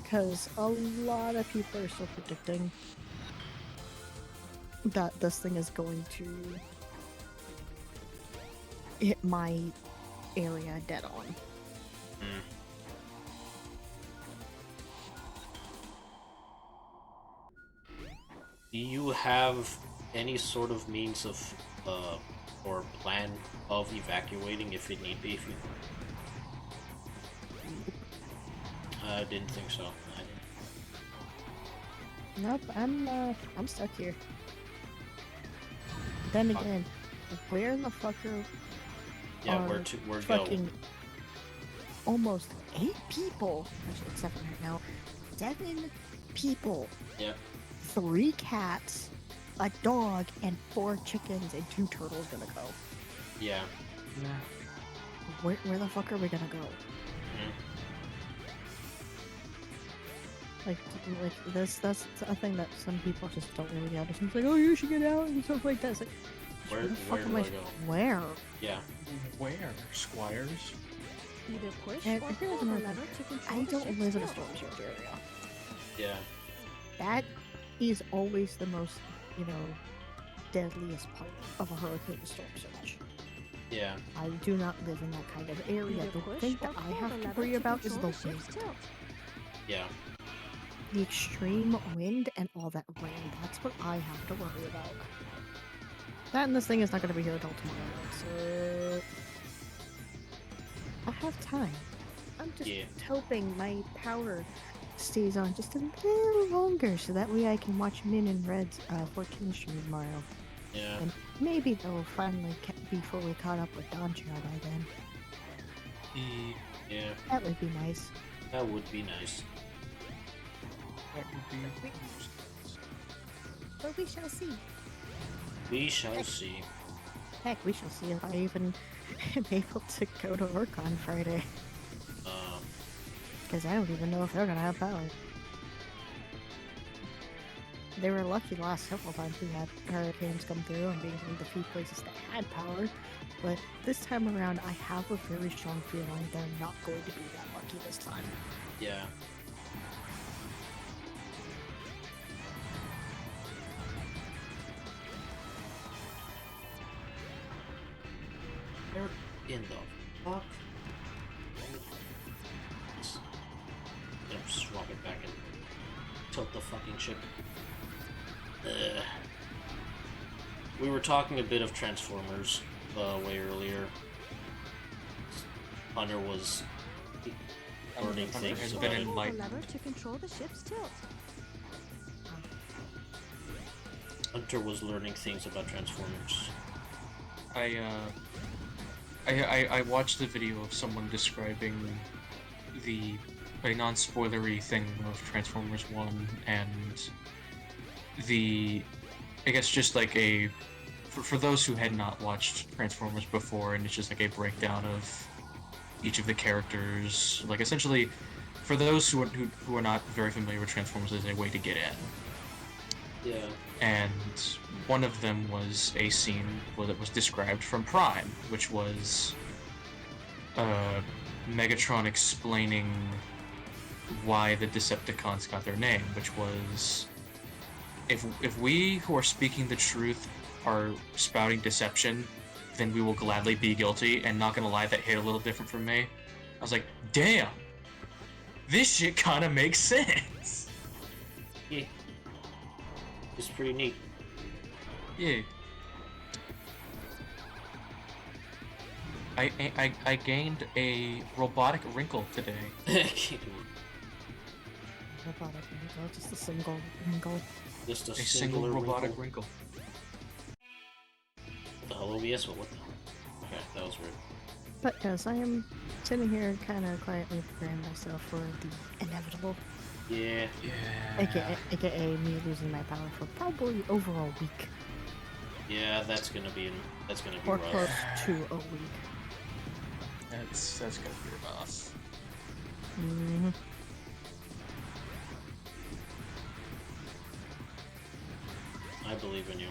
Because a lot of people are still predicting that this thing is going to hit my area dead on. Mm. Do you have any sort of means of, or plan of evacuating if it need be? If you... I didn't think so. Nope, I'm stuck here. Then again, where the fuck are Yeah, are we're fucking almost 8 people? Actually, it's 7 right now. 7 people. Yeah. 3 cats, a dog, and 4 chickens and 2 turtles gonna go. Yeah. Where the fuck are we gonna go? Mm. Like that's a thing that some people just don't really understand. It's like, oh, you should get out and stuff like that. It's like, Where the fuck am do I? I go? Where? Yeah. Where, Squires? Either push And or here's pull the another lever thing. to control I the don't ship's live in a tilt. storm surge area. Yeah. That is always the most, deadliest part of a hurricane storm surge. Yeah. I do not live in that kind of area. Either The push thing or that I pull have the to lever worry to about is the control the wind. ship's tilt. Yeah. The extreme wind and all that rain. That's what I have to worry about. That and this thing is not going to be here until tomorrow, so I have time. I'm just Yeah. hoping my power stays on just a little longer, so that way I can watch Min and Red's 14 stream tomorrow. Yeah. And maybe they'll finally be fully caught up with Doncho by then. Yeah. That would be nice. That would be nice. That would be... But we shall see. We shall see. Heck, we shall see if I even am able to go to work on Friday. Because I don't even know if they're gonna have power. They were lucky the last couple times we had hurricanes come through and being one of the few places that had power. But this time around, I have a very strong feeling they're not going to be that lucky this time. Yeah. Where in the fuck? Gonna swap it back and tilt the fucking ship. Ugh. We were talking a bit of Transformers way earlier. Hunter was learning Hunter things has about been it. Pull the enlightened. lever to control the ship's tilt. Hunter was learning things about Transformers. I watched the video of someone describing a non-spoilery thing of Transformers 1 and I guess just like for those who had not watched Transformers before, and it's just like a breakdown of each of the characters, like essentially for those who are not very familiar with Transformers, there's a way to get in. Yeah. And one of them was a scene that was described from Prime, which was Megatron explaining why the Decepticons got their name, which was if we who are speaking the truth are spouting deception, then we will gladly be guilty. And not gonna lie, that hit a little different for me. I was like, damn, this shit kind of makes sense. Yeah. It's pretty neat. Yeah. I gained a robotic wrinkle today. Robotic wrinkle, just a single wrinkle. Just a A single singular robotic wrinkle. wrinkle. The hell, OBS? But what the hell? Okay, that was weird. But yes, I am sitting here kind of quietly preparing myself for the inevitable. Yeah. AKA me losing my power for probably over a week. Yeah, that's gonna be Or rough. close to a week. That's gonna be rough. Mm-hmm. I believe in you.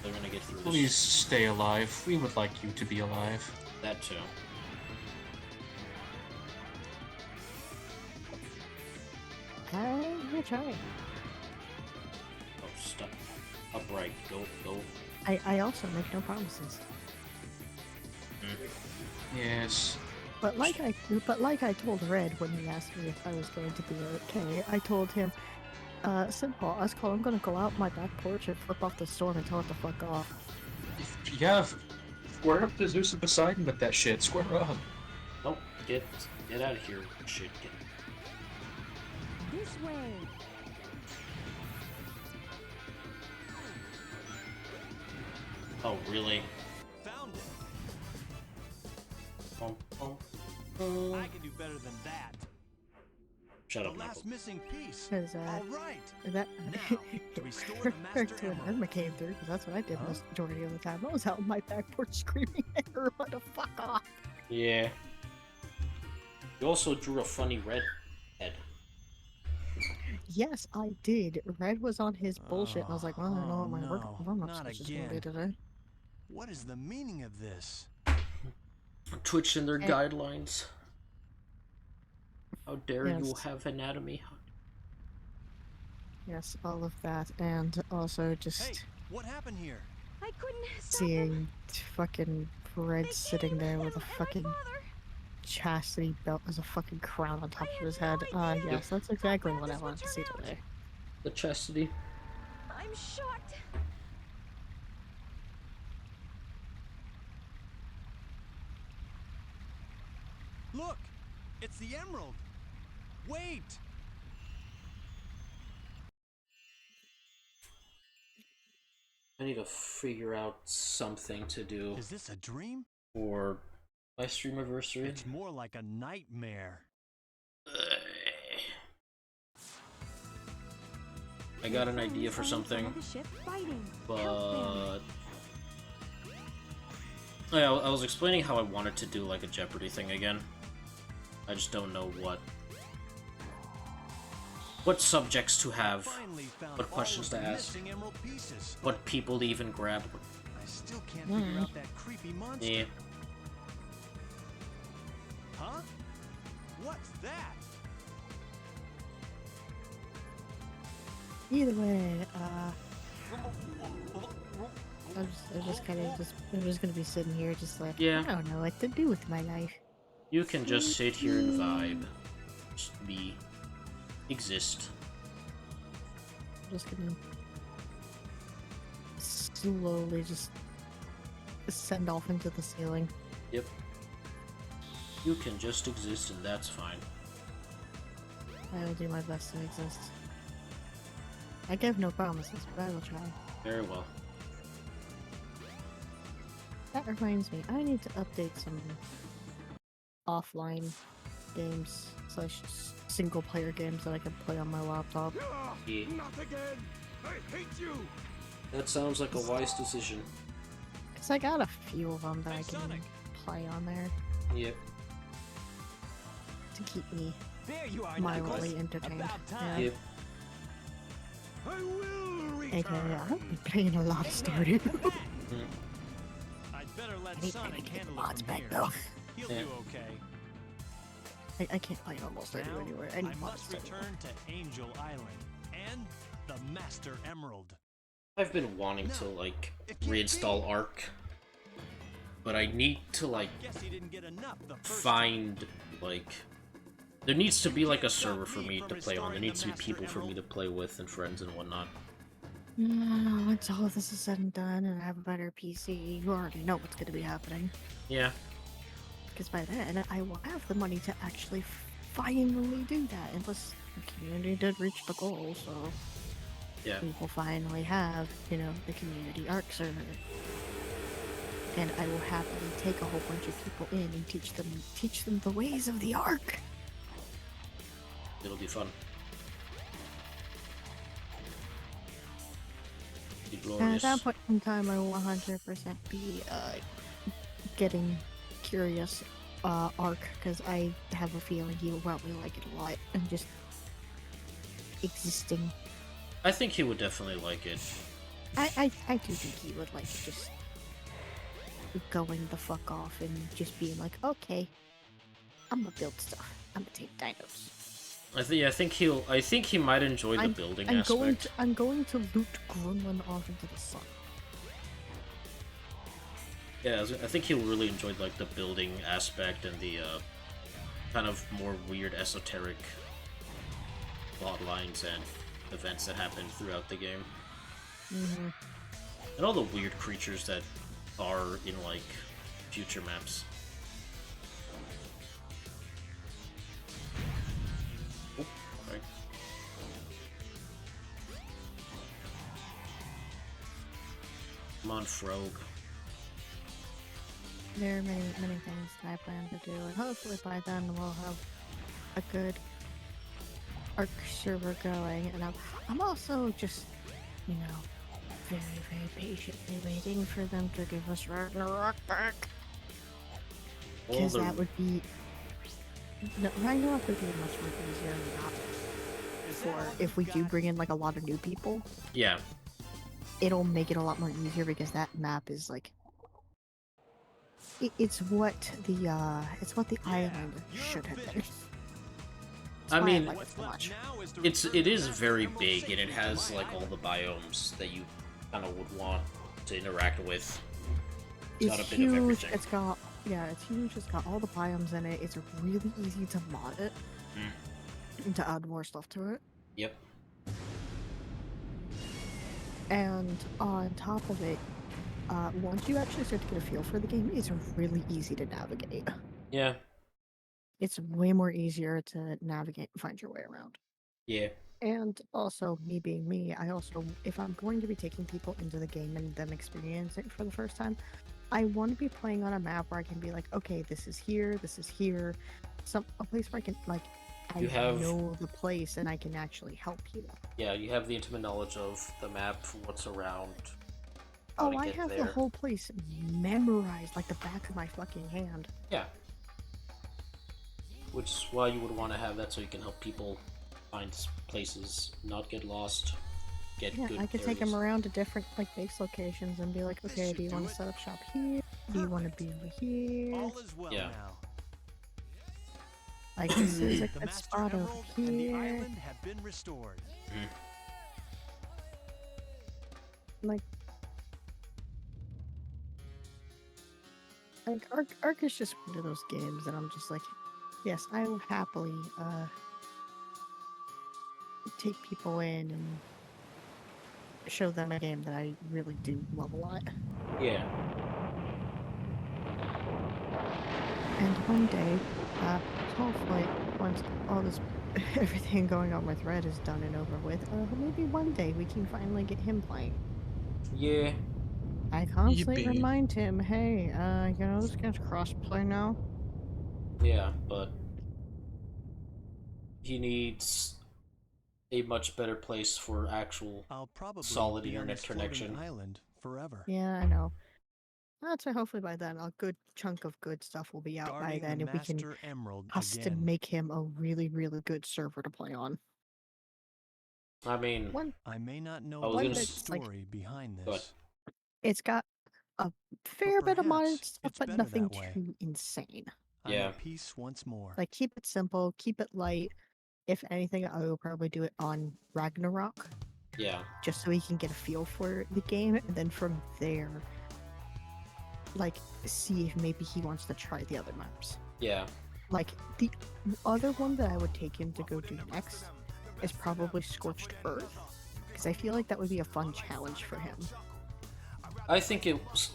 They're gonna get through this. Please stay alive. We would like you to be alive. That too. I'm gonna try. Oh, stop. Upright. Go. I also make no promises. Yes. But like I told Red when he asked me if I was going to be okay, I told him, simple, Ascol, I'm gonna go out my back porch and flip off the storm and tell it to fuck off. Yeah, square up to Zeus and Poseidon with that shit. Square up. Nope. Get out of here. Shit. This way. Oh, really? Found it. Oh. I can do better than that. Shut The up, last Knuckle. missing piece. Cause All right. that Now, to restore the Master to an Emerald. Irma came through, because that's what I did most majority of the time. I was out on my back porch screaming at Irma to fuck off. Yeah. You also drew a funny red head. Yes, I did. Red was on his bullshit, and I was like, well, I don't know what my no, warm-up not session's gonna be again. today. What is the meaning of this? Twitch and their Eh. guidelines. How dare you Yes. have anatomy? Yes, all of that, and also just Hey, what happened here? I couldn't stop them. seeing fucking Red They sitting came, there with a and my fucking father. chastity belt as a fucking crown on top I of his had head. no idea. Yes, that's exactly How what I this wanted would to see turn out. today. The chastity. I'm shocked. Look! It's the emerald! Wait! I need to figure out something to do Is this a dream? for my stream anniversary. It's more like a nightmare. I got an idea for Friends on something, the ship fighting. but Help them. oh, yeah, I was explaining how I wanted to do like a Jeopardy thing again. I just don't know what subjects to have, Finally found what questions all to of the ask, missing emerald pieces. what people to even grab. I still can't figure out that creepy monster. Yeah. Huh? What's that? Either way, I'm just kind of I'm just gonna be sitting here, just like, Yeah. I don't know what to do with my life. You can just sit here and vibe. Just be. Exist. I'm just gonna slowly just send off into the ceiling. Yep. You can just exist and that's fine. I will do my best to exist. I give no promises, but I will try. Very well. That reminds me, I need to update some offline games / single player games that I can play on my laptop. Yeah. Not again! I hate you! That sounds like a wise decision. Cause I got a few of them that Hey, I can Sonic. play on there Yep. to keep me There you are, mildly Knuckles. entertained. About time. Yep. I will return! AKA, I've been playing a lot of Stardew. I'd better let I need Sonic to get the handle mods it from back here. though. He'll Yeah. do okay. I can't play normal Stardew Now, anywhere. I need I mods must to- return to Angel Island and the Master Emerald. I've been wanting to, like, reinstall Ark. But I need to, like, Guess he didn't get enough the first find, like... There needs to be, like, a server for me to play on. There needs to be people for me to play with and friends and whatnot. Once all of this is said and done and I have a better PC, you already know what's going to be happening. Yeah. Because by then, I will have the money to actually finally do that. Unless the community did reach the goal, so Yeah. we will finally have, you know, the community ARC server. And I will happily take a whole bunch of people in and teach them the ways of the ARC. It'll be fun. Be And at glorious. that point in time, I will 100% be getting curious ARC, because I have a feeling he will probably like it a lot, and just existing. I think he would definitely like it. I do think he would like just going the fuck off and just being like, okay, I'm gonna build stuff. I'm gonna take dinos. I think he might enjoy the building aspect. I'm going to loot Gremlin off into the sun. Yeah, I think he'll really enjoy like the building aspect and the kind of more weird esoteric plot lines and events that happen throughout the game. Mm-hmm. And all the weird creatures that are in like future maps. Oh, sorry. Come on, Frog. There are many things that I plan to do, and hopefully by then we'll have a good ARC server going. And I'm also just, you know, very patiently waiting for them to give us Ragnarok back. Because that would be... No, Ragnarok would be much more easier if we do bring in like a lot of new people. Yeah. It'll make it a lot more easier because that map is like... It's what the island should have been. I mean, like it so much. it is very big and it has like all the biomes that you kind of would want to interact with. It's got a bit huge. of everything. It's huge. It's got all the biomes in it. It's really easy to mod it and to add more stuff to it. Yep. And on top of it, once you actually start to get a feel for the game, it's really easy to navigate. Yeah. It's way more easier to navigate and find your way around. Yeah. And also, me being me, if I'm going to be taking people into the game and them experiencing it for the first time, I want to be playing on a map where I can be like, okay, this is here, a place where I can, like, know the place and I can actually help you. Yeah, you have the intimate knowledge of the map, what's around. Oh, I have the whole place memorized like the back of my fucking hand. Yeah. Which is why you would want to have that, so you can help people find places, not get lost, get good I could take them around to different like base locations and be like, okay, do you want to set up shop here? Do you want to be over here? All is well Yeah. now. Like this is a The good Master spot over Emerald and the here. island have been restored. Like Ark is just one of those games that I'm just like, yes, I will happily take people in and show them a game that I really do love a lot. Yeah. And one day, hopefully, once all this, everything going on with Red is done and over with, maybe one day we can finally get him playing. Yeah. I constantly Yippee. remind him, hey, you know, this game's crossplay now. Yeah, but he needs a much better place for actual I'll probably solid be on internet this floating connection. island forever. Yeah, I know. That's why hopefully by then a good chunk of good stuff will be out by Guarding then, the and we can Master Emerald custom again. make him a really, really good server to play on. I mean, I may not know I was the gonna full s- story behind Go ahead. this. It's got a fair bit of modded perhaps stuff, it's but better nothing that way. too insane. I'm Yeah. at peace once more. Like, keep it simple, keep it light. If anything, I will probably do it on Ragnarok, yeah. just so he can get a feel for the game, and then from there, like, see if maybe he wants to try the other maps. Yeah. Like, the other one that I would take him to go do next is probably Scorched Earth, because I feel like that would be a fun challenge for him. I think it was...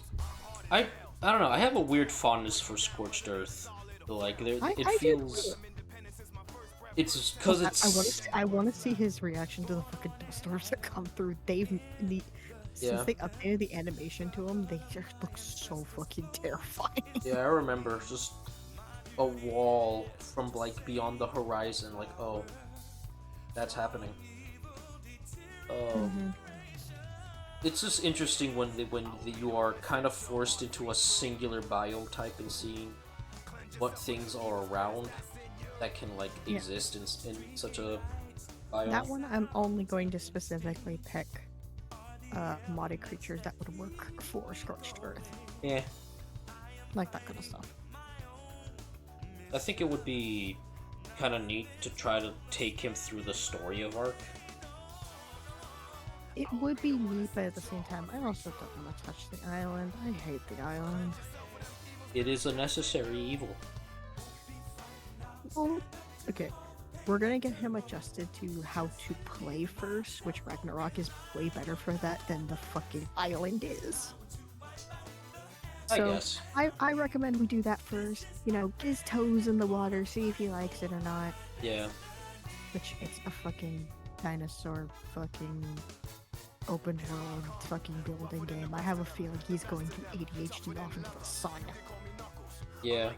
I don't know. I have a weird fondness for Scorched Earth. Like, there, it I do feels. too. It's because it's. I want to see his reaction to the fucking dust storms that come through. Since Yeah. they updated the animation to him, they just look so fucking terrifying. Yeah, I remember just a wall from like beyond the horizon. Like, oh, that's happening. Mhm. It's just interesting when you are kind of forced into a singular biome type and seeing what things are around that can like Yeah. exist in such a biome. That one, I'm only going to specifically pick modded creatures that would work for Scorched Earth. Yeah, Like that kind of stuff. I think it would be kind of neat to try to take him through the story of Ark. It would be neat, but at the same time, I also don't want to touch the island. I hate the island. It is a necessary evil. Well, okay. We're gonna get him adjusted to how to play first, which Ragnarok is way better for that than the fucking island is. I So guess. I recommend we do that first. You know, get his toes in the water, see if he likes it or not. Yeah. Which it's a fucking dinosaur fucking open world fucking building game. I have a feeling he's going to ADHD off into the sun. Yeah.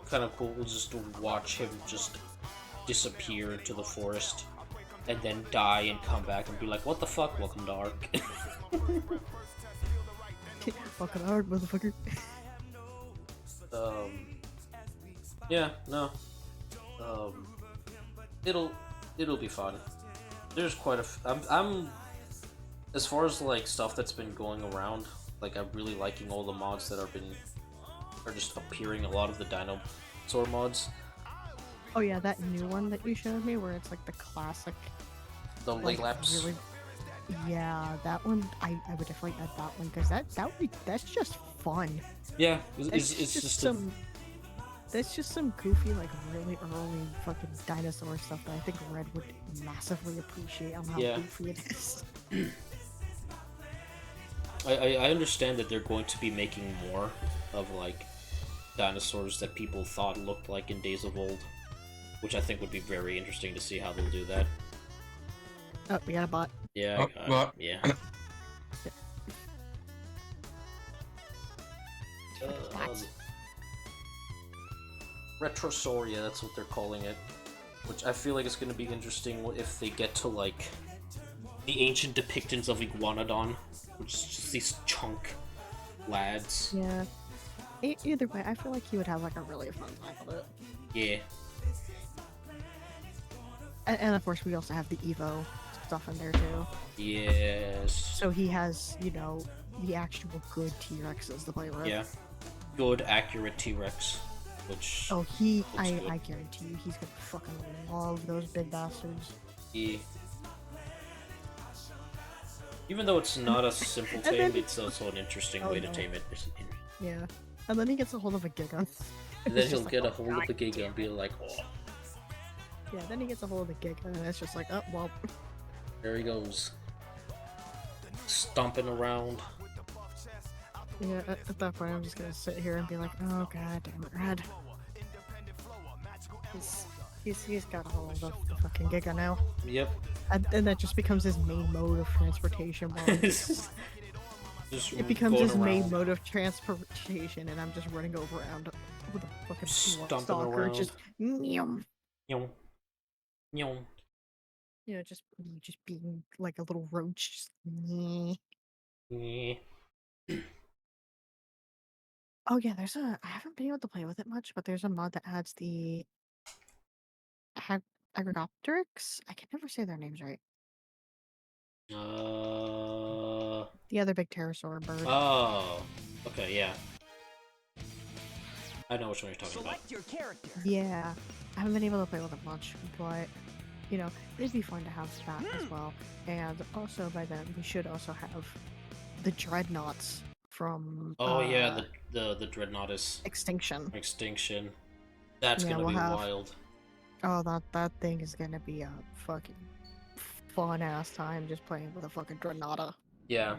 Kind of cool just to watch him just disappear into the forest and then die and come back and be like, what the fuck? Welcome to Ark. Fucking hard, motherfucker. Yeah, no. It'll be fun. There's quite a. I'm as far as like stuff that's been going around. Like I'm really liking all the mods that are just appearing. A lot of the dinosaur mods. Oh yeah, that new one that you showed me, where it's like the classic. The Like, Laps. really, yeah, that one. I would definitely add that one because that's just fun. Yeah, It's it's just some. That's just some goofy, like really early fucking dinosaur stuff that I think Red would massively appreciate on how Yeah. goofy it is. I understand that they're going to be making more of like dinosaurs that people thought looked like in Days of Old, which I think would be very interesting to see how they'll do that. Oh, we got a bot. Yeah, Oh, what? yeah. Retrosauria, that's what they're calling it. Which I feel like it's going to be interesting if they get to like the ancient depictions of Iguanodon, which is just these chunk lads. Yeah. Either way, I feel like he would have like a really fun time with it. Yeah. And of course, we also have the Evo stuff in there too. Yes. So he has, you know, the actual good T-Rexes to play with. Yeah. Good, accurate T-Rex. Which. Oh, looks I good. guarantee you, he's gonna fucking love those big bastards. Yeah. Even though it's not a simple And tame, then- it's also an interesting Oh, way to no. tame it. Yeah. And then he gets a hold of a Giga. And then It's he'll just like, get a oh, hold of God the Giga damn and be like, oh, Yeah, then he gets a hold of the Giga, and it's just like, oh, well. there he goes. Stomping around. Yeah, at that point, I'm just gonna sit here and be like, oh, god damn it, Red. He's got a hold of the fucking Giga now. Yep. And that just becomes his main mode of transportation. While Just it becomes going his main around, mode of transportation, and I'm just running over around with a fucking Stomping stalker, around. just meow. Yum. Yum. You know, just being like a little roach. Just, meh. Yeah. Oh yeah, I haven't been able to play with it much, but there's a mod that adds the Agriopteryx. I can never say their names right. The other big pterosaur bird. Oh. Okay, yeah. I know which one you're talking about. Select your character. Yeah, I haven't been able to play with it much, but you know, it'd be fun to have that as well. And also by then, we should also have the dreadnoughts from Oh yeah, the Dreadnoughtus Extinction. Extinction. That's Yeah, gonna we'll be have- wild. Oh, that thing is gonna be a fucking fun ass time just playing with a fucking dreadnoughta. Yeah.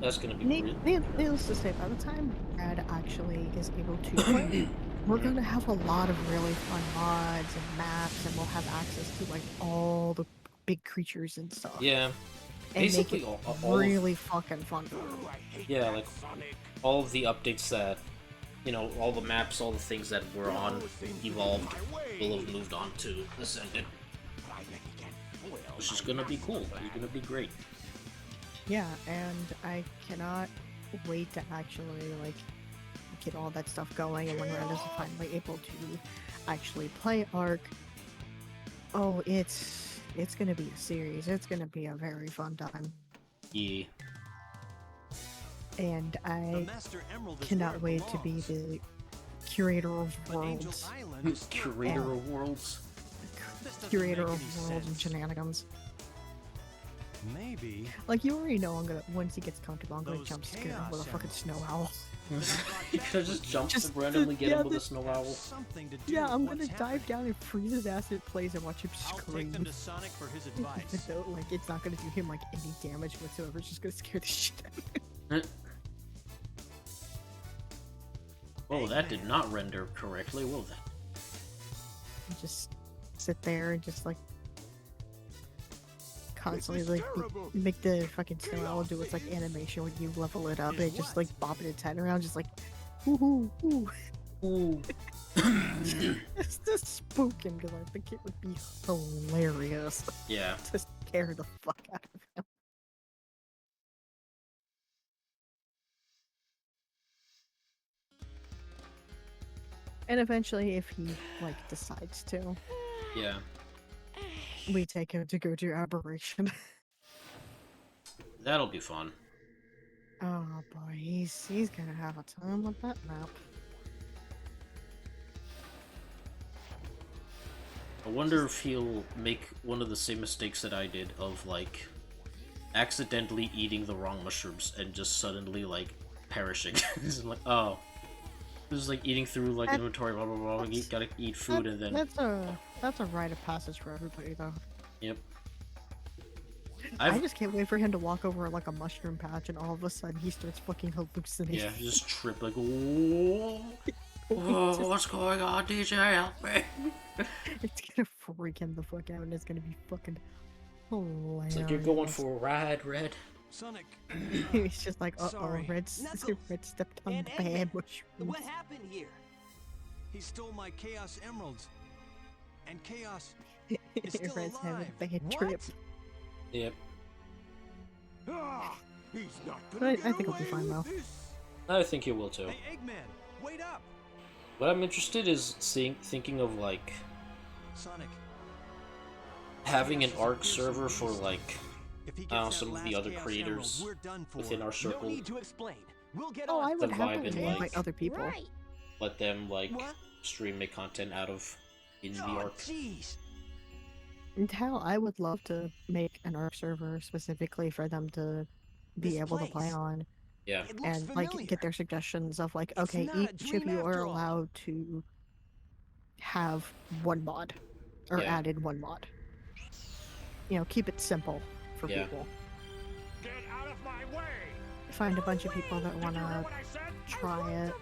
That's gonna be great. Needless to say, by the time Brad actually is able to play, we're Mhm. gonna have a lot of really fun mods and maps, and we'll have access to like all the big creatures and stuff, Yeah, and make it basically all of really fucking fun for everyone. yeah, like all of the updates that all the maps, all the things that were on Evolved will have moved on to Ascended, which is gonna be cool. It's gonna be great. Yeah, and I cannot wait to actually like get all that stuff going, and when Ren is finally able to actually play Ark, oh, it's gonna be a series. It's gonna be a very fun time, Yeah. and The I Master Emerald is cannot where it wait to be belongs. the curator of But Angel worlds, Island is still Curator wrong. of Worlds. This doesn't curator make of any worlds and sense. shenanigans. Maybe Like, you already know I'm gonna, once he gets comfortable, I'm gonna Those jump scare him chaos with a fucking emeralds. snow owl. You could just jump Just to randomly the- get yeah, him with the- a snow have owl. something to do Yeah, with I'm what's gonna dive happening. down and freeze his ass in place and watch him I'll take scream. them to Sonic for his advice. Even though, like, it's not gonna do him, like, any damage whatsoever, it's just gonna scare the shit out of him. Oh, that did not render correctly, will that? And just sit there and just, like, constantly, like, make the fucking snow owl do its, like, animation when you level it up, and it just, like, bopping its head around, just like, ooh, ooh. Ooh. It's just spooking, because I think it would be hilarious Yeah. to scare the fuck out of him. And eventually, if he, like, decides to, Yeah. we take him to go do Aberration. That'll be fun. Oh boy, he's gonna have a time with that map. I wonder if he'll make one of the same mistakes that I did of, like, accidentally eating the wrong mushrooms and just suddenly, like, perishing. It's like, oh. This is like eating through, like, inventory, blah, blah, blah. You gotta eat food and then... That's a rite of passage for everybody, though. Yep. I just can't wait for him to walk over like a mushroom patch, and all of a sudden he starts fucking hallucinating. Yeah, just trip, like, whoa. Whoa, what's going on, DJ? Help me. It's gonna freak him the fuck out, and it's gonna be fucking hilarious. It's like, you're going for a ride, Red. Sonic. He's just like, Sorry. Red Knuckles stepped on and the bad Eggman. mushroom. What happened here? He stole my Chaos Emeralds. And Chaos is still Red's having alive. a bad What? trip. Yep. Ah, he's not But gonna I get think he'll be away fine, with though. this. I think you will, too. Hey, Eggman, wait up! What I'm interested is thinking of, like, Sonic. having an Chaos is a Ark fearsome server for, beast. like, If he I don't know, gets some that of the last other Chaos creators Emerald, we're done for. within our circle. No need to explain. We'll get Oh, on. I would the happily vibe and, invite like- other people. Right. let them, like, What? stream, make content out of in the Oh, Ark. jeez. And hell, I would love to make an Ark server specifically for them to be This able to play place. on, Yeah. It looks and familiar. like get their suggestions of like, It's okay, not a each of dream you are after all. allowed to have one mod, or Yeah. added one mod. You know, keep it simple for Yeah. people. Get out of my way! Find a bunch of people that Did want you hear to what I said? try it.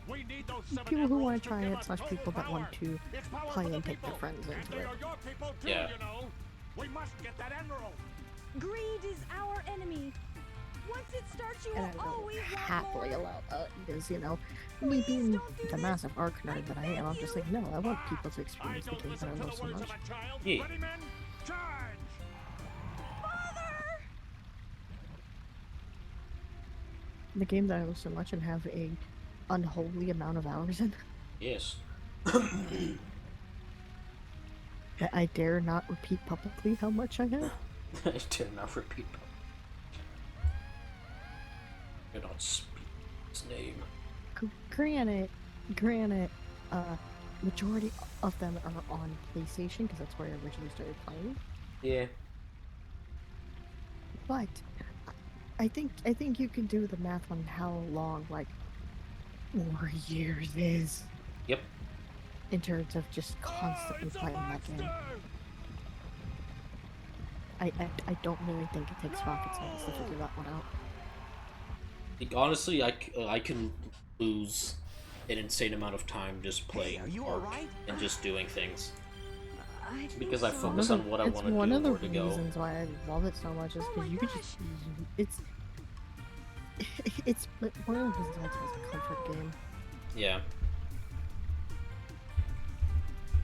We need those 7 People who want emeralds to try give it, us slash total people that want power. to It's power play for the and take their people. friends And into they it. are your people too, Yeah. you know. We must get that emerald. Greed is our enemy. Once it starts, you And will I will always happily want more. allow that, because, you know, me Please being don't do the this. massive Ark nerd that I am, I'm beg just you. like, no, I want people to I experience the don't games that I listen to love the so words much. of a child. Yeah. Ready, men? Charge! Father! The game that I love so much and have a unholy amount of hours in. Yes. That I dare not repeat publicly how much I have. I dare not repeat. I cannot speak his name. Granted, majority of them are on PlayStation because that's where I originally started playing. Yeah. But I think you can do the math on how long like 4 years is Yep. in terms of just constantly It's a playing that game. monster! I don't really think it takes rocket science to figure that one out. Like, honestly, I can lose an insane amount of time just playing Hey, are you Ark alright? and just doing things I think because I so. focus on what I It's want to one do of and the where to go. reasons why I love it so much is Oh because my you could just it's it's one of the reasons why it's a comfort game. Yeah.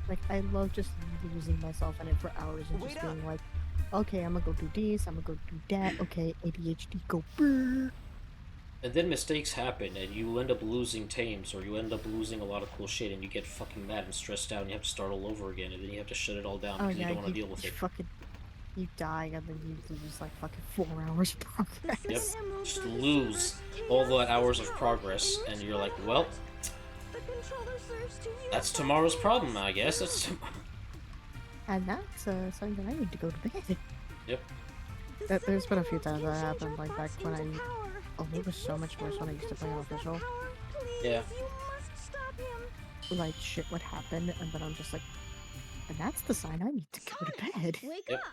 Like I love just losing myself in it for hours and Wait just up. being like, okay, I'm gonna go do this, I'm gonna go do that. Okay, ADHD, go brrr. And then mistakes happen, and you end up losing tames, or you end up losing a lot of cool shit, and you get fucking mad and stressed out, and you have to start all over again, and then you have to shut it all down Oh because you yeah, don't want to deal with you it. fucking you die and then you lose like fucking 4 hours of The Yep. second progress. emerald Just for the lose server. all Chaos the hours is of broke. progress, and Enrich you're my like, well, heart. The controller serves to that's unify tomorrow's problem, chaos. I guess. That's And that's something that I need to go to bed. Yep. The There's been a few seven times that emeralds can change happened, our like back thoughts when into I power. oh it If was so this much worse when I emerald used to play controls that unofficial. power, please, Yeah. you must stop him. Like shit would happen and then I'm just like, and that's the sign I need to go to bed. Wake Yep. up!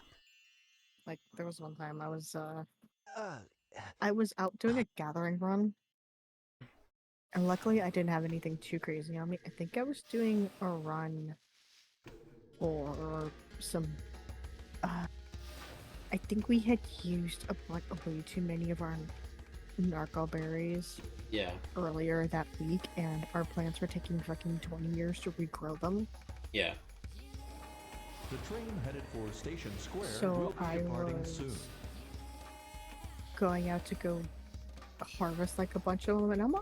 Like there was one time Uh, I was out doing a gathering run, and luckily I didn't have anything too crazy on me. I think I was doing a run for some. I think we had used way too many of our narco berries Yeah. earlier that week, and our plants were taking fucking 20 years to regrow them. Yeah. The train headed for Station Square So will be I departing was soon. going out to go harvest like a bunch of them, and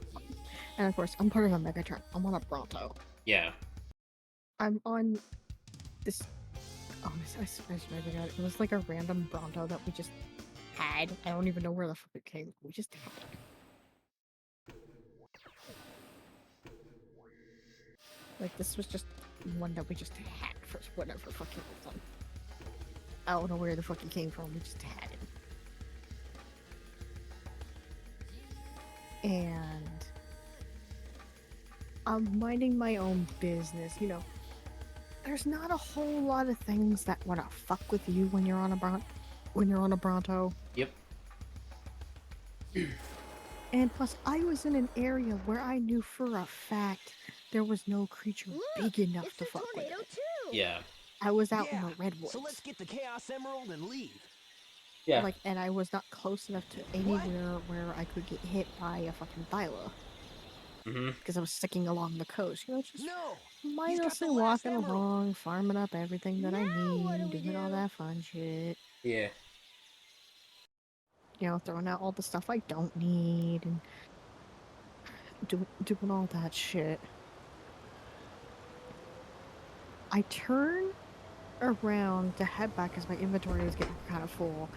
and of course I'm part of a megatron. I'm on a Bronto. Yeah. I'm on this. Oh, I swear to God, it was like a random Bronto that we just had. I don't even know where the fuck it came from. We just had it. Like, this was just one that we just had for whatever fucking reason. I don't know where the fuck it came from. We just had it. And I'm minding my own business, you know. There's not a whole lot of things that wanna fuck with you when you're on a Bronto. Yep. And plus, I was in an area where I knew for a fact there was no creature big enough It's to a fuck with tornado it. too. Yeah. I was out in yeah. the redwoods. So let's get the Chaos Emerald and leave. Yeah. Like, and I was not close enough to anywhere where I could get hit by a fucking Thyla. Mm-hmm. Because I was sticking along the coast. You know, just No. mindlessly the last walking emerald. along, farming up everything that I Now what need, do we doing all do? that fun shit. Yeah. You know, throwing out all the stuff I don't need, and doing all that shit. I turn around to head back because my inventory was getting kind of full,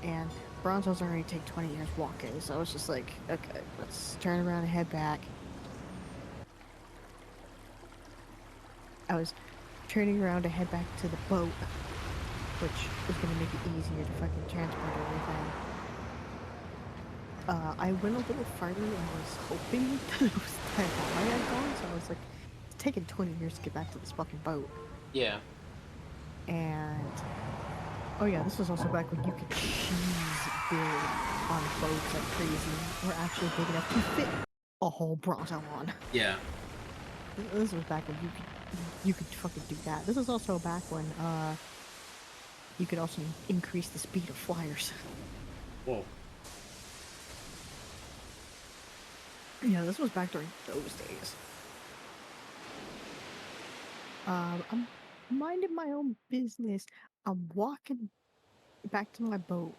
and Bronzos already take 20 years walking, so I was just like, okay, let's turn around and head back. I was turning around to head back to the boat, which was going to make it easier to fucking transport everything. I went a little farther and was hoping that it was that high I had gone, so I was like, it's taking 20 years to get back to this fucking boat. Yeah. And oh yeah, this was also back when you could cheese build on boats like crazy. Were actually big enough to fit a whole Bronto on. Yeah. This was back when you could fucking do that. This is also back when you could also increase the speed of flyers. Whoa. Yeah, this was back during those days. I'm minding my own business. I'm walking back to my boat,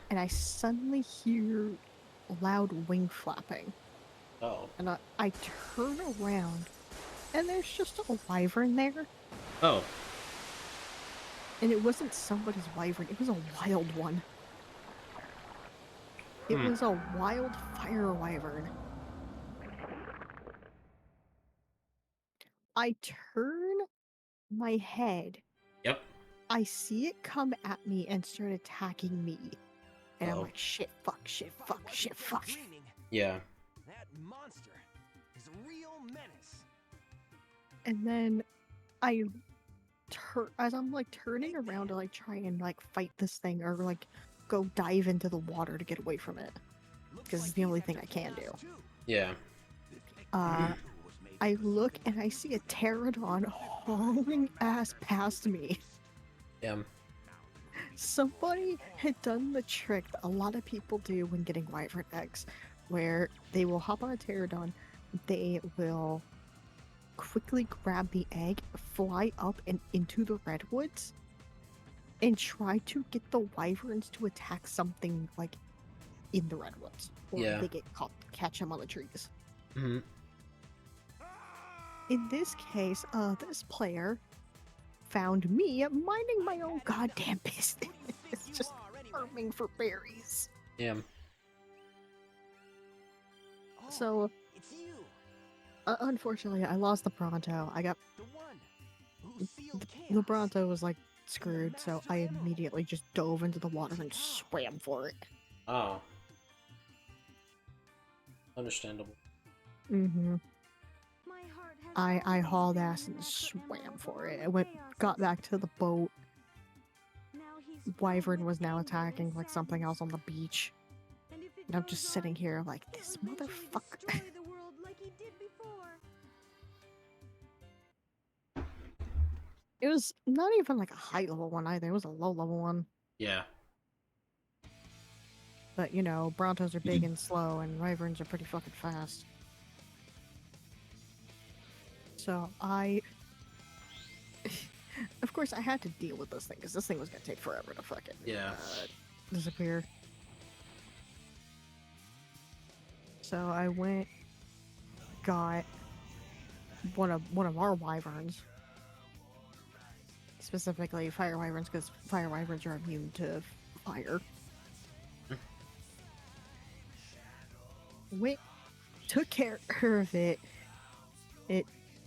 and I suddenly hear loud wing flapping. Oh. And I turn around, and there's just a wyvern there. Oh. And it wasn't somebody's wyvern, it was a wild one. It was a wild fire wyvern. I turn my head. Yep. I see it come at me and start attacking me. And I'm Uh-oh. like, shit, fuck, shit, fuck, shit, fuck. Dreaming. Yeah. That monster is a real menace. And then as I'm like turning around to like try and like fight this thing or like go dive into the water to get away from it. because it's the only thing I can do. Yeah. I look and I see a pterodon hauling ass past me. Yeah. Somebody had done the trick that a lot of people do when getting wyvern eggs, where they will hop on a pterodon, they will quickly grab the egg, fly up and into the redwoods, and try to get the wyverns to attack something like in the redwoods, or Yeah. they get caught, catch them on the trees. Mm-hmm. In this case, this player found me minding my own goddamn business, just farming for berries. Yeah. So, It's you, unfortunately, I lost the Bronto. I got the one who sealed the chaos. Bronto was like screwed, so I immediately just dove into the water and swam for it. Oh. Understandable. Mm-hmm. My heart has I always hauled been ass an and asset no matter swam for what it. I went, chaos got is. back to the boat. Now he's filled Wyvern with was now anger attacking and like something sadness. else on the beach. And if it And I'm goes just on, sitting here like, he'll this eventually motherfucker. destroy the world like he did before. It was not even like a high level one either. It was a low level one. Yeah. But you know, Brontos are big and slow, and Wyverns are pretty fucking fast. So of course, I had to deal with this thing because this thing was gonna take forever to fucking disappear. So I went, got one of our wyverns, specifically fire wyverns, because fire wyverns are immune to fire. Went, took care of it.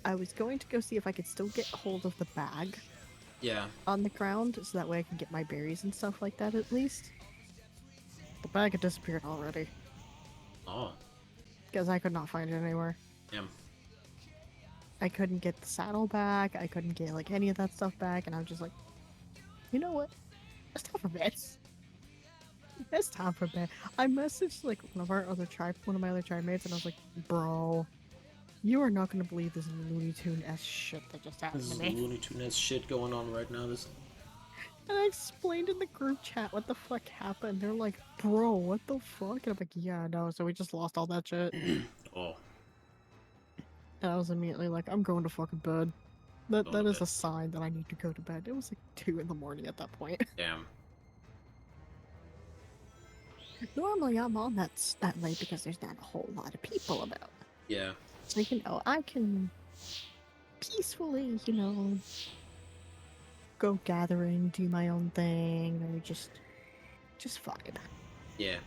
I was going to go see if I could still get hold of the bag Yeah. on the ground, so that way I can get my berries and stuff like that at least. The bag had disappeared already, Oh. because I could not find it anywhere. Yeah. I couldn't get the saddle back, I couldn't get like any of that stuff back, and I was just like, you know what? It's time for bed. It's time for bed. I messaged like one of my other tribe mates, and I was like, bro, you are not gonna believe this Looney Tune-esque shit that just happened This to is me. Looney Tunes shit going on right now. This. And I explained in the group chat what the fuck happened. They're like, bro, what the fuck? And I'm like, yeah, no, so we just lost all that shit. Oh. And I was immediately like, I'm going to fucking bed. Going to That is bed. a sign that I need to go to bed. It was like 2 in the morning at that point. Damn. Normally I'm on that late because there's not a whole lot of people about. Yeah. So, you know, I can peacefully, you know, go gathering, do my own thing, or just vibe. Yeah.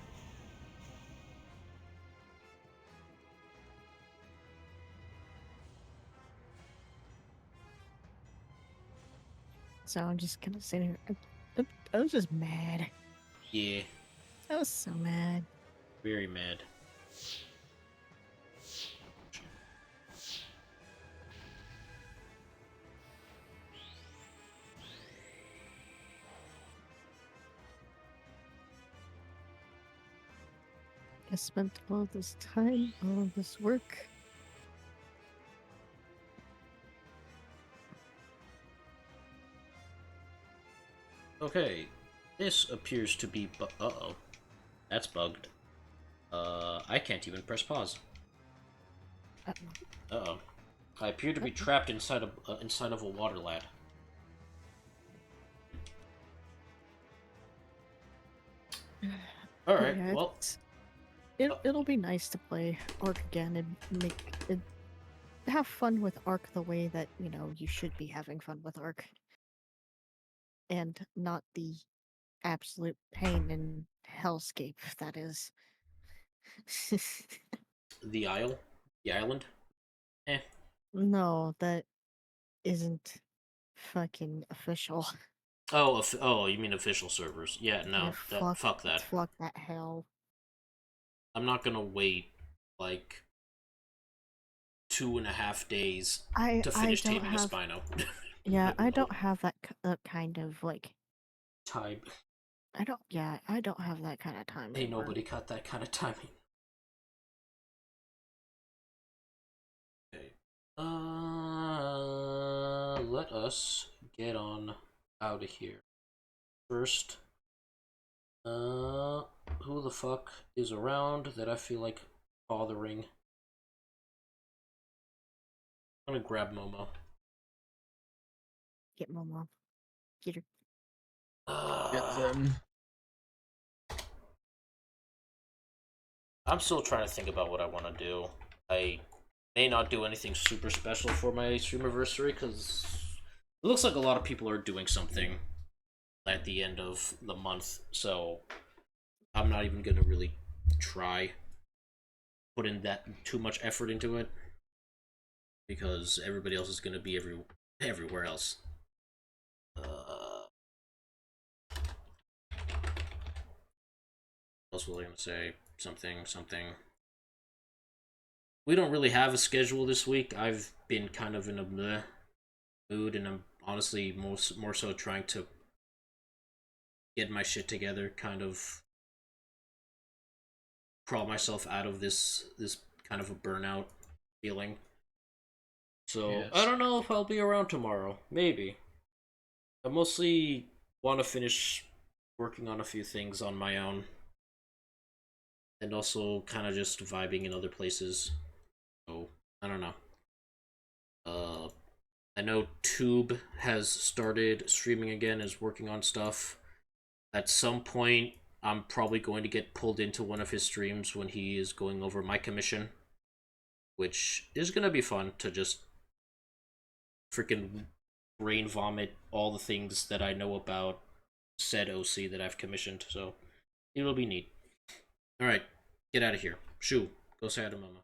So I'm just gonna sit here. I was just mad. Yeah. I was so mad. Very mad. I spent all this time, all of this work. Okay. This appears to be uh-oh. That's bugged. I can't even press pause. Uh-oh. I appear to be trapped inside of a water lad. Alright, Yeah, well. it'll be nice to play Ark again and make it have fun with Ark the way that, you know, you should be having fun with Ark. And not the absolute pain and hellscape that is. The Isle? The island? Eh. No, that isn't fucking official. Oh, you mean official servers? Yeah, no, Yeah, fuck that. Fuck that hell. I'm not gonna wait like 2.5 days to finish don't taming have, a Spino. yeah, I don't have that kind of like Time. I don't have that kind of time Ain't anymore. nobody got that kind of timing. Let us get on out of here. First, who the fuck is around that I feel like bothering? I'm gonna grab Momo. Get Momo. Get her. Get them. I'm still trying to think about what I want to do. I may not do anything super special for my streamiversary because it looks like a lot of people are doing something at the end of the month, so I'm not even gonna really try put in that too much effort into it because everybody else is gonna be everywhere else. What else was I gonna say? Something. We don't really have a schedule this week. I've been kind of in a bleh mood, and I'm honestly more so trying to get my shit together, kind of crawl myself out of this kind of a burnout feeling. So Yes. I don't know if I'll be around tomorrow. Maybe. I mostly want to finish working on a few things on my own, and also kind of just vibing in other places. So I don't know. I know Tube has started streaming again, is working on stuff. At some point, I'm probably going to get pulled into one of his streams when he is going over my commission, which is gonna be fun to just freaking brain vomit all the things that I know about said OC that I've commissioned. So it'll be neat. All right, get out of here. Shoo, go say hi to Mama.